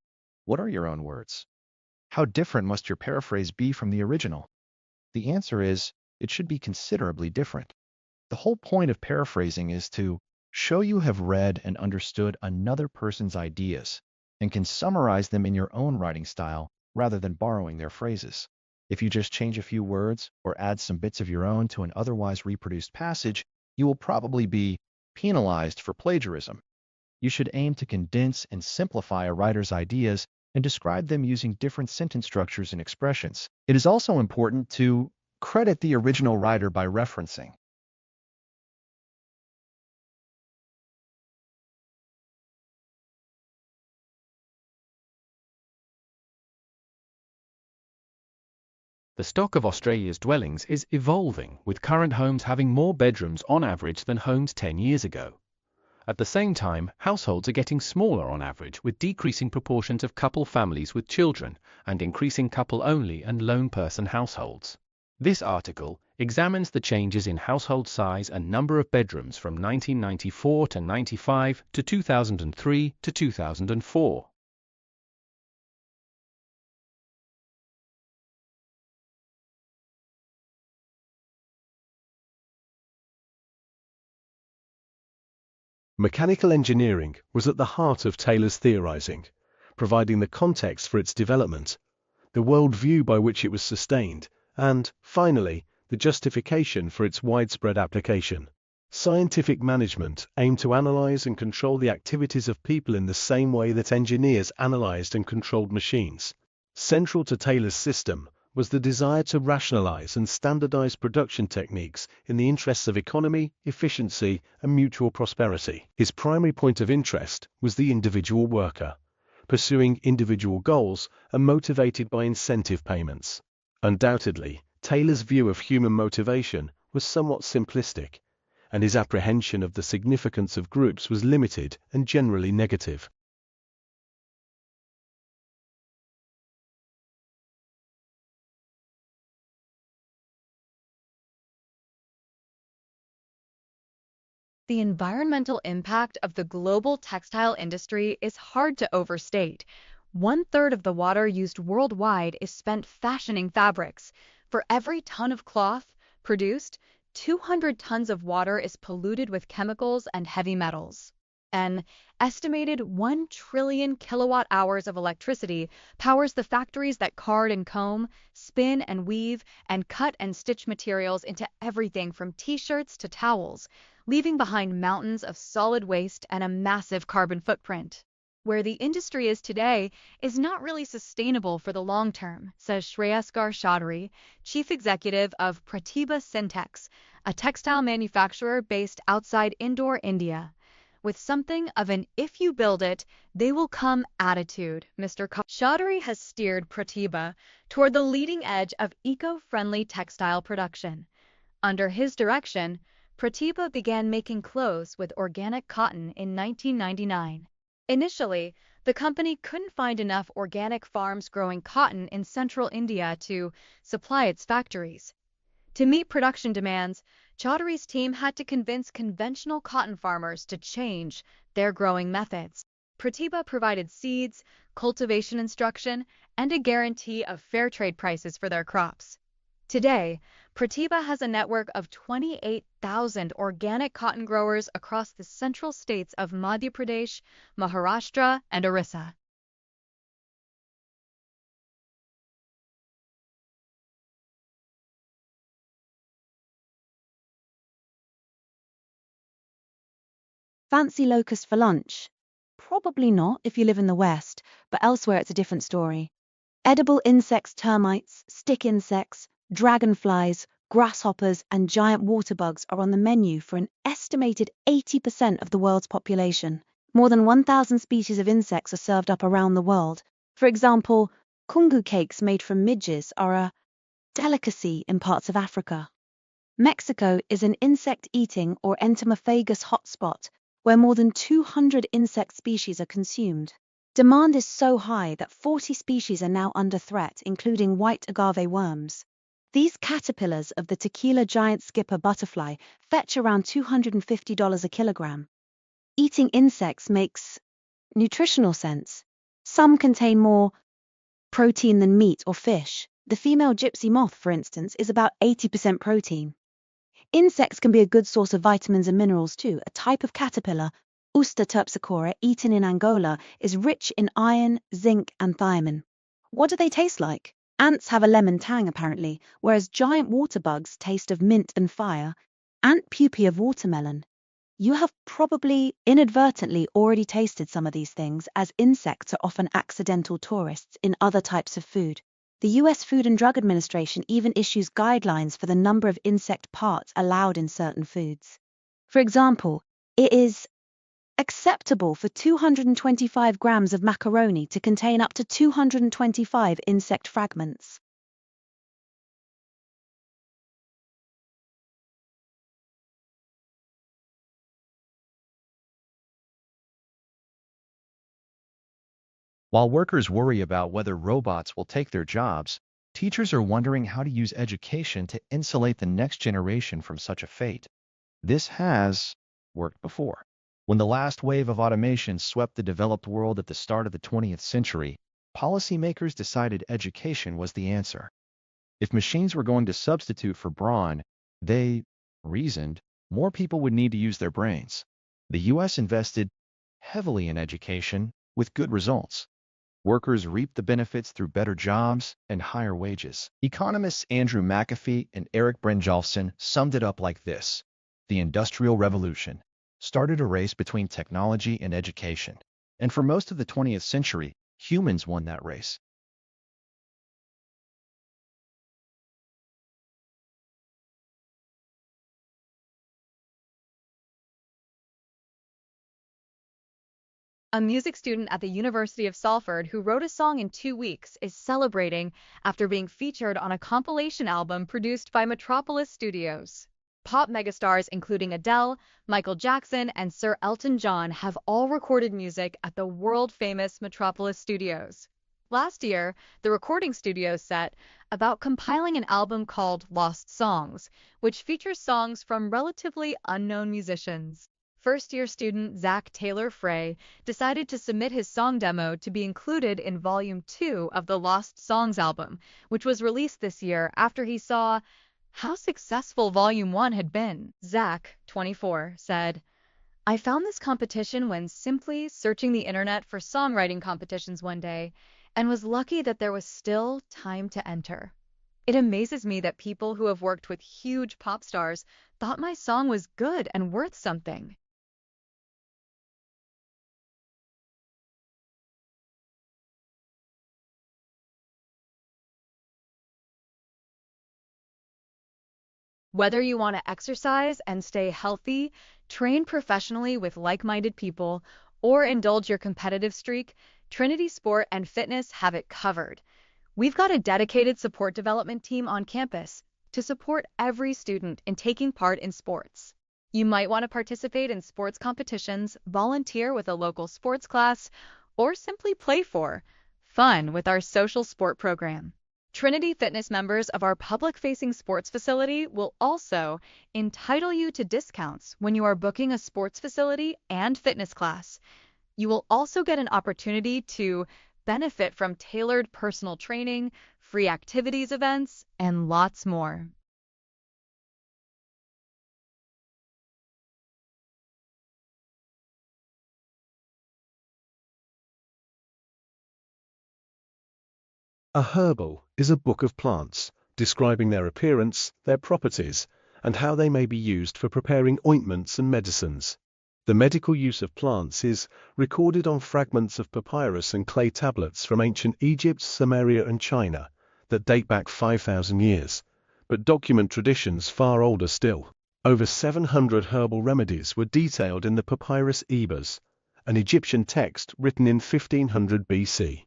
what are your own words? How different must your paraphrase be from the original? The answer is, it should be considerably different. The whole point of paraphrasing is to show you have read and understood another person's ideas and can summarize them in your own writing style rather than borrowing their phrases. If you just change a few words or add some bits of your own to an otherwise reproduced passage, you will probably be penalized for plagiarism. You should aim to condense and simplify a writer's ideas and describe them using different sentence structures and expressions. It is also important to credit the original writer by referencing. The stock of Australia's dwellings is evolving, with current homes having more bedrooms on average than homes 10 years ago. At the same time, households are getting smaller on average, with decreasing proportions of couple families with children and increasing couple-only and lone-person households. This article examines the changes in household size and number of bedrooms from 1994 to 95 to 2003 to 2004. Mechanical engineering was at the heart of Taylor's theorizing, providing the context for its development, the worldview by which it was sustained, and, finally, the justification for its widespread application. Scientific management aimed to analyze and control the activities of people in the same way that engineers analyzed and controlled machines. Central to Taylor's system was the desire to rationalize and standardize production techniques in the interests of economy, efficiency, and mutual prosperity. His primary point of interest was the individual worker, pursuing individual goals and motivated by incentive payments. Undoubtedly, Taylor's view of human motivation was somewhat simplistic, and his apprehension of the significance of groups was limited and generally negative. The environmental impact of the global textile industry is hard to overstate. 1/3 of the water used worldwide is spent fashioning fabrics. For every ton of cloth produced, 200 tons of water is polluted with chemicals and heavy metals. An estimated 1 trillion kilowatt hours of electricity powers the factories that card and comb, spin and weave, and cut and stitch materials into everything from t-shirts to towels, leaving behind mountains of solid waste and a massive carbon footprint. Where the industry is today is not really sustainable for the long term, says Shreyasgar Chaudhary, chief executive of Pratibha Syntex, a textile manufacturer based outside Indore, India. With something of an "if you build it, they will come" attitude, Mr. Chaudhary has steered Pratibha toward the leading edge of eco-friendly textile production. Under his direction, Pratibha began making clothes with organic cotton in 1999. Initially, the company couldn't find enough organic farms growing cotton in central India to supply its factories. To meet production demands, Chaudhary's team had to convince conventional cotton farmers to change their growing methods. Pratibha provided seeds, cultivation instruction, and a guarantee of fair trade prices for their crops. Today, Pratibha has a network of 28,000 organic cotton growers across the central states of Madhya Pradesh, Maharashtra, and Orissa. Fancy locust for lunch? Probably not if you live in the West, but elsewhere it's a different story. Edible insects, termites, stick insects, dragonflies, grasshoppers, and giant water bugs are on the menu for an estimated 80% of the world's population. More than 1,000 species of insects are served up around the world. For example, kungu cakes made from midges are a delicacy in parts of Africa. Mexico is an insect-eating or entomophagus hotspot where more than 200 insect species are consumed. Demand is so high that 40 species are now under threat, including white agave worms. These caterpillars of the tequila giant skipper butterfly fetch around $250 a kilogram. Eating insects makes nutritional sense. Some contain more protein than meat or fish. The female gypsy moth, for instance, is about 80% protein. Insects can be a good source of vitamins and minerals too. A type of caterpillar, Usta terpsichora, eaten in Angola, is rich in iron, zinc, and thiamine. What do they taste like? Ants have a lemon tang apparently, whereas giant water bugs taste of mint and fire. Ant pupae of watermelon. You have probably inadvertently already tasted some of these things, as insects are often accidental tourists in other types of food. The US Food and Drug Administration even issues guidelines for the number of insect parts allowed in certain foods. For example, it is acceptable for 225 grams of macaroni to contain up to 225 insect fragments. While workers worry about whether robots will take their jobs, teachers are wondering how to use education to insulate the next generation from such a fate. This has worked before. When the last wave of automation swept the developed world at the start of the 20th century, policymakers decided education was the answer. If machines were going to substitute for brawn, they reasoned more people would need to use their brains. The US invested heavily in education with good results. Workers reap the benefits through better jobs and higher wages. Economists Andrew McAfee and Eric Brynjolfsson summed it up like this: the Industrial Revolution started a race between technology and education, and for most of the 20th century, humans won that race. A music student at the University of Salford who wrote a song in 2 weeks is celebrating after being featured on a compilation album produced by Metropolis Studios. Pop megastars including Adele, Michael Jackson, and Sir Elton John have all recorded music at the world-famous Metropolis Studios. Last year, the recording studio set about compiling an album called Lost Songs, which features songs from relatively unknown musicians. First-year student Zach Taylor Frey decided to submit his song demo to be included in Volume 2 of the Lost Songs album, which was released this year after he saw how successful Volume 1 had been. Zach, 24, said, "I found this competition when simply searching the internet for songwriting competitions one day, and was lucky that there was still time to enter. It amazes me that people who have worked with huge pop stars thought my song was good and worth something." Whether you want to exercise and stay healthy, train professionally with like-minded people, or indulge your competitive streak, Trinity Sport and Fitness have it covered. We've got a dedicated support development team on campus to support every student in taking part in sports. You might want to participate in sports competitions, volunteer with a local sports class, or simply play for fun with our social sport program. Trinity Fitness members of our public-facing sports facility will also entitle you to discounts when you are booking a sports facility and fitness class. You will also get an opportunity to benefit from tailored personal training, free activities events, and lots more. A herbal is a book of plants describing their appearance, their properties, and how they may be used for preparing ointments and medicines. The medical use of plants is recorded on fragments of papyrus and clay tablets from ancient Egypt, Samaria, and China that date back 5,000 years, but document traditions far older still. Over 700 herbal remedies were detailed in the Papyrus Ebers, an Egyptian text written in 1500 BC.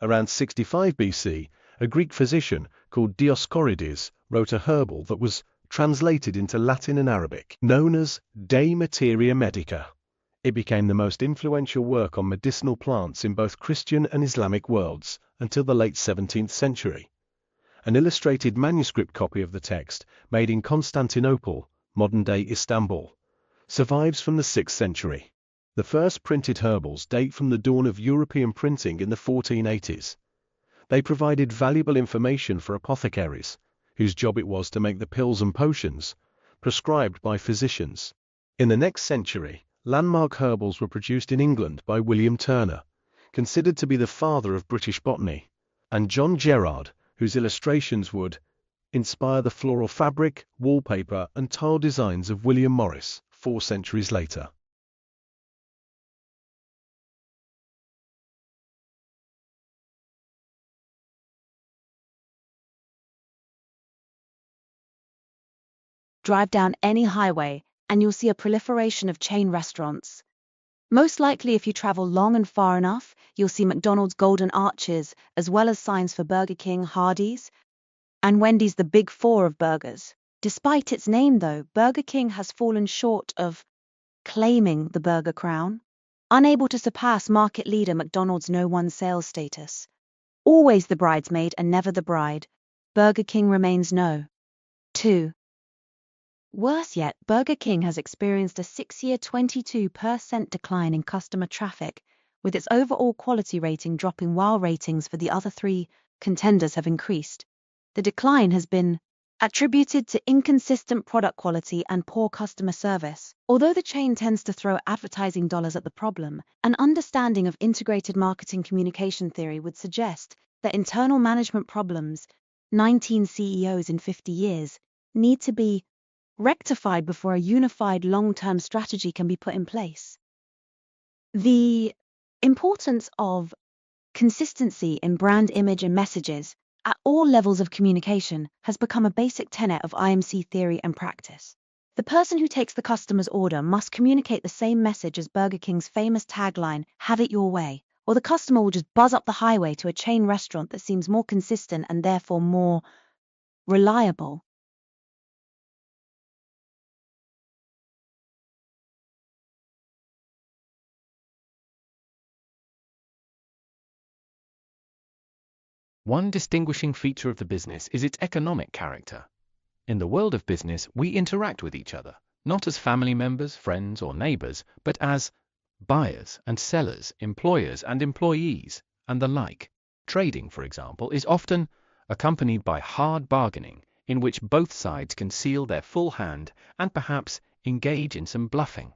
Around 65 BC, a Greek physician called Dioscorides wrote a herbal that was translated into Latin and Arabic, known as De Materia Medica. It became the most influential work on medicinal plants in both Christian and Islamic worlds until the late 17th century. An illustrated manuscript copy of the text, made in Constantinople, modern-day Istanbul, survives from the 6th century. The first printed herbals date from the dawn of European printing in the 1480s. They provided valuable information for apothecaries, whose job it was to make the pills and potions prescribed by physicians. In the next century, landmark herbals were produced in England by William Turner, considered to be the father of British botany, and John Gerard, whose illustrations would inspire the floral fabric, wallpaper, and tile designs of William Morris 4 centuries later. Drive down any highway, and you'll see a proliferation of chain restaurants. Most likely, if you travel long and far enough, you'll see McDonald's Golden Arches, as well as signs for Burger King, Hardee's, and Wendy's, the Big Four of burgers. Despite its name, though, Burger King has fallen short of claiming the burger crown, unable to surpass market leader McDonald's No. 1 sales status. Always the bridesmaid and never the bride, Burger King remains No. 2. Worse yet, Burger King has experienced a 6-year 22% decline in customer traffic, with its overall quality rating dropping while ratings for the other 3 contenders have increased. The decline has been attributed to inconsistent product quality and poor customer service. Although the chain tends to throw advertising dollars at the problem, an understanding of integrated marketing communication theory would suggest that internal management problems, 19 CEOs in 50 years, need to be rectified before a unified long-term strategy can be put in place. The importance of consistency in brand image and messages at all levels of communication has become a basic tenet of IMC theory and practice. The person who takes the customer's order must communicate the same message as Burger King's famous tagline, "Have it your way," or the customer will just buzz up the highway to a chain restaurant that seems more consistent and therefore more reliable. One distinguishing feature of the business is its economic character. In the world of business, we interact with each other, not as family members, friends, or neighbors, but as buyers and sellers, employers and employees, and the like. Trading, for example, is often accompanied by hard bargaining, in which both sides conceal their full hand and perhaps engage in some bluffing.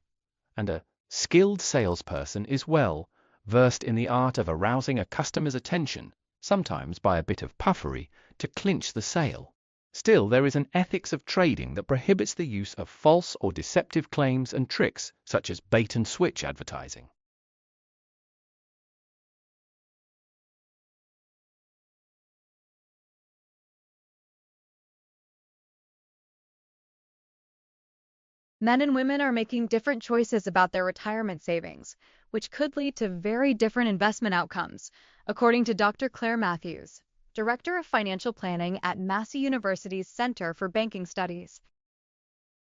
And a skilled salesperson is well versed in the art of arousing a customer's attention, sometimes by a bit of puffery, to clinch the sale. Still, there is an ethics of trading that prohibits the use of false or deceptive claims and tricks, such as bait-and-switch advertising. Men and women are making different choices about their retirement savings, which could lead to very different investment outcomes, according to Dr. Claire Matthews, Director of Financial Planning at Massey University's Center for Banking Studies.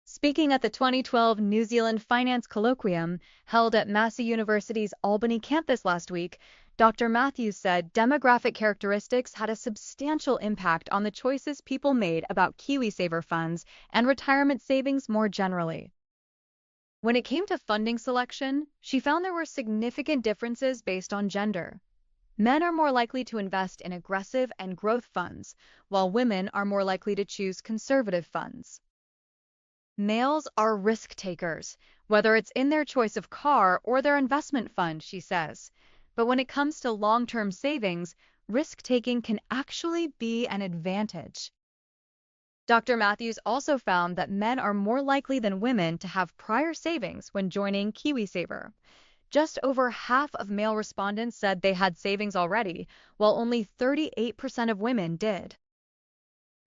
Speaking at the 2012 New Zealand Finance Colloquium held at Massey University's Albany campus last week, Dr. Matthews said demographic characteristics had a substantial impact on the choices people made about KiwiSaver funds and retirement savings more generally. When it came to funding selection, she found there were significant differences based on gender. Men are more likely to invest in aggressive and growth funds, while women are more likely to choose conservative funds. Males are risk takers, whether it's in their choice of car or their investment fund, she says. But when it comes to long-term savings, risk-taking can actually be an advantage. Dr. Matthews also found that men are more likely than women to have prior savings when joining KiwiSaver. Just over half of male respondents said they had savings already, while only 38% of women did.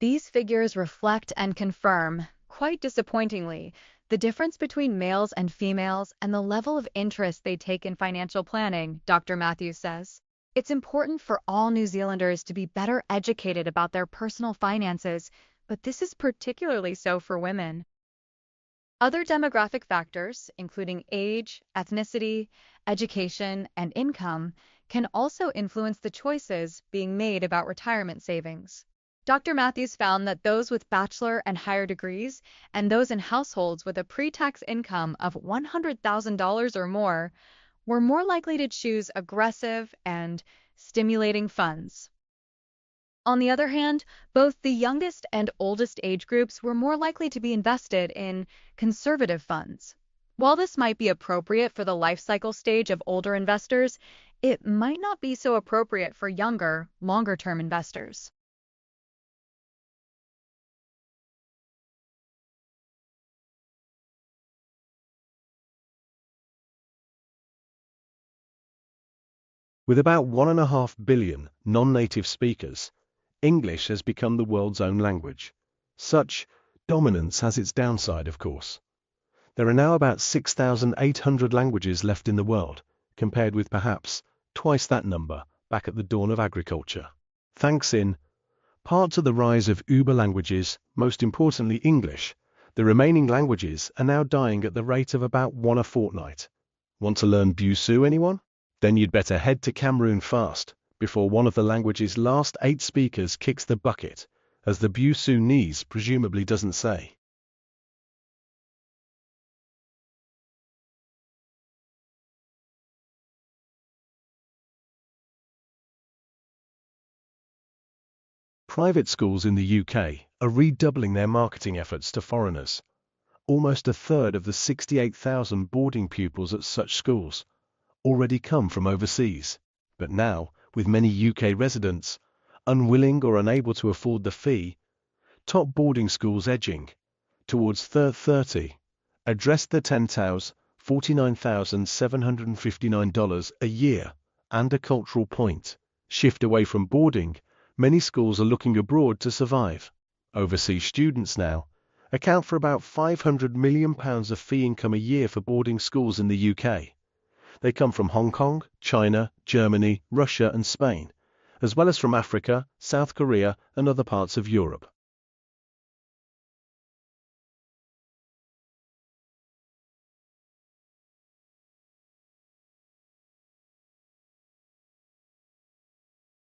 These figures reflect and confirm, quite disappointingly, the difference between males and females and the level of interest they take in financial planning, Dr. Matthews says. It's important for all New Zealanders to be better educated about their personal finances, but this is particularly so for women. Other demographic factors, including age, ethnicity, education, and income, can also influence the choices being made about retirement savings. Dr. Matthews found that those with bachelor and higher degrees and those in households with a pre-tax income of $100,000 or more were more likely to choose aggressive and stimulating funds. On the other hand, both the youngest and oldest age groups were more likely to be invested in conservative funds. While this might be appropriate for the life cycle stage of older investors, it might not be so appropriate for younger, longer-term investors. With about 1.5 billion non-native speakers, English has become the world's own language. Such dominance has its downside, of course. There are now about 6,800 languages left in the world, compared with perhaps twice that number back at the dawn of agriculture. Thanks in part to the rise of Uber languages, most importantly English, the remaining languages are now dying at the rate of about one a fortnight. Want to learn Busuu, anyone? Then you'd better head to Cameroon fast, before one of the language's last 8 speakers kicks the bucket, as the Busuu presumably doesn't say. Private schools in the UK are redoubling their marketing efforts to foreigners. Almost a third of the 68,000 boarding pupils at such schools already come from overseas. But now, with many UK residents unwilling or unable to afford the fee, top boarding schools edging towards 30 address the $49,759 a year and a cultural point. Shift away from boarding. Many schools are looking abroad to survive. Overseas students now account for about £500 million of fee income a year for boarding schools in the UK. They come from Hong Kong, China, Germany, Russia and Spain, as well as from Africa, South Korea and other parts of Europe.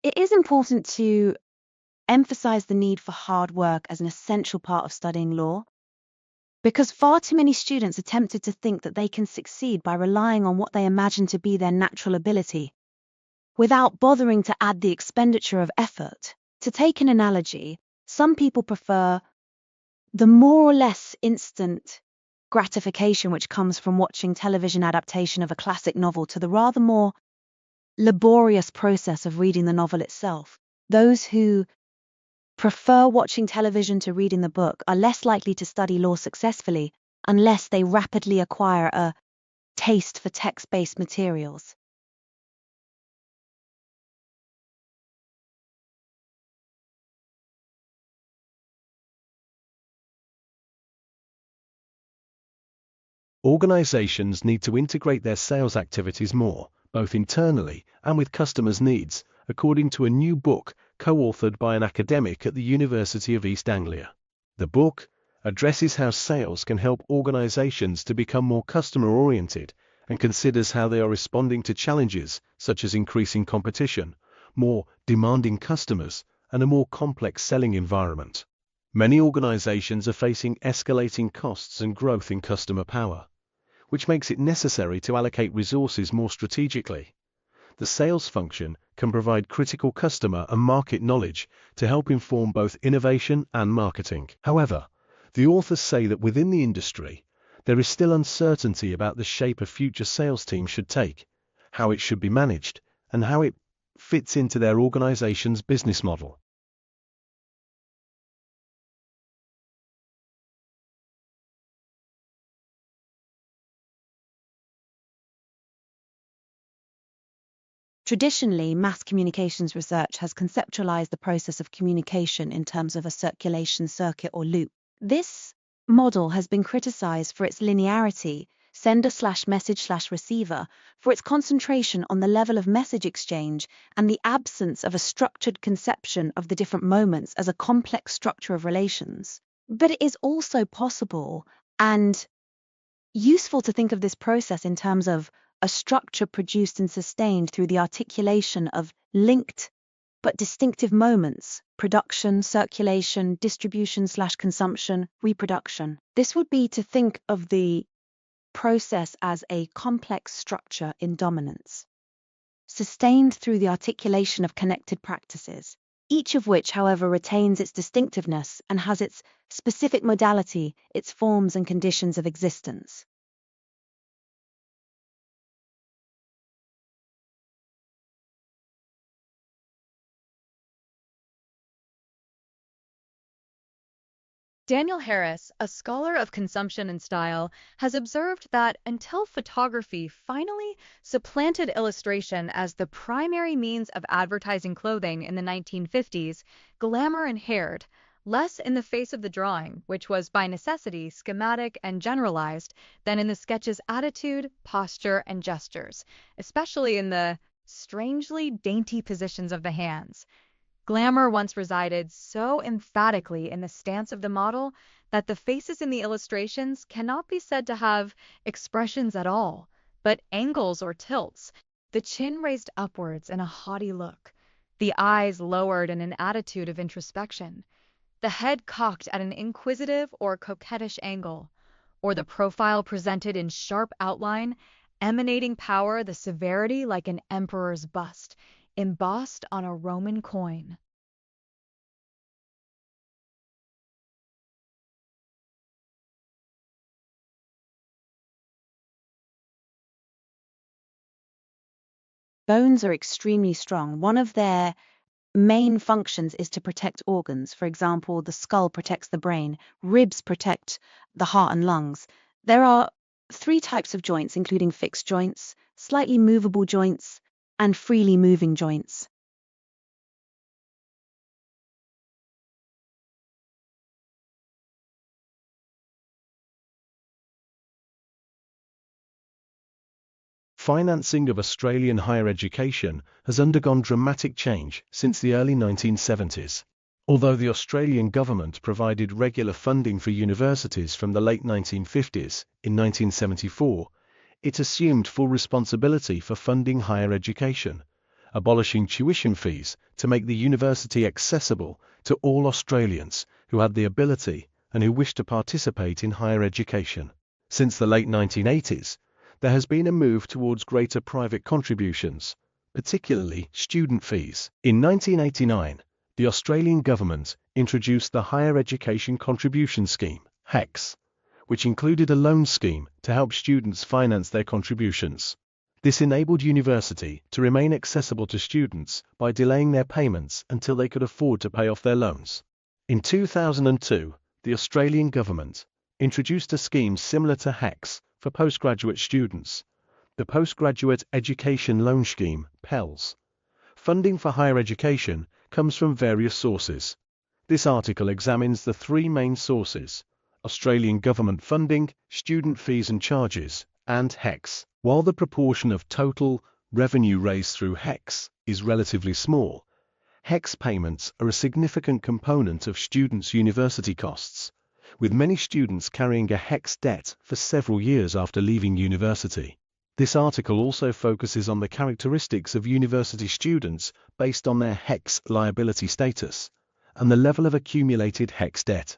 It is important to emphasize the need for hard work as an essential part of studying law, because far too many students are tempted to think that they can succeed by relying on what they imagine to be their natural ability, without bothering to add the expenditure of effort. To take an analogy, some people prefer the more or less instant gratification which comes from watching television adaptation of a classic novel to the rather more laborious process of reading the novel itself. Those who prefer watching television to reading the book are less likely to study law successfully unless they rapidly acquire a taste for text-based materials. Organizations need to integrate their sales activities more, both internally and with customers' needs, according to a new book co-authored by an academic at the University of East Anglia. The book addresses how sales can help organizations to become more customer-oriented and considers how they are responding to challenges such as increasing competition, more demanding customers, and a more complex selling environment. Many organizations are facing escalating costs and growth in customer power, which makes it necessary to allocate resources more strategically. The sales function can provide critical customer and market knowledge to help inform both innovation and marketing. However, the authors say that within the industry, there is still uncertainty about the shape a future sales team should take, how it should be managed, and how it fits into their organization's business model. Traditionally, mass communications research has conceptualized the process of communication in terms of a circulation circuit or loop. This model has been criticized for its linearity, sender/message/receiver, for its concentration on the level of message exchange and the absence of a structured conception of the different moments as a complex structure of relations. But it is also possible and useful to think of this process in terms of a structure produced and sustained through the articulation of linked but distinctive moments: production, circulation, distribution/consumption, reproduction. This would be to think of the process as a complex structure in dominance, sustained through the articulation of connected practices. each of which, however, retains its distinctiveness and has its specific modality, its forms and conditions of existence. Daniel Harris, a scholar of consumption and style, has observed that until photography finally supplanted illustration as the primary means of advertising clothing in the 1950s, glamour inhered, less in the face of the drawing, which was by necessity schematic and generalized, than in the sketch's attitude, posture, and gestures, especially in the strangely dainty positions of the hands. Glamour once resided so emphatically in the stance of the model that the faces in the illustrations cannot be said to have expressions at all, but angles or tilts, the chin raised upwards in a haughty look, the eyes lowered in an attitude of introspection, the head cocked at an inquisitive or coquettish angle, or the profile presented in sharp outline, emanating power the severity like an emperor's bust, embossed on a Roman coin. Bones are extremely strong. One of their main functions is to protect organs. For example, the skull protects the brain, ribs protect the heart and lungs. There are three types of joints, including fixed joints, slightly movable joints, and freely moving joints. Financing of Australian higher education has undergone dramatic change since the early 1970s. Although the Australian government provided regular funding for universities from the late 1950s, in 1974, it assumed full responsibility for funding higher education, abolishing tuition fees to make the university accessible to all Australians who had the ability and who wished to participate in higher education. Since the late 1980s, there has been a move towards greater private contributions, particularly student fees. In 1989, the Australian government introduced the Higher Education Contribution Scheme, HECS, which included a loan scheme to help students finance their contributions. This enabled university to remain accessible to students by delaying their payments until they could afford to pay off their loans. In 2002, the Australian government introduced a scheme similar to HECS for postgraduate students, the Postgraduate Education Loan Scheme, PELS. Funding for higher education comes from various sources. This article examines the three main sources: Australian government funding, student fees and charges, and HECS. While the proportion of total revenue raised through HECS is relatively small, HECS payments are a significant component of students' university costs, with many students carrying a HECS debt for several years after leaving university. This article also focuses on the characteristics of university students based on their HECS liability status and the level of accumulated HECS debt.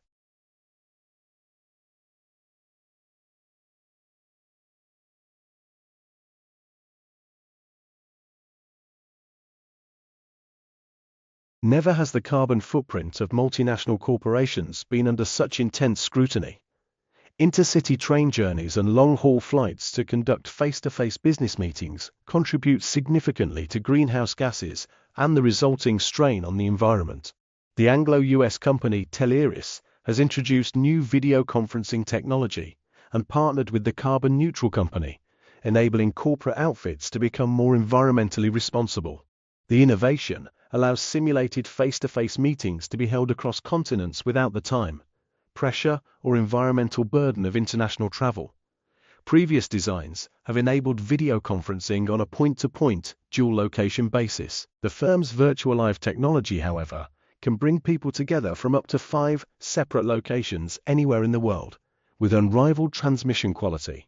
Never has the carbon footprint of multinational corporations been under such intense scrutiny. Intercity train journeys and long-haul flights to conduct face-to-face business meetings contribute significantly to greenhouse gases and the resulting strain on the environment. The Anglo-US company Teleris has introduced new video conferencing technology and partnered with the carbon neutral company, enabling corporate outfits to become more environmentally responsible. The innovation allows simulated face-to-face meetings to be held across continents without the time, pressure, or environmental burden of international travel. Previous designs have enabled video conferencing on a point-to-point, dual-location basis. The firm's VirtualLive technology, however, can bring people together from up to 5 separate locations anywhere in the world, with unrivaled transmission quality.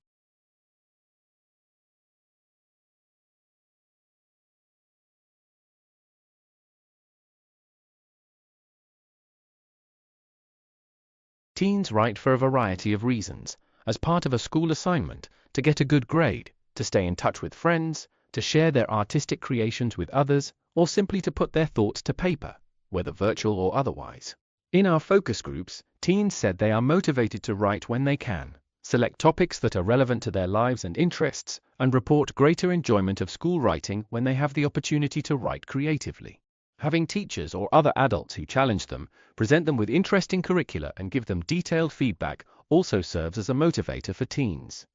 Teens write for a variety of reasons, as part of a school assignment, to get a good grade, to stay in touch with friends, to share their artistic creations with others, or simply to put their thoughts to paper. whether virtual or otherwise. In our focus groups, teens said they are motivated to write when they can, select topics that are relevant to their lives and interests, and report greater enjoyment of school writing when they have the opportunity to write creatively. Having teachers or other adults who challenge them, present them with interesting curricula and give them detailed feedback also serves as a motivator for teens.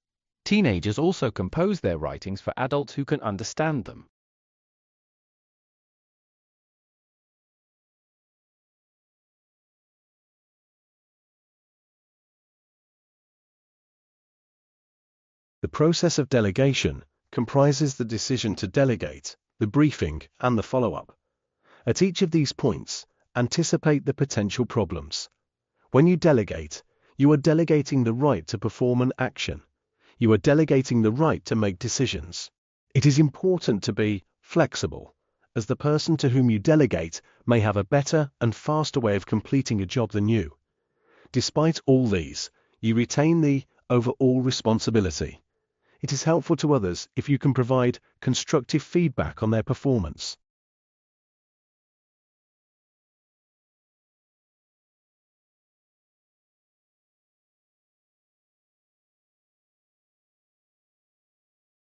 Teenagers also compose their writings for adults who can understand them. The process of delegation comprises the decision to delegate, the briefing, and the follow-up. At each of these points, anticipate the potential problems. When you delegate, you are delegating the right to perform an action. You are delegating the right to make decisions. It is important to be flexible, as the person to whom you delegate may have a better and faster way of completing a job than you. Despite all these, you retain the overall responsibility. It is helpful to others if you can provide constructive feedback on their performance.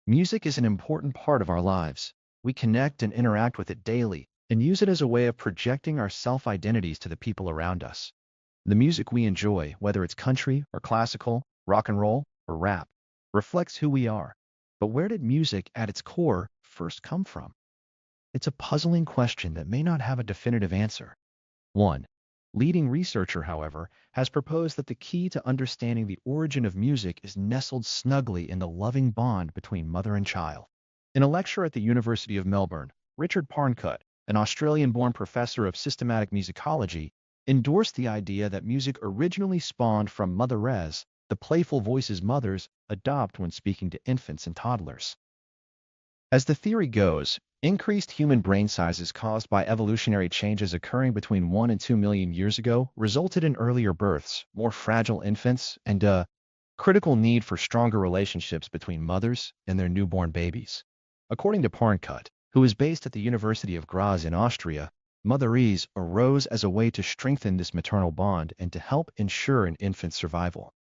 Music is an important part of our lives. We connect and interact with it daily and use it as a way of projecting our self-identities to the people around us. The music we enjoy, whether it's country or classical, rock and roll or rap, reflects who we are. But where did music at its core first come from? It's a puzzling question that may not have a definitive answer. One leading researcher, however, has proposed that the key to understanding the origin of music is nestled snugly in the loving bond between mother and child. In a lecture at the University of Melbourne, Richard Parncutt, an Australian-born professor of systematic musicology, endorsed the idea that music originally spawned from Mother Res, the playful voices mothers adopt when speaking to infants and toddlers. As the theory goes, increased human brain sizes caused by evolutionary changes occurring between 1 and 2 million years ago resulted in earlier births, more fragile infants, and a critical need for stronger relationships between mothers and their newborn babies. According to Parncutt, who is based at the University of Graz in Austria, motherese arose as a way to strengthen this maternal bond and to help ensure an infant's survival.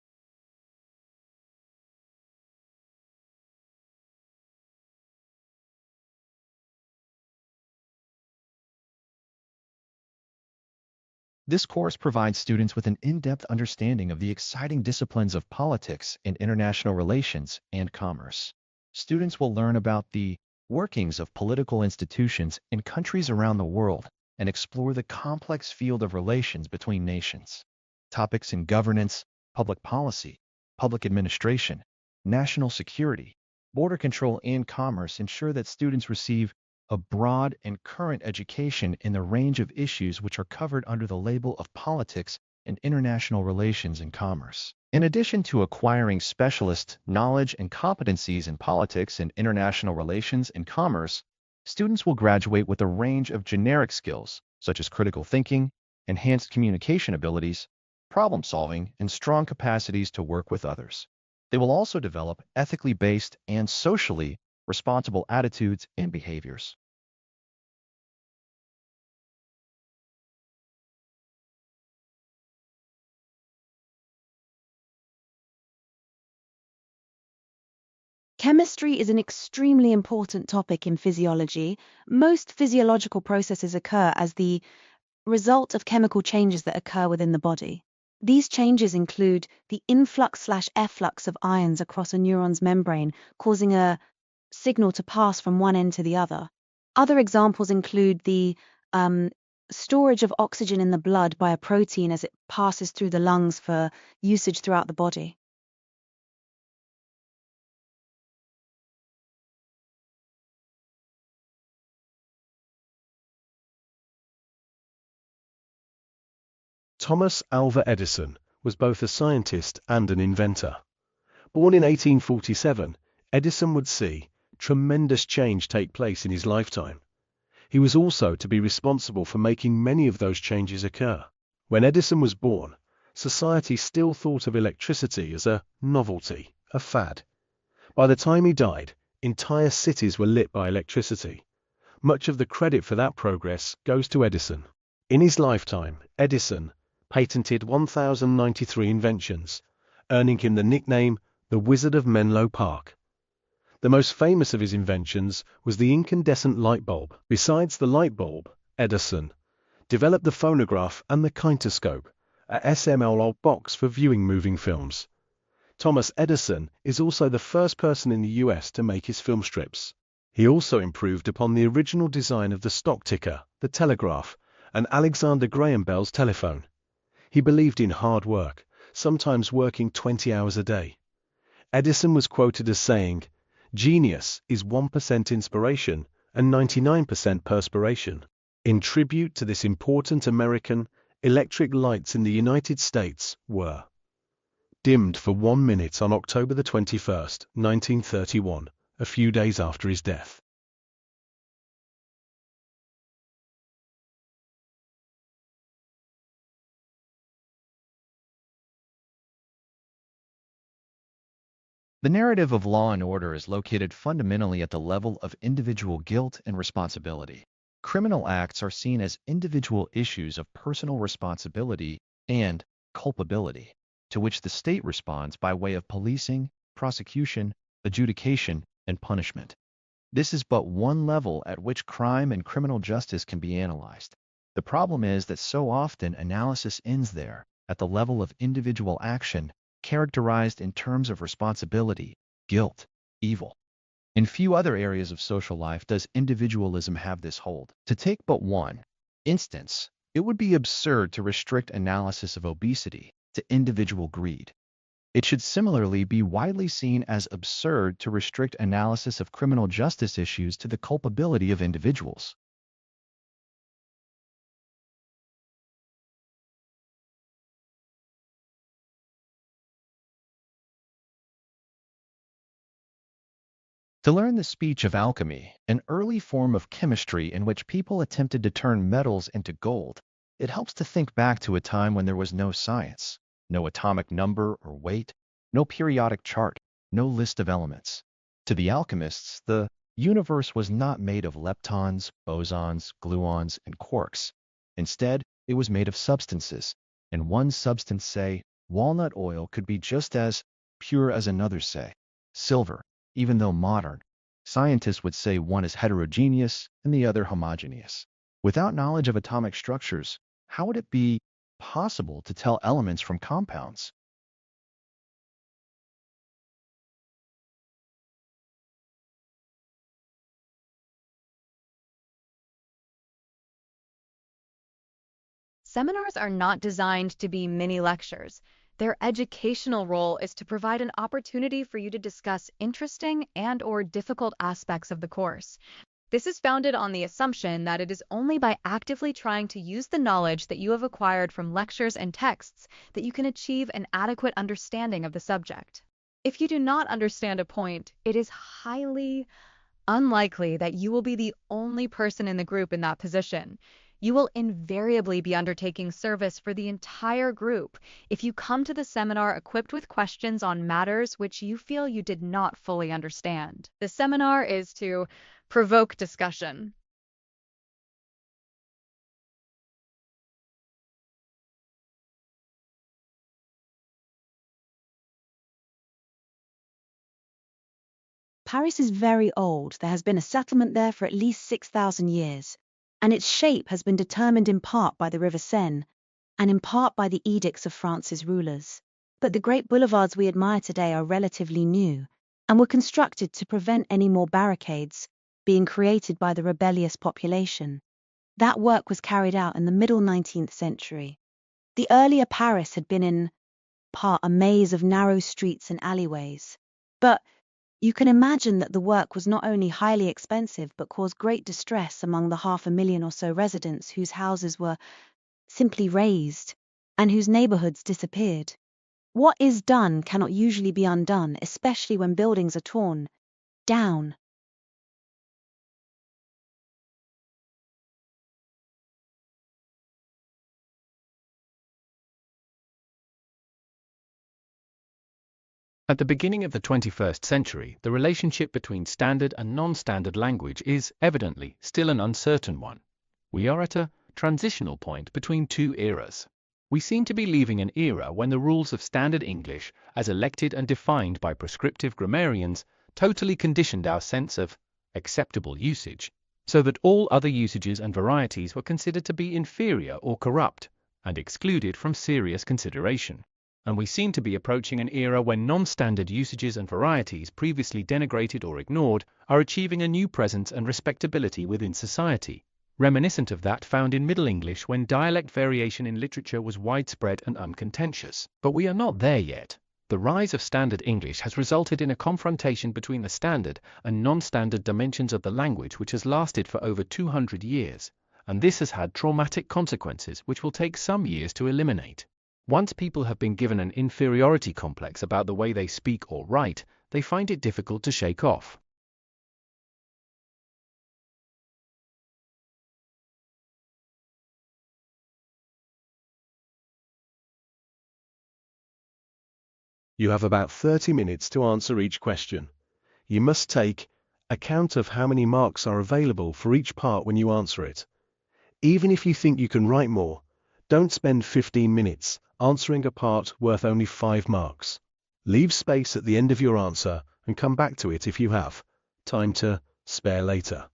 This course provides students with an in-depth understanding of the exciting disciplines of politics and international relations and commerce. Students will learn about the workings of political institutions in countries around the world and explore the complex field of relations between nations. Topics in governance, public policy, public administration, national security, border control, and commerce ensure that students receive a broad and current education in the range of issues which are covered under the label of politics and international relations and commerce. In addition to acquiring specialist knowledge and competencies in politics and international relations and commerce, students will graduate with a range of generic skills, such as critical thinking, enhanced communication abilities, problem solving, and strong capacities to work with others. They will also develop ethically based and socially responsible attitudes and behaviors. Chemistry is an extremely important topic in physiology. Most physiological processes occur as the result of chemical changes that occur within the body. These changes include the influx/efflux of ions across a neuron's membrane, causing a signal to pass from one end to the other. Other examples include the storage of oxygen in the blood by a protein as it passes through the lungs for usage throughout the body. Thomas Alva Edison was both a scientist and an inventor. Born in 1847, Edison would see tremendous change take place in his lifetime. He was also to be responsible for making many of those changes occur. When Edison was born, society still thought of electricity as a novelty, a fad. By the time he died, entire cities were lit by electricity. Much of the credit for that progress goes to Edison. In his lifetime, Edison patented 1,093 inventions, earning him the nickname the Wizard of Menlo Park. The most famous of his inventions was the incandescent light bulb. Besides the light bulb, Edison developed the phonograph and the kinetoscope, a SML box for viewing moving films. Thomas Edison is also the first person in the US to make his film strips. He also improved upon the original design of the stock ticker, the telegraph, and Alexander Graham Bell's telephone. He believed in hard work, sometimes working 20 hours a day. Edison was quoted as saying, "Genius is 1% inspiration and 99% perspiration." In tribute to this important American, electric lights in the United States were dimmed for 1 minute on October the 21st, 1931, a few days after his death. The narrative of law and order is located fundamentally at the level of individual guilt and responsibility. Criminal acts are seen as individual issues of personal responsibility and culpability, to which the state responds by way of policing, prosecution, adjudication, and punishment. This is but one level at which crime and criminal justice can be analyzed. The problem is that so often analysis ends there, at the level of individual action, characterized in terms of responsibility, guilt, evil. In few other areas of social life does individualism have this hold. To take but one instance, it would be absurd to restrict analysis of obesity to individual greed. It should similarly be widely seen as absurd to restrict analysis of criminal justice issues to the culpability of individuals. To learn the speech of alchemy, an early form of chemistry in which people attempted to turn metals into gold, it helps to think back to a time when there was no science, no atomic number or weight, no periodic chart, no list of elements. To the alchemists, the universe was not made of leptons, bosons, gluons, and quarks. Instead, it was made of substances, and one substance, say, walnut oil, could be just as pure as another, say, silver, even though modern scientists would say one is heterogeneous and the other homogeneous. Without knowledge of atomic structures, how would it be possible to tell elements from compounds? Seminars are not designed to be mini lectures. Their educational role is to provide an opportunity for you to discuss interesting and/or difficult aspects of the course. This is founded on the assumption that it is only by actively trying to use the knowledge that you have acquired from lectures and texts that you can achieve an adequate understanding of the subject. If you do not understand a point, it is highly unlikely that you will be the only person in the group in that position. You will invariably be undertaking service for the entire group if you come to the seminar equipped with questions on matters which you feel you did not fully understand. The seminar is to provoke discussion. Paris is very old. There has been a settlement there for at least 6,000 years, and its shape has been determined in part by the River Seine and in part by the edicts of France's rulers. But the great boulevards we admire today are relatively new and were constructed to prevent any more barricades being created by the rebellious population. That work was carried out in the middle 19th century. The earlier Paris had been in part a maze of narrow streets and alleyways, but you can imagine that the work was not only highly expensive but caused great distress among the 500,000 or so residents whose houses were simply razed and whose neighborhoods disappeared. What is done cannot usually be undone, especially when buildings are torn down. At the beginning of the 21st century, the relationship between standard and non-standard language is, evidently, still an uncertain one. We are at a transitional point between two eras. We seem to be leaving an era when the rules of standard English, as elected and defined by prescriptive grammarians, totally conditioned our sense of acceptable usage, so that all other usages and varieties were considered to be inferior or corrupt, and excluded from serious consideration. And we seem to be approaching an era when non-standard usages and varieties previously denigrated or ignored are achieving a new presence and respectability within society, reminiscent of that found in Middle English when dialect variation in literature was widespread and uncontentious. But we are not there yet. The rise of standard English has resulted in a confrontation between the standard and non-standard dimensions of the language which has lasted for over 200 years, and this has had traumatic consequences which will take some years to eliminate. Once people have been given an inferiority complex about the way they speak or write, they find it difficult to shake off. You have about 30 minutes to answer each question. You must take account of how many marks are available for each part when you answer it. Even if you think you can write more, don't spend 15 minutes answering a part worth only 5 marks. Leave space at the end of your answer and come back to it if you have time to spare later.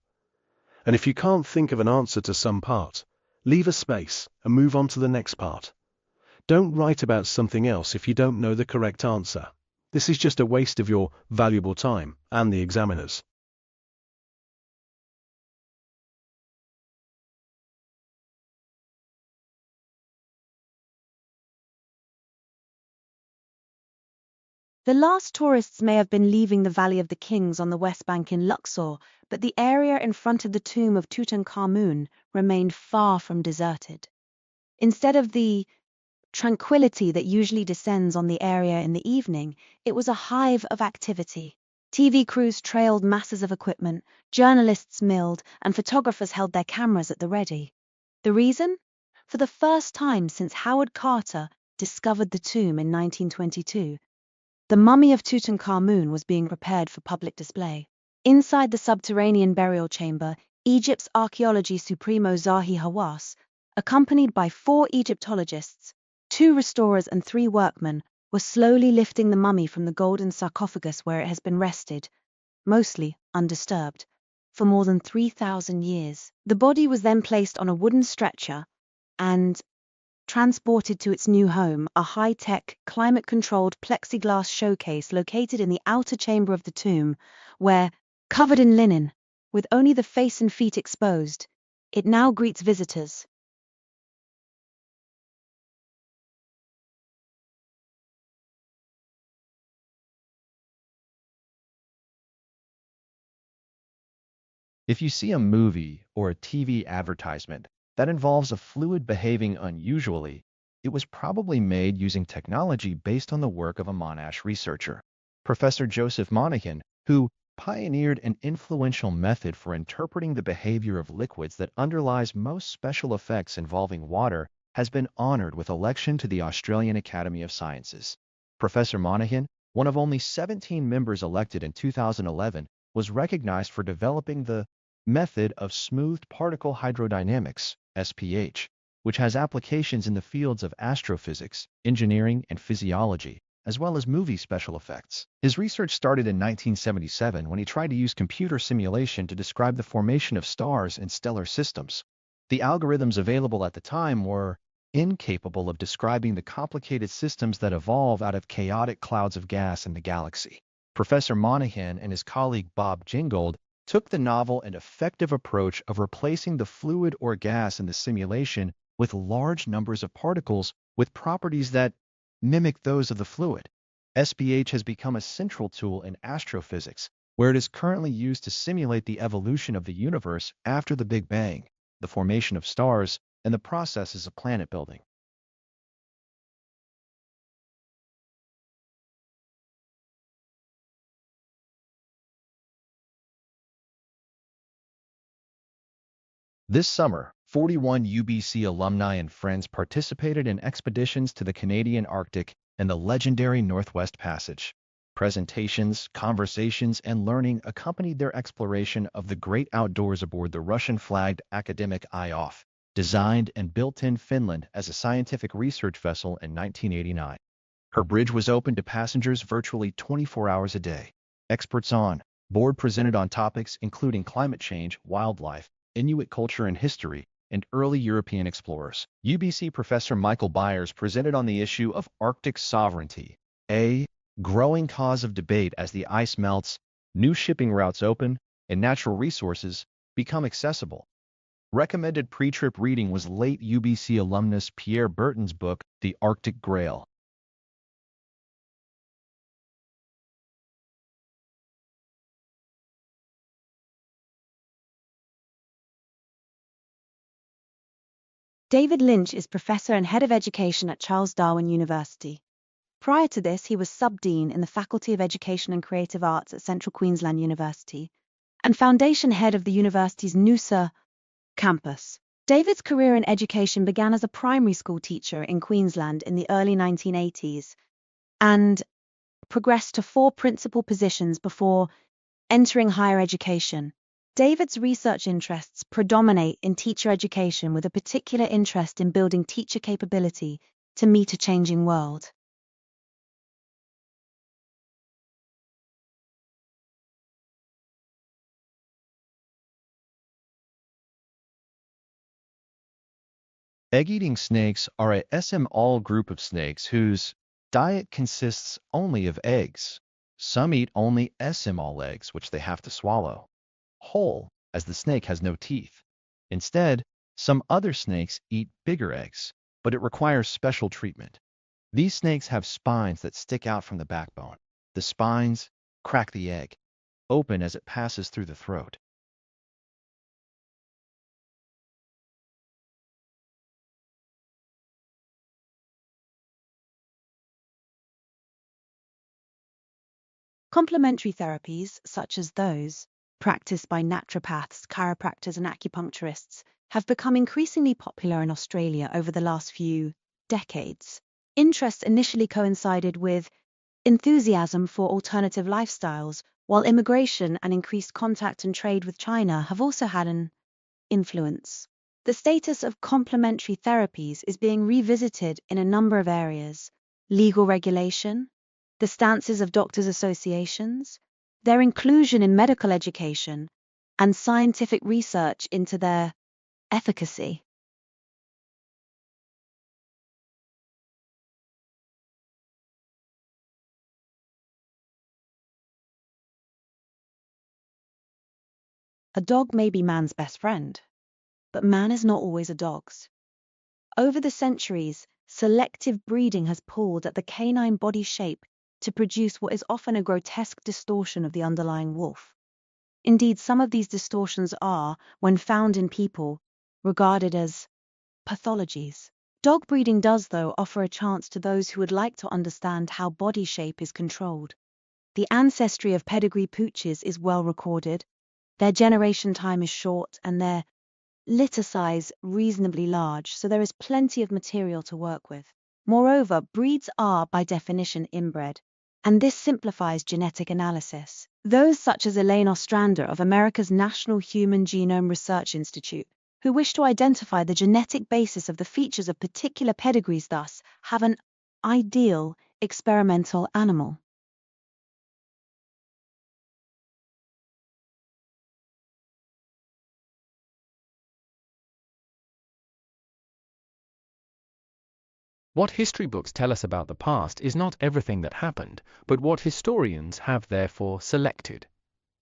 And if you can't think of an answer to some part, leave a space and move on to the next part. Don't write about something else if you don't know the correct answer. This is just a waste of your valuable time and the examiner's. The last tourists may have been leaving the Valley of the Kings on the West Bank in Luxor, but the area in front of the tomb of Tutankhamun remained far from deserted. Instead of the tranquility that usually descends on the area in the evening, it was a hive of activity. TV crews trailed masses of equipment, journalists milled, and photographers held their cameras at the ready. The reason? For the first time since Howard Carter discovered the tomb in 1922, the mummy of Tutankhamun was being prepared for public display. Inside the subterranean burial chamber, Egypt's archaeology supremo Zahi Hawass, accompanied by 4 Egyptologists, 2 restorers and 3 workmen, were slowly lifting the mummy from the golden sarcophagus where it has been rested, mostly undisturbed, for more than 3,000 years. The body was then placed on a wooden stretcher and transported to its new home, a high-tech, climate-controlled plexiglass showcase located in the outer chamber of the tomb, where, covered in linen, with only the face and feet exposed, it now greets visitors. If you see a movie or a TV advertisement that involves a fluid behaving unusually, it was probably made using technology based on the work of a Monash researcher, Professor Joseph Monahan, who pioneered an influential method for interpreting the behavior of liquids that underlies most special effects involving water, has been honored with election to the Australian Academy of Sciences. Professor Monahan, one of only 17 members elected in 2011, was recognized for developing the method of smoothed particle hydrodynamics, SPH, which has applications in the fields of astrophysics, engineering, and physiology, as well as movie special effects. His research started in 1977 when he tried to use computer simulation to describe the formation of stars in stellar systems. The algorithms available at the time were incapable of describing the complicated systems that evolve out of chaotic clouds of gas in the galaxy. Professor Monahan and his colleague Bob Gingold took the novel and effective approach of replacing the fluid or gas in the simulation with large numbers of particles with properties that mimic those of the fluid. SPH has become a central tool in astrophysics, where it is currently used to simulate the evolution of the universe after the Big Bang, the formation of stars, and the processes of planet building. This summer, 41 UBC alumni and friends participated in expeditions to the Canadian Arctic and the legendary Northwest Passage. Presentations, conversations, and learning accompanied their exploration of the great outdoors aboard the Russian-flagged Academic Fill. designed and built in Finland as a scientific research vessel in 1989. Her bridge was open to passengers virtually 24 hours a day. Experts on board presented on topics including climate change, wildlife, Inuit culture and history, and early European explorers. UBC professor Michael Byers presented on the issue of Arctic sovereignty, a growing cause of debate as the ice melts, new shipping routes open, and natural resources become accessible. Recommended pre-trip reading was late UBC alumnus Pierre Burton's book, The Arctic Grail. David Lynch is professor and head of education at Charles Darwin University. Prior to this, he was sub-dean in the Faculty of Education and Creative Arts at Central Queensland University and foundation head of the university's Noosa campus. David's career in education began as a primary school teacher in Queensland in the early 1980s and progressed to 4 principal positions before entering higher education. David's research interests predominate in teacher education with a particular interest in building teacher capability to meet a changing world. Egg-eating snakes are a SML group of snakes whose diet consists only of eggs. Some eat only SML eggs, which they have to swallow whole, as the snake has no teeth. Instead, some other snakes eat bigger eggs, but it requires special treatment. These snakes have spines that stick out from the backbone. The spines crack the egg open as it passes through the throat. Complementary therapies, such as those practiced by naturopaths, chiropractors, and acupuncturists, have become increasingly popular in Australia over the last few decades. Interest initially coincided with enthusiasm for alternative lifestyles, while immigration and increased contact and trade with China have also had an influence. The status of complementary therapies is being revisited in a number of areas: legal regulation, the stances of doctors' associations, their inclusion in medical education, and scientific research into their efficacy. A dog may be man's best friend, but man is not always a dog's. Over the centuries, selective breeding has pulled at the canine body shape to produce what is often a grotesque distortion of the underlying wolf. Indeed, some of these distortions are, when found in people, regarded as pathologies. Dog breeding does, though, offer a chance to those who would like to understand how body shape is controlled. The ancestry of pedigree pooches is well recorded, their generation time is short, and their litter size reasonably large, so there is plenty of material to work with. Moreover, breeds are, by definition, inbred, and this simplifies genetic analysis. Those such as Elaine Ostrander of America's National Human Genome Research Institute, who wish to identify the genetic basis of the features of particular pedigrees, thus have an ideal experimental animal. What history books tell us about the past is not everything that happened, but what historians have therefore selected.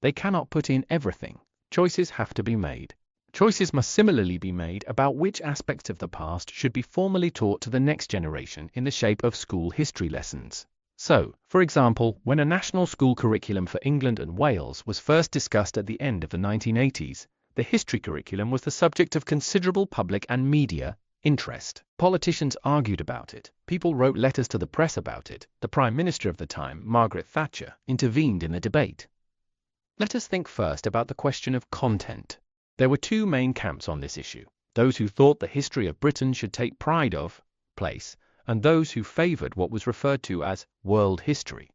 They cannot put in everything. Choices have to be made. Choices must similarly be made about which aspects of the past should be formally taught to the next generation in the shape of school history lessons. So, for example, when a national school curriculum for England and Wales was first discussed at the end of the 1980s, the history curriculum was the subject of considerable public and media interest. Politicians argued about it. People wrote letters to the press about it. The Prime Minister of the time, Margaret Thatcher, intervened in the debate. Let us think first about the question of content. There were 2 main camps on this issue: those who thought the history of Britain should take pride of place, and those who favoured what was referred to as world history.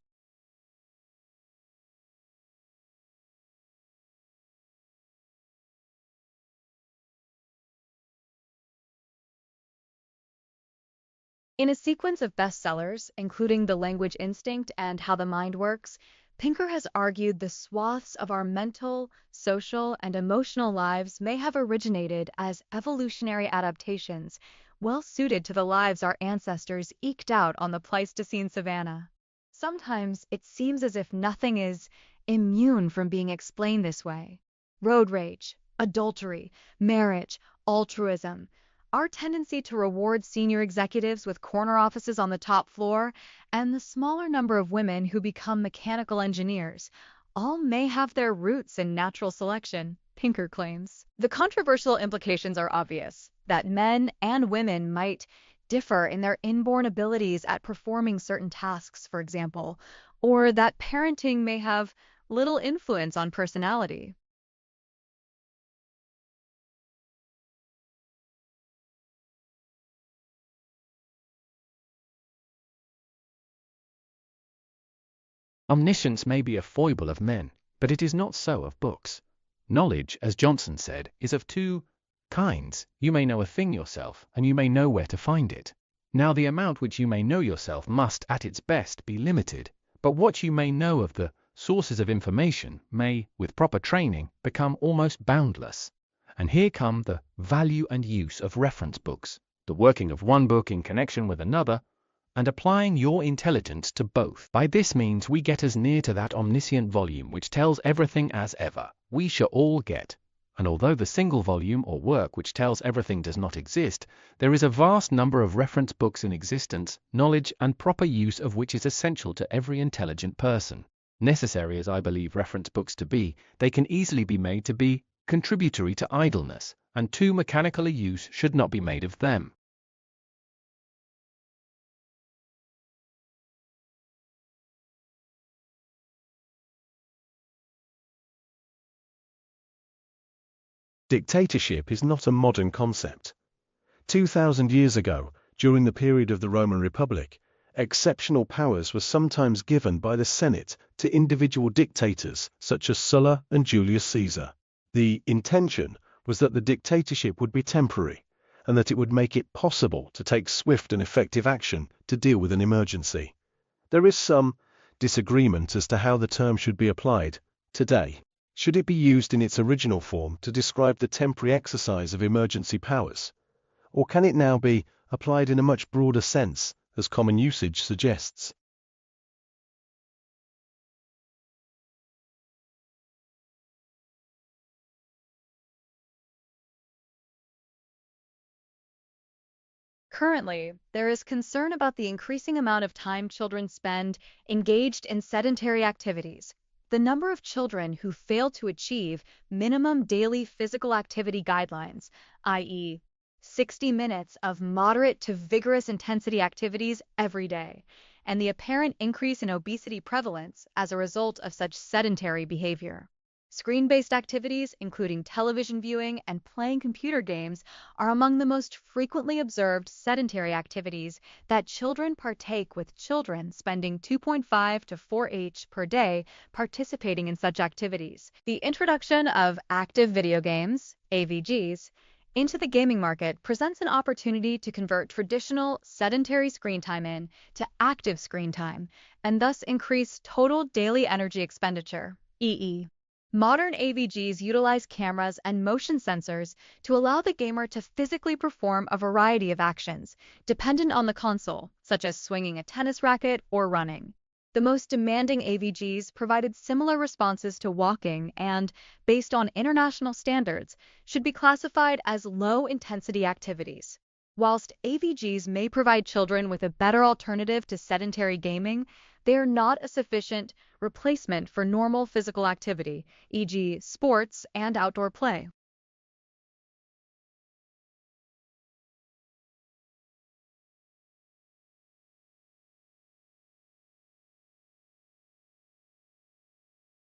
In a sequence of bestsellers, including The Language Instinct and How the Mind Works, Pinker has argued the swaths of our mental, social, and emotional lives may have originated as evolutionary adaptations well suited to the lives our ancestors eked out on the Pleistocene savanna. Sometimes it seems as if nothing is immune from being explained this way. Road rage, adultery, marriage, altruism, our tendency to reward senior executives with corner offices on the top floor, and the smaller number of women who become mechanical engineers, all may have their roots in natural selection, Pinker claims. The controversial implications are obvious, that men and women might differ in their inborn abilities at performing certain tasks, for example, or that parenting may have little influence on personality. Omniscience may be a foible of men, but it is not so of books. Knowledge, as Johnson said, is of two kinds. You may know a thing yourself, and you may know where to find it. Now the amount which you may know yourself must, at its best, be limited, but what you may know of the sources of information may, with proper training, become almost boundless. And here come the value and use of reference books, the working of one book in connection with another, and applying your intelligence to both. By this means we get as near to that omniscient volume which tells everything as ever we shall all get. And although the single volume or work which tells everything does not exist, there is a vast number of reference books in existence, knowledge and proper use of which is essential to every intelligent person. Necessary as I believe reference books to be, they can easily be made to be contributory to idleness, and too mechanical a use should not be made of them. Dictatorship is not a modern concept. 2,000 years ago, during the period of the Roman Republic, exceptional powers were sometimes given by the Senate to individual dictators such as Sulla and Julius Caesar. The intention was that the dictatorship would be temporary and that it would make it possible to take swift and effective action to deal with an emergency. There is some disagreement as to how the term should be applied today. Should it be used in its original form to describe the temporary exercise of emergency powers? Or can it now be applied in a much broader sense, as common usage suggests? Currently, there is concern about the increasing amount of time children spend engaged in sedentary activities. The number of children who fail to achieve minimum daily physical activity guidelines, i.e., 60 minutes of moderate to vigorous intensity activities every day, and the apparent increase in obesity prevalence as a result of such sedentary behavior. Screen-based activities, including television viewing and playing computer games, are among the most frequently observed sedentary activities that children partake, with children spending 2.5 to 4 per day participating in such activities. The introduction of active video games, AVGs, into the gaming market presents an opportunity to convert traditional sedentary screen time into active screen time, and thus increase total daily energy expenditure, EE. Modern AVGs utilize cameras and motion sensors to allow the gamer to physically perform a variety of actions, dependent on the console, such as swinging a tennis racket or running. The most demanding AVGs provided similar responses to walking and, based on international standards, should be classified as low-intensity activities. Whilst AVGs may provide children with a better alternative to sedentary gaming, they are not a sufficient replacement for normal physical activity, e.g., sports and outdoor play.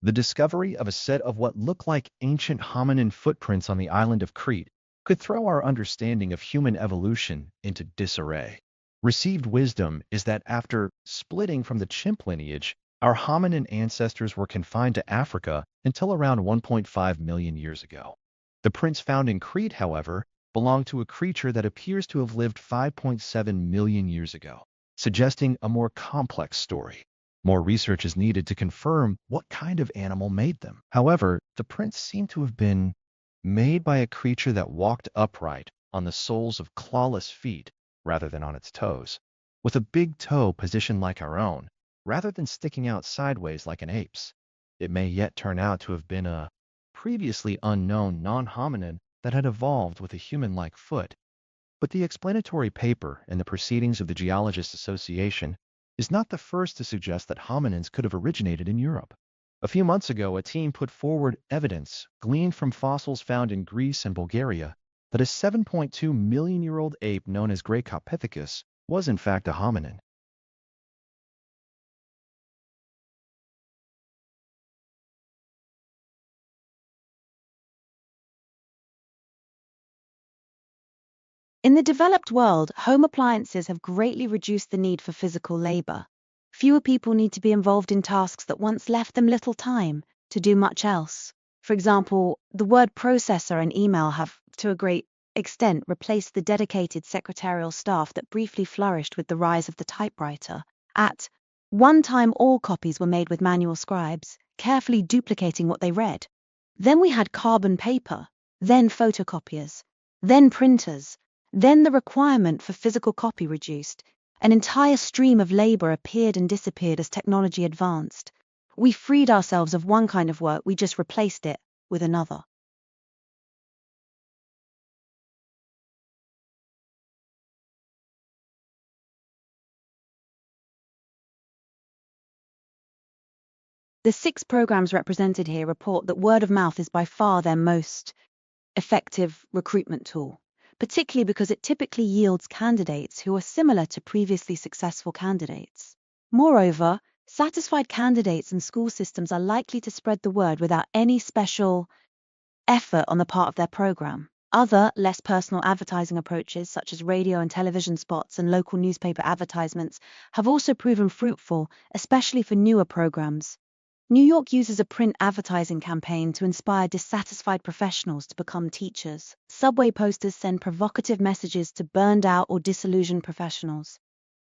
The discovery of a set of what look like ancient hominin footprints on the island of Crete could throw our understanding of human evolution into disarray. Received wisdom is that after splitting from the chimp lineage, our hominin ancestors were confined to Africa until around 1.5 million years ago. The prints found in Crete, however, belong to a creature that appears to have lived 5.7 million years ago, suggesting a more complex story. More research is needed to confirm what kind of animal made them. However, the prints seem to have been made by a creature that walked upright on the soles of clawless feet rather than on its toes, with a big toe positioned like our own, rather than sticking out sideways like an ape's. It may yet turn out to have been a previously unknown non-hominin that had evolved with a human-like foot. But the explanatory paper in the Proceedings of the Geologists Association is not the first to suggest that hominins could have originated in Europe. A few months ago, a team put forward evidence gleaned from fossils found in Greece and Bulgaria that a 7.2 million-year-old ape known as Greykopithecus was in fact a hominin. In the developed world, home appliances have greatly reduced the need for physical labor. Fewer people need to be involved in tasks that once left them little time to do much else. For example, the word processor and email have, to a great extent, replaced the dedicated secretarial staff that briefly flourished with the rise of the typewriter. At one time, all copies were made with manual scribes, carefully duplicating what they read. Then we had carbon paper, then photocopiers, then printers. Then the requirement for physical copy reduced. An entire stream of labor appeared and disappeared as technology advanced. We freed ourselves of one kind of work, we just replaced it with another. The 6 programs represented here report that word of mouth is by far their most effective recruitment tool, particularly because it typically yields candidates who are similar to previously successful candidates. Moreover, satisfied candidates and school systems are likely to spread the word without any special effort on the part of their program. Other, less personal advertising approaches, such as radio and television spots and local newspaper advertisements, have also proven fruitful, especially for newer programs. New York uses a print advertising campaign to inspire dissatisfied professionals to become teachers. Subway posters send provocative messages to burned out or disillusioned professionals.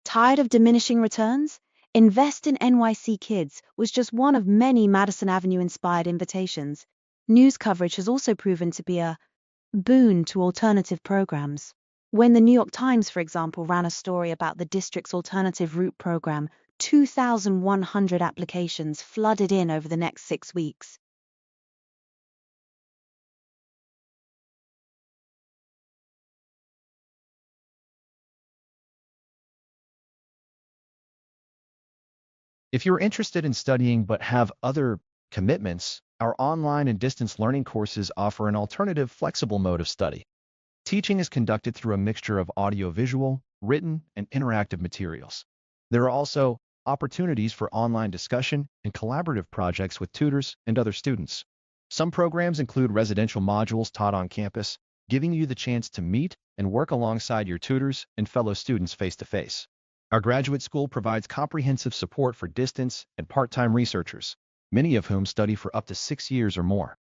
Tired of diminishing returns? Invest in NYC Kids was just one of many Madison Avenue-inspired invitations. News coverage has also proven to be a boon to alternative programs. When the New York Times, for example, ran a story about the district's alternative route program, 2,100 applications flooded in over the next 6 weeks. If you're interested in studying but have other commitments, our online and distance learning courses offer an alternative, flexible mode of study. Teaching is conducted through a mixture of audiovisual, written, and interactive materials. There are also opportunities for online discussion and collaborative projects with tutors and other students. Some programs include residential modules taught on campus, giving you the chance to meet and work alongside your tutors and fellow students face-to-face. Our graduate school provides comprehensive support for distance and part-time researchers, many of whom study for up to 6 years or more.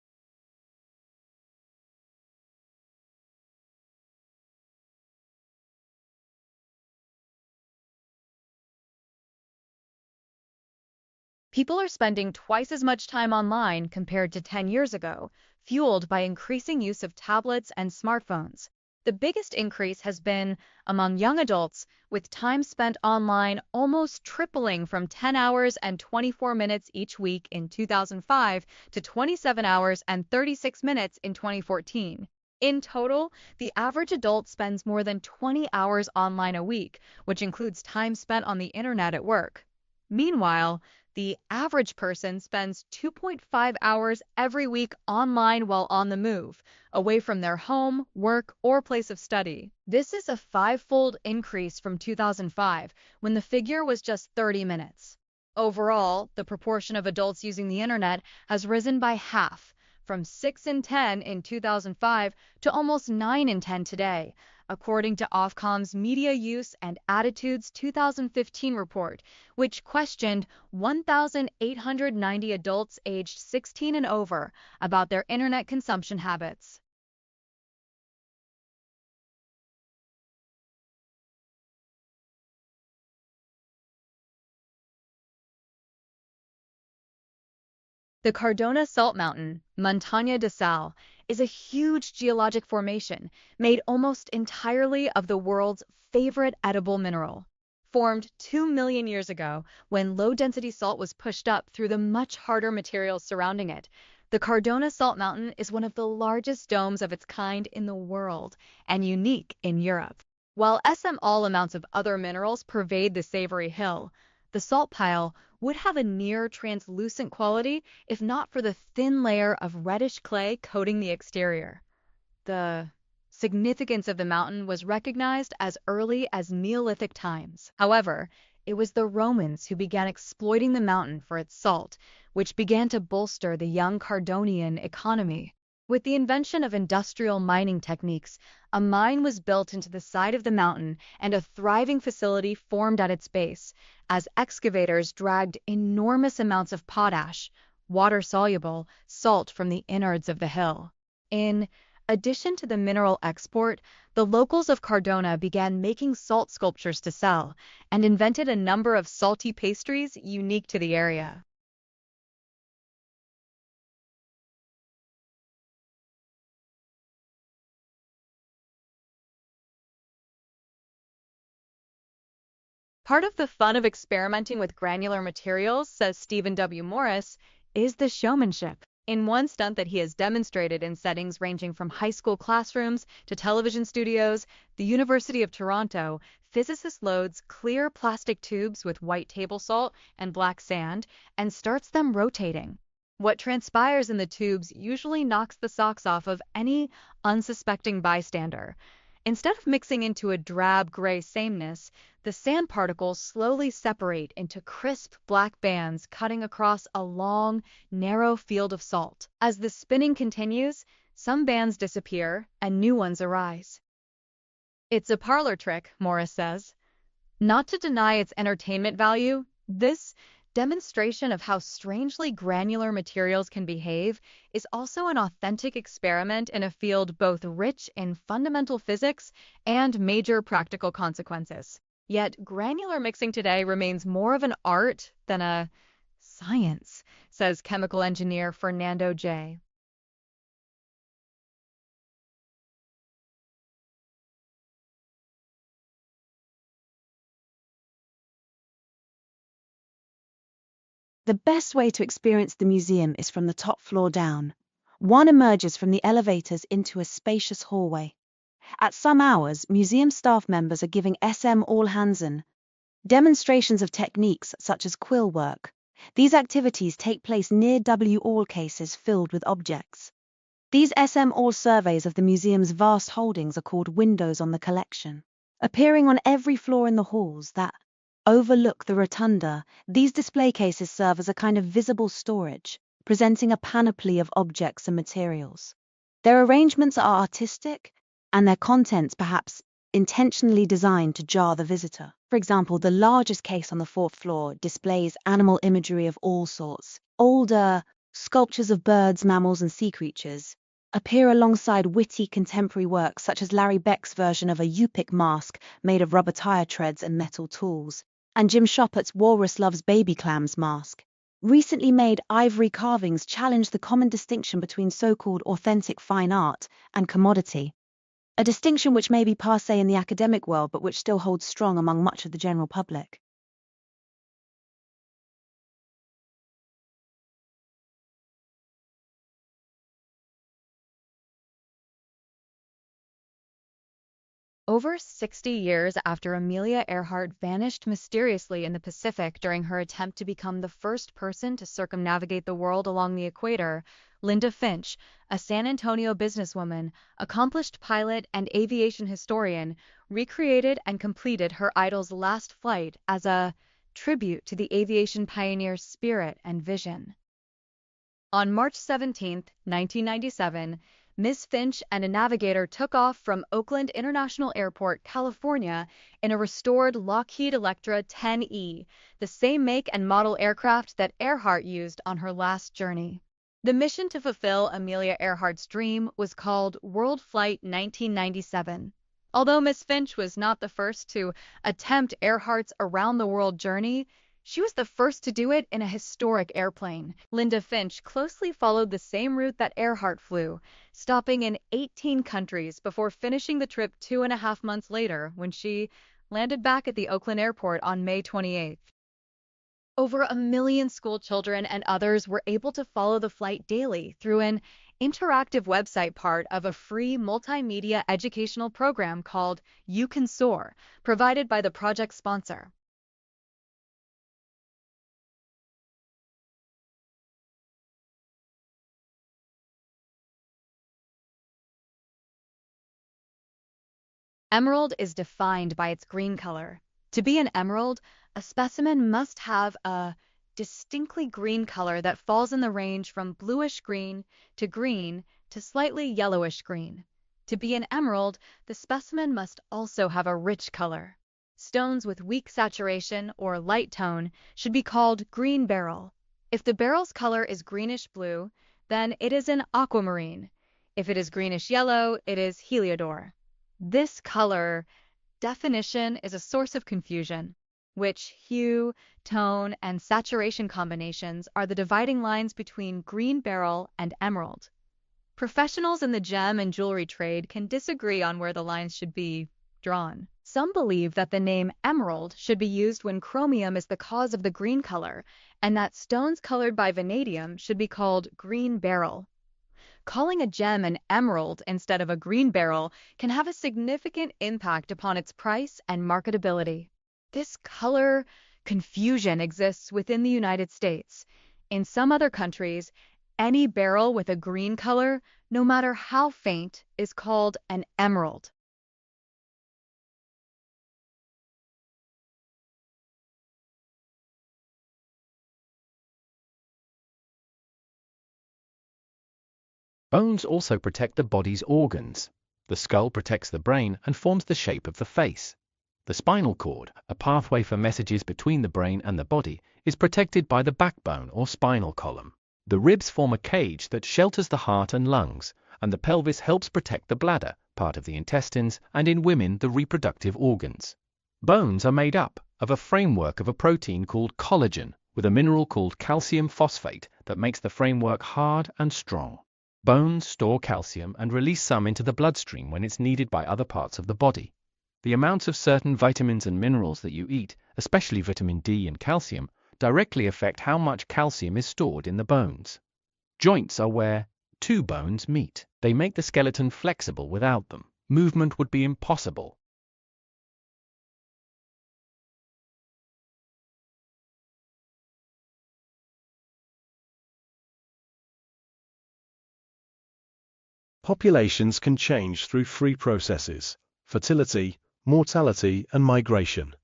People are spending twice as much time online compared to 10 years ago, fueled by increasing use of tablets and smartphones. The biggest increase has been among young adults, with time spent online almost tripling from 10 hours and 24 minutes each week in 2005 to 27 hours and 36 minutes in 2014. In total, the average adult spends more than 20 hours online a week, which includes time spent on the internet at work. Meanwhile, the average person spends 2.5 hours every week online while on the move, away from their home, work, or place of study. This is a 5-fold increase from 2005, when the figure was just 30 minutes. Overall, the proportion of adults using the internet has risen by half, from 6 in 10 in 2005 to almost 9 in 10 today, according to Ofcom's Media Use and Attitudes 2015 report, which questioned 1,890 adults aged 16 and over about their internet consumption habits. The Cardona Salt Mountain, Montaña de Sal, is a huge geologic formation made almost entirely of the world's favorite edible mineral. Formed 2 million years ago when low-density salt was pushed up through the much harder materials surrounding it, the Cardona Salt Mountain is one of the largest domes of its kind in the world and unique in Europe. While small amounts of other minerals pervade the savory hill, the salt pile would have a near translucent quality if not for the thin layer of reddish clay coating the exterior. The significance of the mountain was recognized as early as Neolithic times. However, it was the Romans who began exploiting the mountain for its salt, which began to bolster the young Cardonian economy. With the invention of industrial mining techniques, a mine was built into the side of the mountain and a thriving facility formed at its base, as excavators dragged enormous amounts of potash, water-soluble, salt from the innards of the hill. In addition to the mineral export, the locals of Cardona began making salt sculptures to sell and invented a number of salty pastries unique to the area. Part of the fun of experimenting with granular materials, says Stephen W. Morris, is the showmanship. In one stunt that he has demonstrated in settings ranging from high school classrooms to television studios, the University of Toronto, physicist loads clear plastic tubes with white table salt and black sand and starts them rotating. What transpires in the tubes usually knocks the socks off of any unsuspecting bystander. Instead of mixing into a drab gray sameness, the sand particles slowly separate into crisp black bands cutting across a long, narrow field of salt. As the spinning continues, some bands disappear and new ones arise. It's a parlor trick, Morris says. Not to deny its entertainment value, this demonstration of how strangely granular materials can behave is also an authentic experiment in a field both rich in fundamental physics and major practical consequences. Yet granular mixing today remains more of an art than a science, says chemical engineer Fernando J. The best way to experience the museum is from the top floor down. One emerges from the elevators into a spacious hallway. At some hours, museum staff members are giving SM all-hands-on demonstrations of techniques such as quill work. These activities take place near W-all cases filled with objects. These SM all surveys of the museum's vast holdings are called windows on the collection. Appearing on every floor in the halls that overlook the rotunda, these display cases serve as a kind of visible storage, presenting a panoply of objects and materials. Their arrangements are artistic, and their contents perhaps intentionally designed to jar the visitor. For example, the largest case on the fourth floor displays animal imagery of all sorts. Older sculptures of birds, mammals, and sea creatures appear alongside witty contemporary works such as Larry Beck's version of a Yupik mask made of rubber tire treads and metal tools, and Jim Shoppett's Walrus Loves Baby Clams mask. Recently made ivory carvings challenge the common distinction between so-called authentic fine art and commodity, a distinction which may be passé in the academic world but which still holds strong among much of the general public. Over 60 years after Amelia Earhart vanished mysteriously in the Pacific during her attempt to become the first person to circumnavigate the world along the equator, Linda Finch, a San Antonio businesswoman, accomplished pilot and aviation historian, recreated and completed her idol's last flight as a tribute to the aviation pioneer's spirit and vision. On March 17, 1997, Miss Finch and a navigator took off from Oakland International Airport, California, in a restored Lockheed Electra 10E, the same make and model aircraft that Earhart used on her last journey. The mission to fulfill Amelia Earhart's dream was called World Flight 1997. Although Miss Finch was not the first to attempt Earhart's around-the-world journey, She was the first to do it in a historic airplane. Linda Finch closely followed the same route that Earhart flew, stopping in 18 countries before finishing the trip 2.5 months later when she landed back at the Oakland airport on May 28th. Over 1 million school children and others were able to follow the flight daily through an interactive website part of a free multimedia educational program called You Can Soar, provided by the project sponsor. Emerald is defined by its green color. To be an emerald, a specimen must have a distinctly green color that falls in the range from bluish green to slightly yellowish green. To be an emerald, the specimen must also have a rich color. Stones with weak saturation or light tone should be called green beryl. If the beryl's color is greenish blue, then it is an aquamarine. If it is greenish yellow, it is heliodor. This color definition is a source of confusion, which hue, tone, and saturation combinations are the dividing lines between green beryl and emerald. Professionals in the gem and jewelry trade can disagree on where the lines should be drawn. Some believe that the name emerald should be used when chromium is the cause of the green color, and that stones colored by vanadium should be called green beryl. Calling a gem an emerald instead of a green beryl can have a significant impact upon its price and marketability. This color confusion exists within the United States. In some other countries, any beryl with a green color, no matter how faint, is called an emerald. Bones also protect the body's organs. The skull protects the brain and forms the shape of the face. The spinal cord, a pathway for messages between the brain and the body, is protected by the backbone or spinal column. The ribs form a cage that shelters the heart and lungs, and the pelvis helps protect the bladder, part of the intestines, and in women the reproductive organs. Bones are made up of a framework of a protein called collagen, with a mineral called calcium phosphate that makes the framework hard and strong. Bones store calcium and release some into the bloodstream when it's needed by other parts of the body. The amounts of certain vitamins and minerals that you eat, especially vitamin D and calcium, directly affect how much calcium is stored in the bones. Joints are where two bones meet. They make the skeleton flexible. Without them, movement would be impossible. Populations can change through three processes: fertility, mortality, and migration.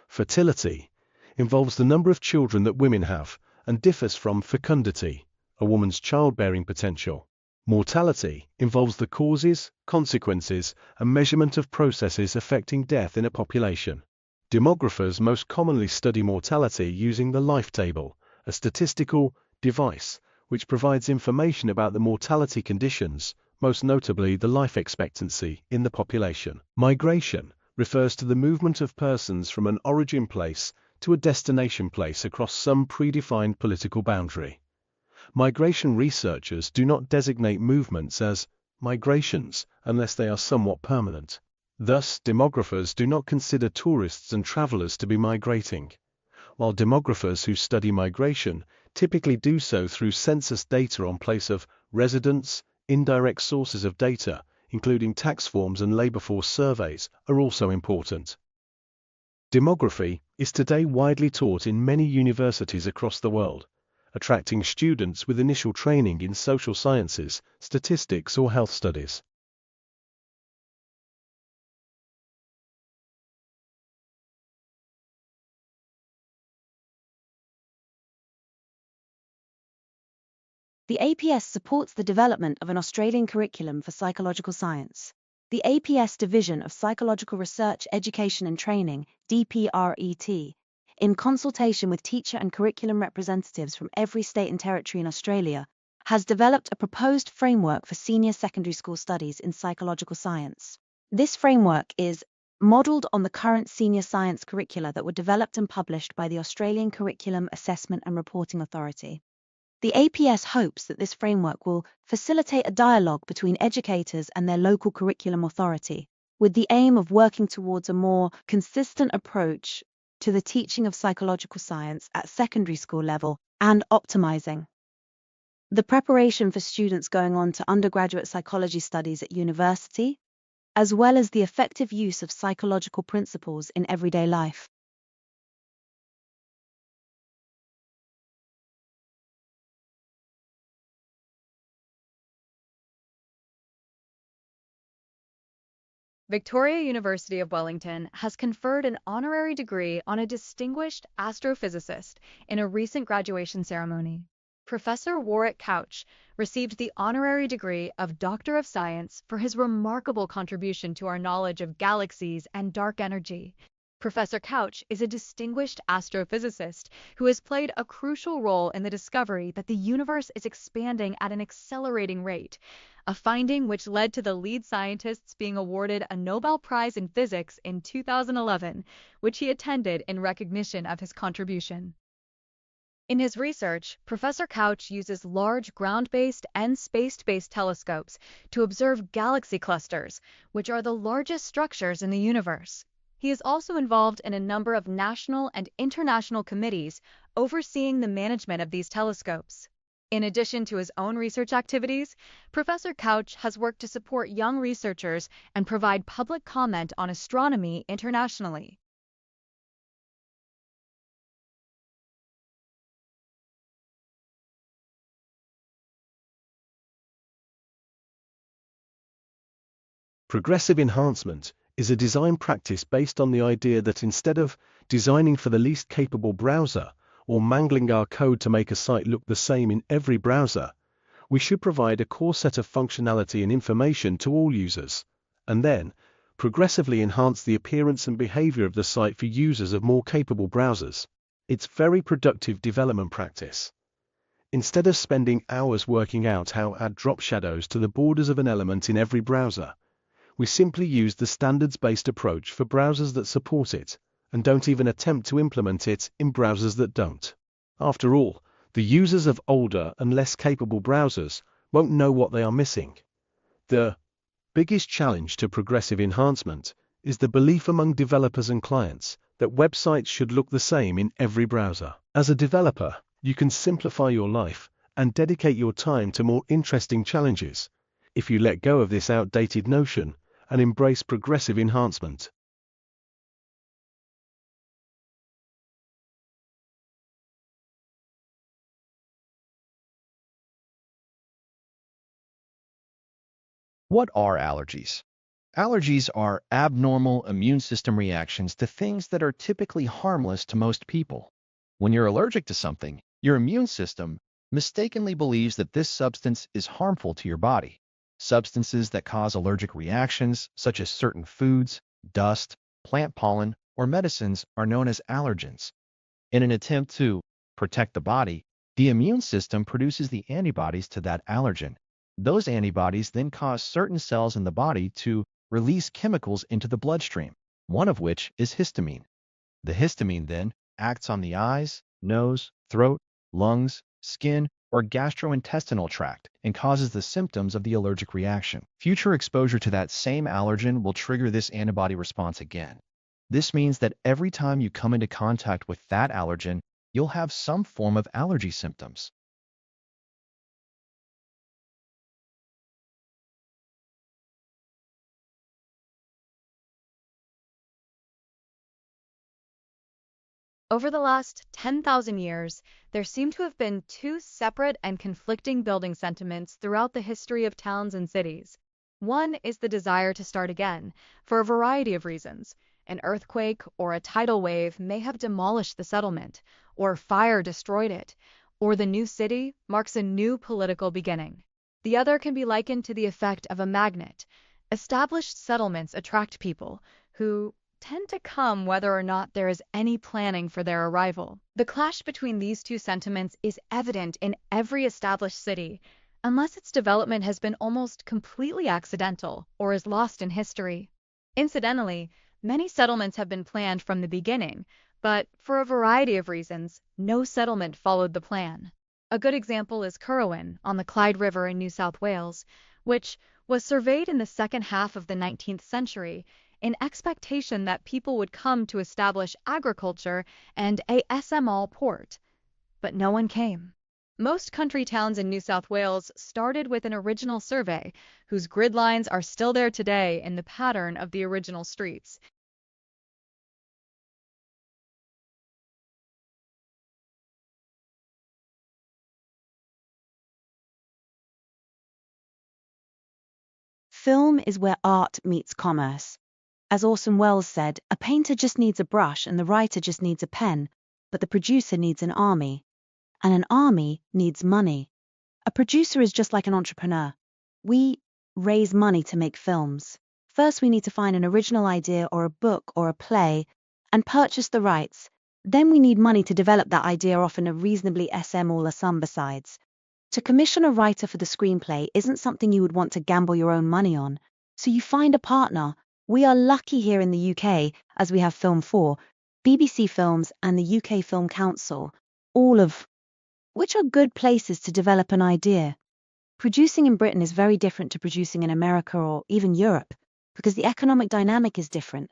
Fertility involves the number of children that women have and differs from fecundity, a woman's childbearing potential. Mortality involves the causes, consequences, and measurement of processes affecting death in a population. Demographers most commonly study mortality using the life table, a statistical device which provides information about the mortality conditions, most notably the life expectancy in the population. Migration refers to the movement of persons from an origin place to a destination place across some predefined political boundary. Migration researchers do not designate movements as migrations unless they are somewhat permanent. Thus, demographers do not consider tourists and travelers to be migrating, while demographers who study migration typically do so through census data on place of residence. Indirect sources of data, including tax forms and labor force surveys, are also important. Demography is today widely taught in many universities across the world, attracting students with initial training in social sciences, statistics, or health studies. The APS supports the development of an Australian curriculum for psychological science. The APS Division of Psychological Research, Education and Training, DPRET, in consultation with teacher and curriculum representatives from every state and territory in Australia, has developed a proposed framework for senior secondary school studies in psychological science. This framework is modelled on the current senior science curricula that were developed and published by the Australian Curriculum Assessment and Reporting Authority. The APS hopes that this framework will facilitate a dialogue between educators and their local curriculum authority, with the aim of working towards a more consistent approach to the teaching of psychological science at secondary school level and optimizing the preparation for students going on to undergraduate psychology studies at university, as well as the effective use of psychological principles in everyday life. Victoria University of Wellington has conferred an honorary degree on a distinguished astrophysicist in a recent graduation ceremony. Professor Warwick Couch received the honorary degree of Doctor of Science for his remarkable contribution to our knowledge of galaxies and dark energy. Professor Couch is a distinguished astrophysicist who has played a crucial role in the discovery that the universe is expanding at an accelerating rate, a finding which led to the lead scientists being awarded a Nobel Prize in Physics in 2011, which he attended in recognition of his contribution. In his research, Professor Couch uses large ground-based and space-based telescopes to observe galaxy clusters, which are the largest structures in the universe. He is also involved in a number of national and international committees overseeing the management of these telescopes. In addition to his own research activities, Professor Couch has worked to support young researchers and provide public comment on astronomy internationally. Progressive enhancement is a design practice based on the idea that instead of designing for the least capable browser or mangling our code to make a site look the same in every browser, we should provide a core set of functionality and information to all users, and then progressively enhance the appearance and behavior of the site for users of more capable browsers. It's very productive development practice. Instead of spending hours working out how to add drop shadows to the borders of an element in every browser, we simply use the standards-based approach for browsers that support it, and don't even attempt to implement it in browsers that don't. After all, the users of older and less capable browsers won't know what they are missing. The biggest challenge to progressive enhancement is the belief among developers and clients that websites should look the same in every browser. As a developer, you can simplify your life and dedicate your time to more interesting challenges if you let go of this outdated notion and embrace progressive enhancement. What are allergies? Allergies are abnormal immune system reactions to things that are typically harmless to most people. When you're allergic to something, your immune system mistakenly believes that this substance is harmful to your body. Substances that cause allergic reactions, such as certain foods, dust, plant pollen, or medicines, are known as allergens. In an attempt to protect the body, the immune system produces the antibodies to that allergen. Those antibodies then cause certain cells in the body to release chemicals into the bloodstream, one of which is histamine. The histamine then acts on the eyes, nose, throat, lungs, skin, or gastrointestinal tract and causes the symptoms of the allergic reaction. Future exposure to that same allergen will trigger this antibody response again. This means that every time you come into contact with that allergen, you'll have some form of allergy symptoms. Over the last 10,000 years, there seem to have been two separate and conflicting building sentiments throughout the history of towns and cities. One is the desire to start again, for a variety of reasons. An earthquake or a tidal wave may have demolished the settlement, or fire destroyed it, or the new city marks a new political beginning. The other can be likened to the effect of a magnet. Established settlements attract people who tend to come whether or not there is any planning for their arrival. The clash between these two sentiments is evident in every established city, unless its development has been almost completely accidental or is lost in history. Incidentally, Many settlements have been planned from the beginning, but for a variety of reasons, no settlement followed the plan. A good example is Currowan on the Clyde River in New South Wales, which was surveyed in the second half of the 19th century in expectation that people would come to establish agriculture and a small port. But no one came. Most country towns in New South Wales started with an original survey, whose grid lines are still there today in the pattern of the original streets. Film is where art meets commerce. As Orson Welles said, a painter just needs a brush and the writer just needs a pen, but the producer needs an army, and an army needs money. A producer is just like an entrepreneur. We raise money to make films. First, we need to find an original idea or a book or a play and purchase the rights. Then we need money to develop that idea, often a reasonably small sum besides. To commission a writer for the screenplay isn't something you would want to gamble your own money on, so you find a partner. We are lucky here in the UK, as we have Film 4, BBC Films and the UK Film Council, all of which are good places to develop an idea. Producing in Britain is very different to producing in America or even Europe, because the economic dynamic is different.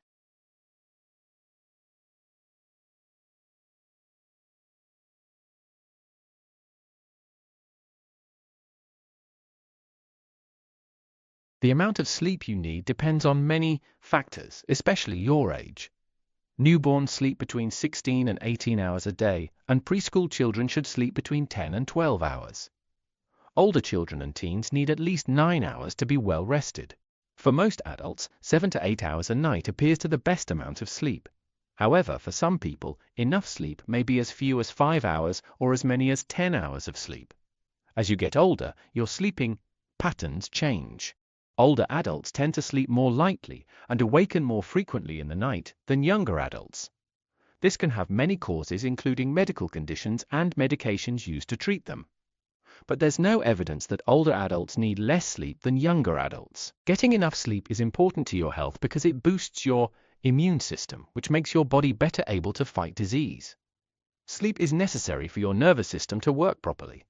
The amount of sleep you need depends on many factors, especially your age. Newborns sleep between 16 and 18 hours a day, and preschool children should sleep between 10 and 12 hours. Older children and teens need at least 9 hours to be well rested. For most adults, 7 to 8 hours a night appears to the best amount of sleep. However, for some people, enough sleep may be as few as 5 hours or as many as 10 hours of sleep. As you get older, your sleeping patterns change. Older adults tend to sleep more lightly and awaken more frequently in the night than younger adults. This can have many causes, including medical conditions and medications used to treat them. But there's no evidence that older adults need less sleep than younger adults. Getting enough sleep is important to your health because it boosts your immune system, which makes your body better able to fight disease. Sleep is necessary for your nervous system to work properly.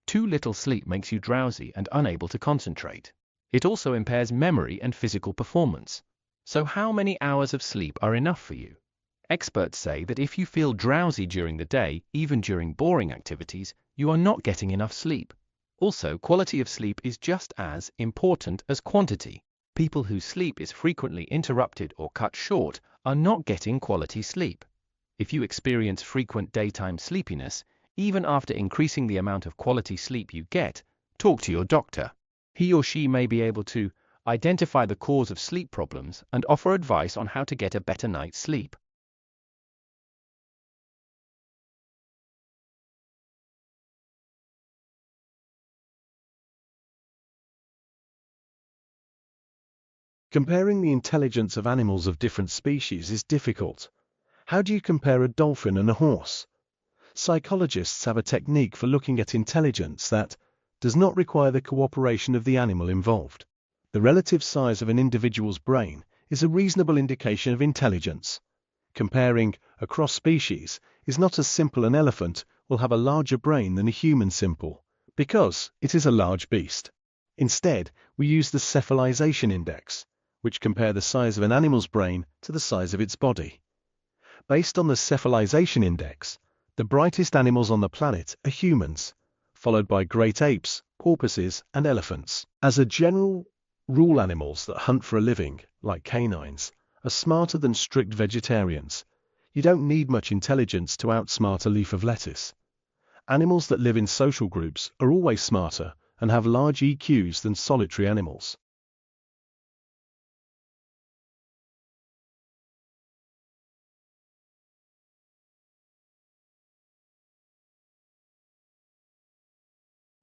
Too little sleep makes you drowsy and unable to concentrate. It also impairs memory and physical performance. So how many hours of sleep are enough for you? Experts say that if you feel drowsy during the day, even during boring activities, you are not getting enough sleep. Also, quality of sleep is just as important as quantity. People whose sleep is frequently interrupted or cut short are not getting quality sleep. If you experience frequent daytime sleepiness, even after increasing the amount of quality sleep you get, talk to your doctor. He or she may be able to identify the cause of sleep problems and offer advice on how to get a better night's sleep. Comparing the intelligence of animals of different species is difficult. How do you compare a dolphin and a horse? Psychologists have a technique for looking at intelligence that does not require the cooperation of the animal involved. The relative size of an individual's brain is a reasonable indication of intelligence. Comparing across species is not as simple. An elephant will have a larger brain than a human simple, because it is a large beast. Instead, we use the cephalization index, which compare the size of an animal's brain to the size of its body. Based on the cephalization index, the brightest animals on the planet are humans, followed by great apes, porpoises, and elephants. As a general rule, animals that hunt for a living, like canines, are smarter than strict vegetarians. You don't need much intelligence to outsmart a leaf of lettuce. Animals that live in social groups are always smarter and have large EQs than solitary animals.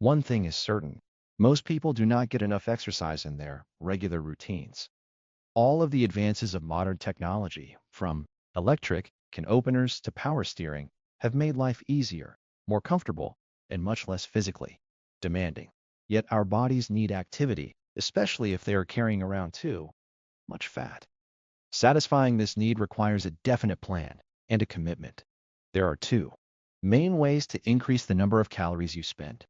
One thing is certain. Most people do not get enough exercise in their regular routines. All of the advances of modern technology, from electric can openers to power steering, have made life easier, more comfortable, and much less physically demanding. Yet our bodies need activity, especially if they are carrying around too much fat. Satisfying this need requires a definite plan and a commitment. There are two main ways to increase the number of calories you spend.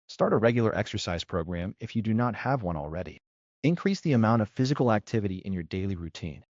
Start a regular exercise program if you do not have one already. Increase the amount of physical activity in your daily routine.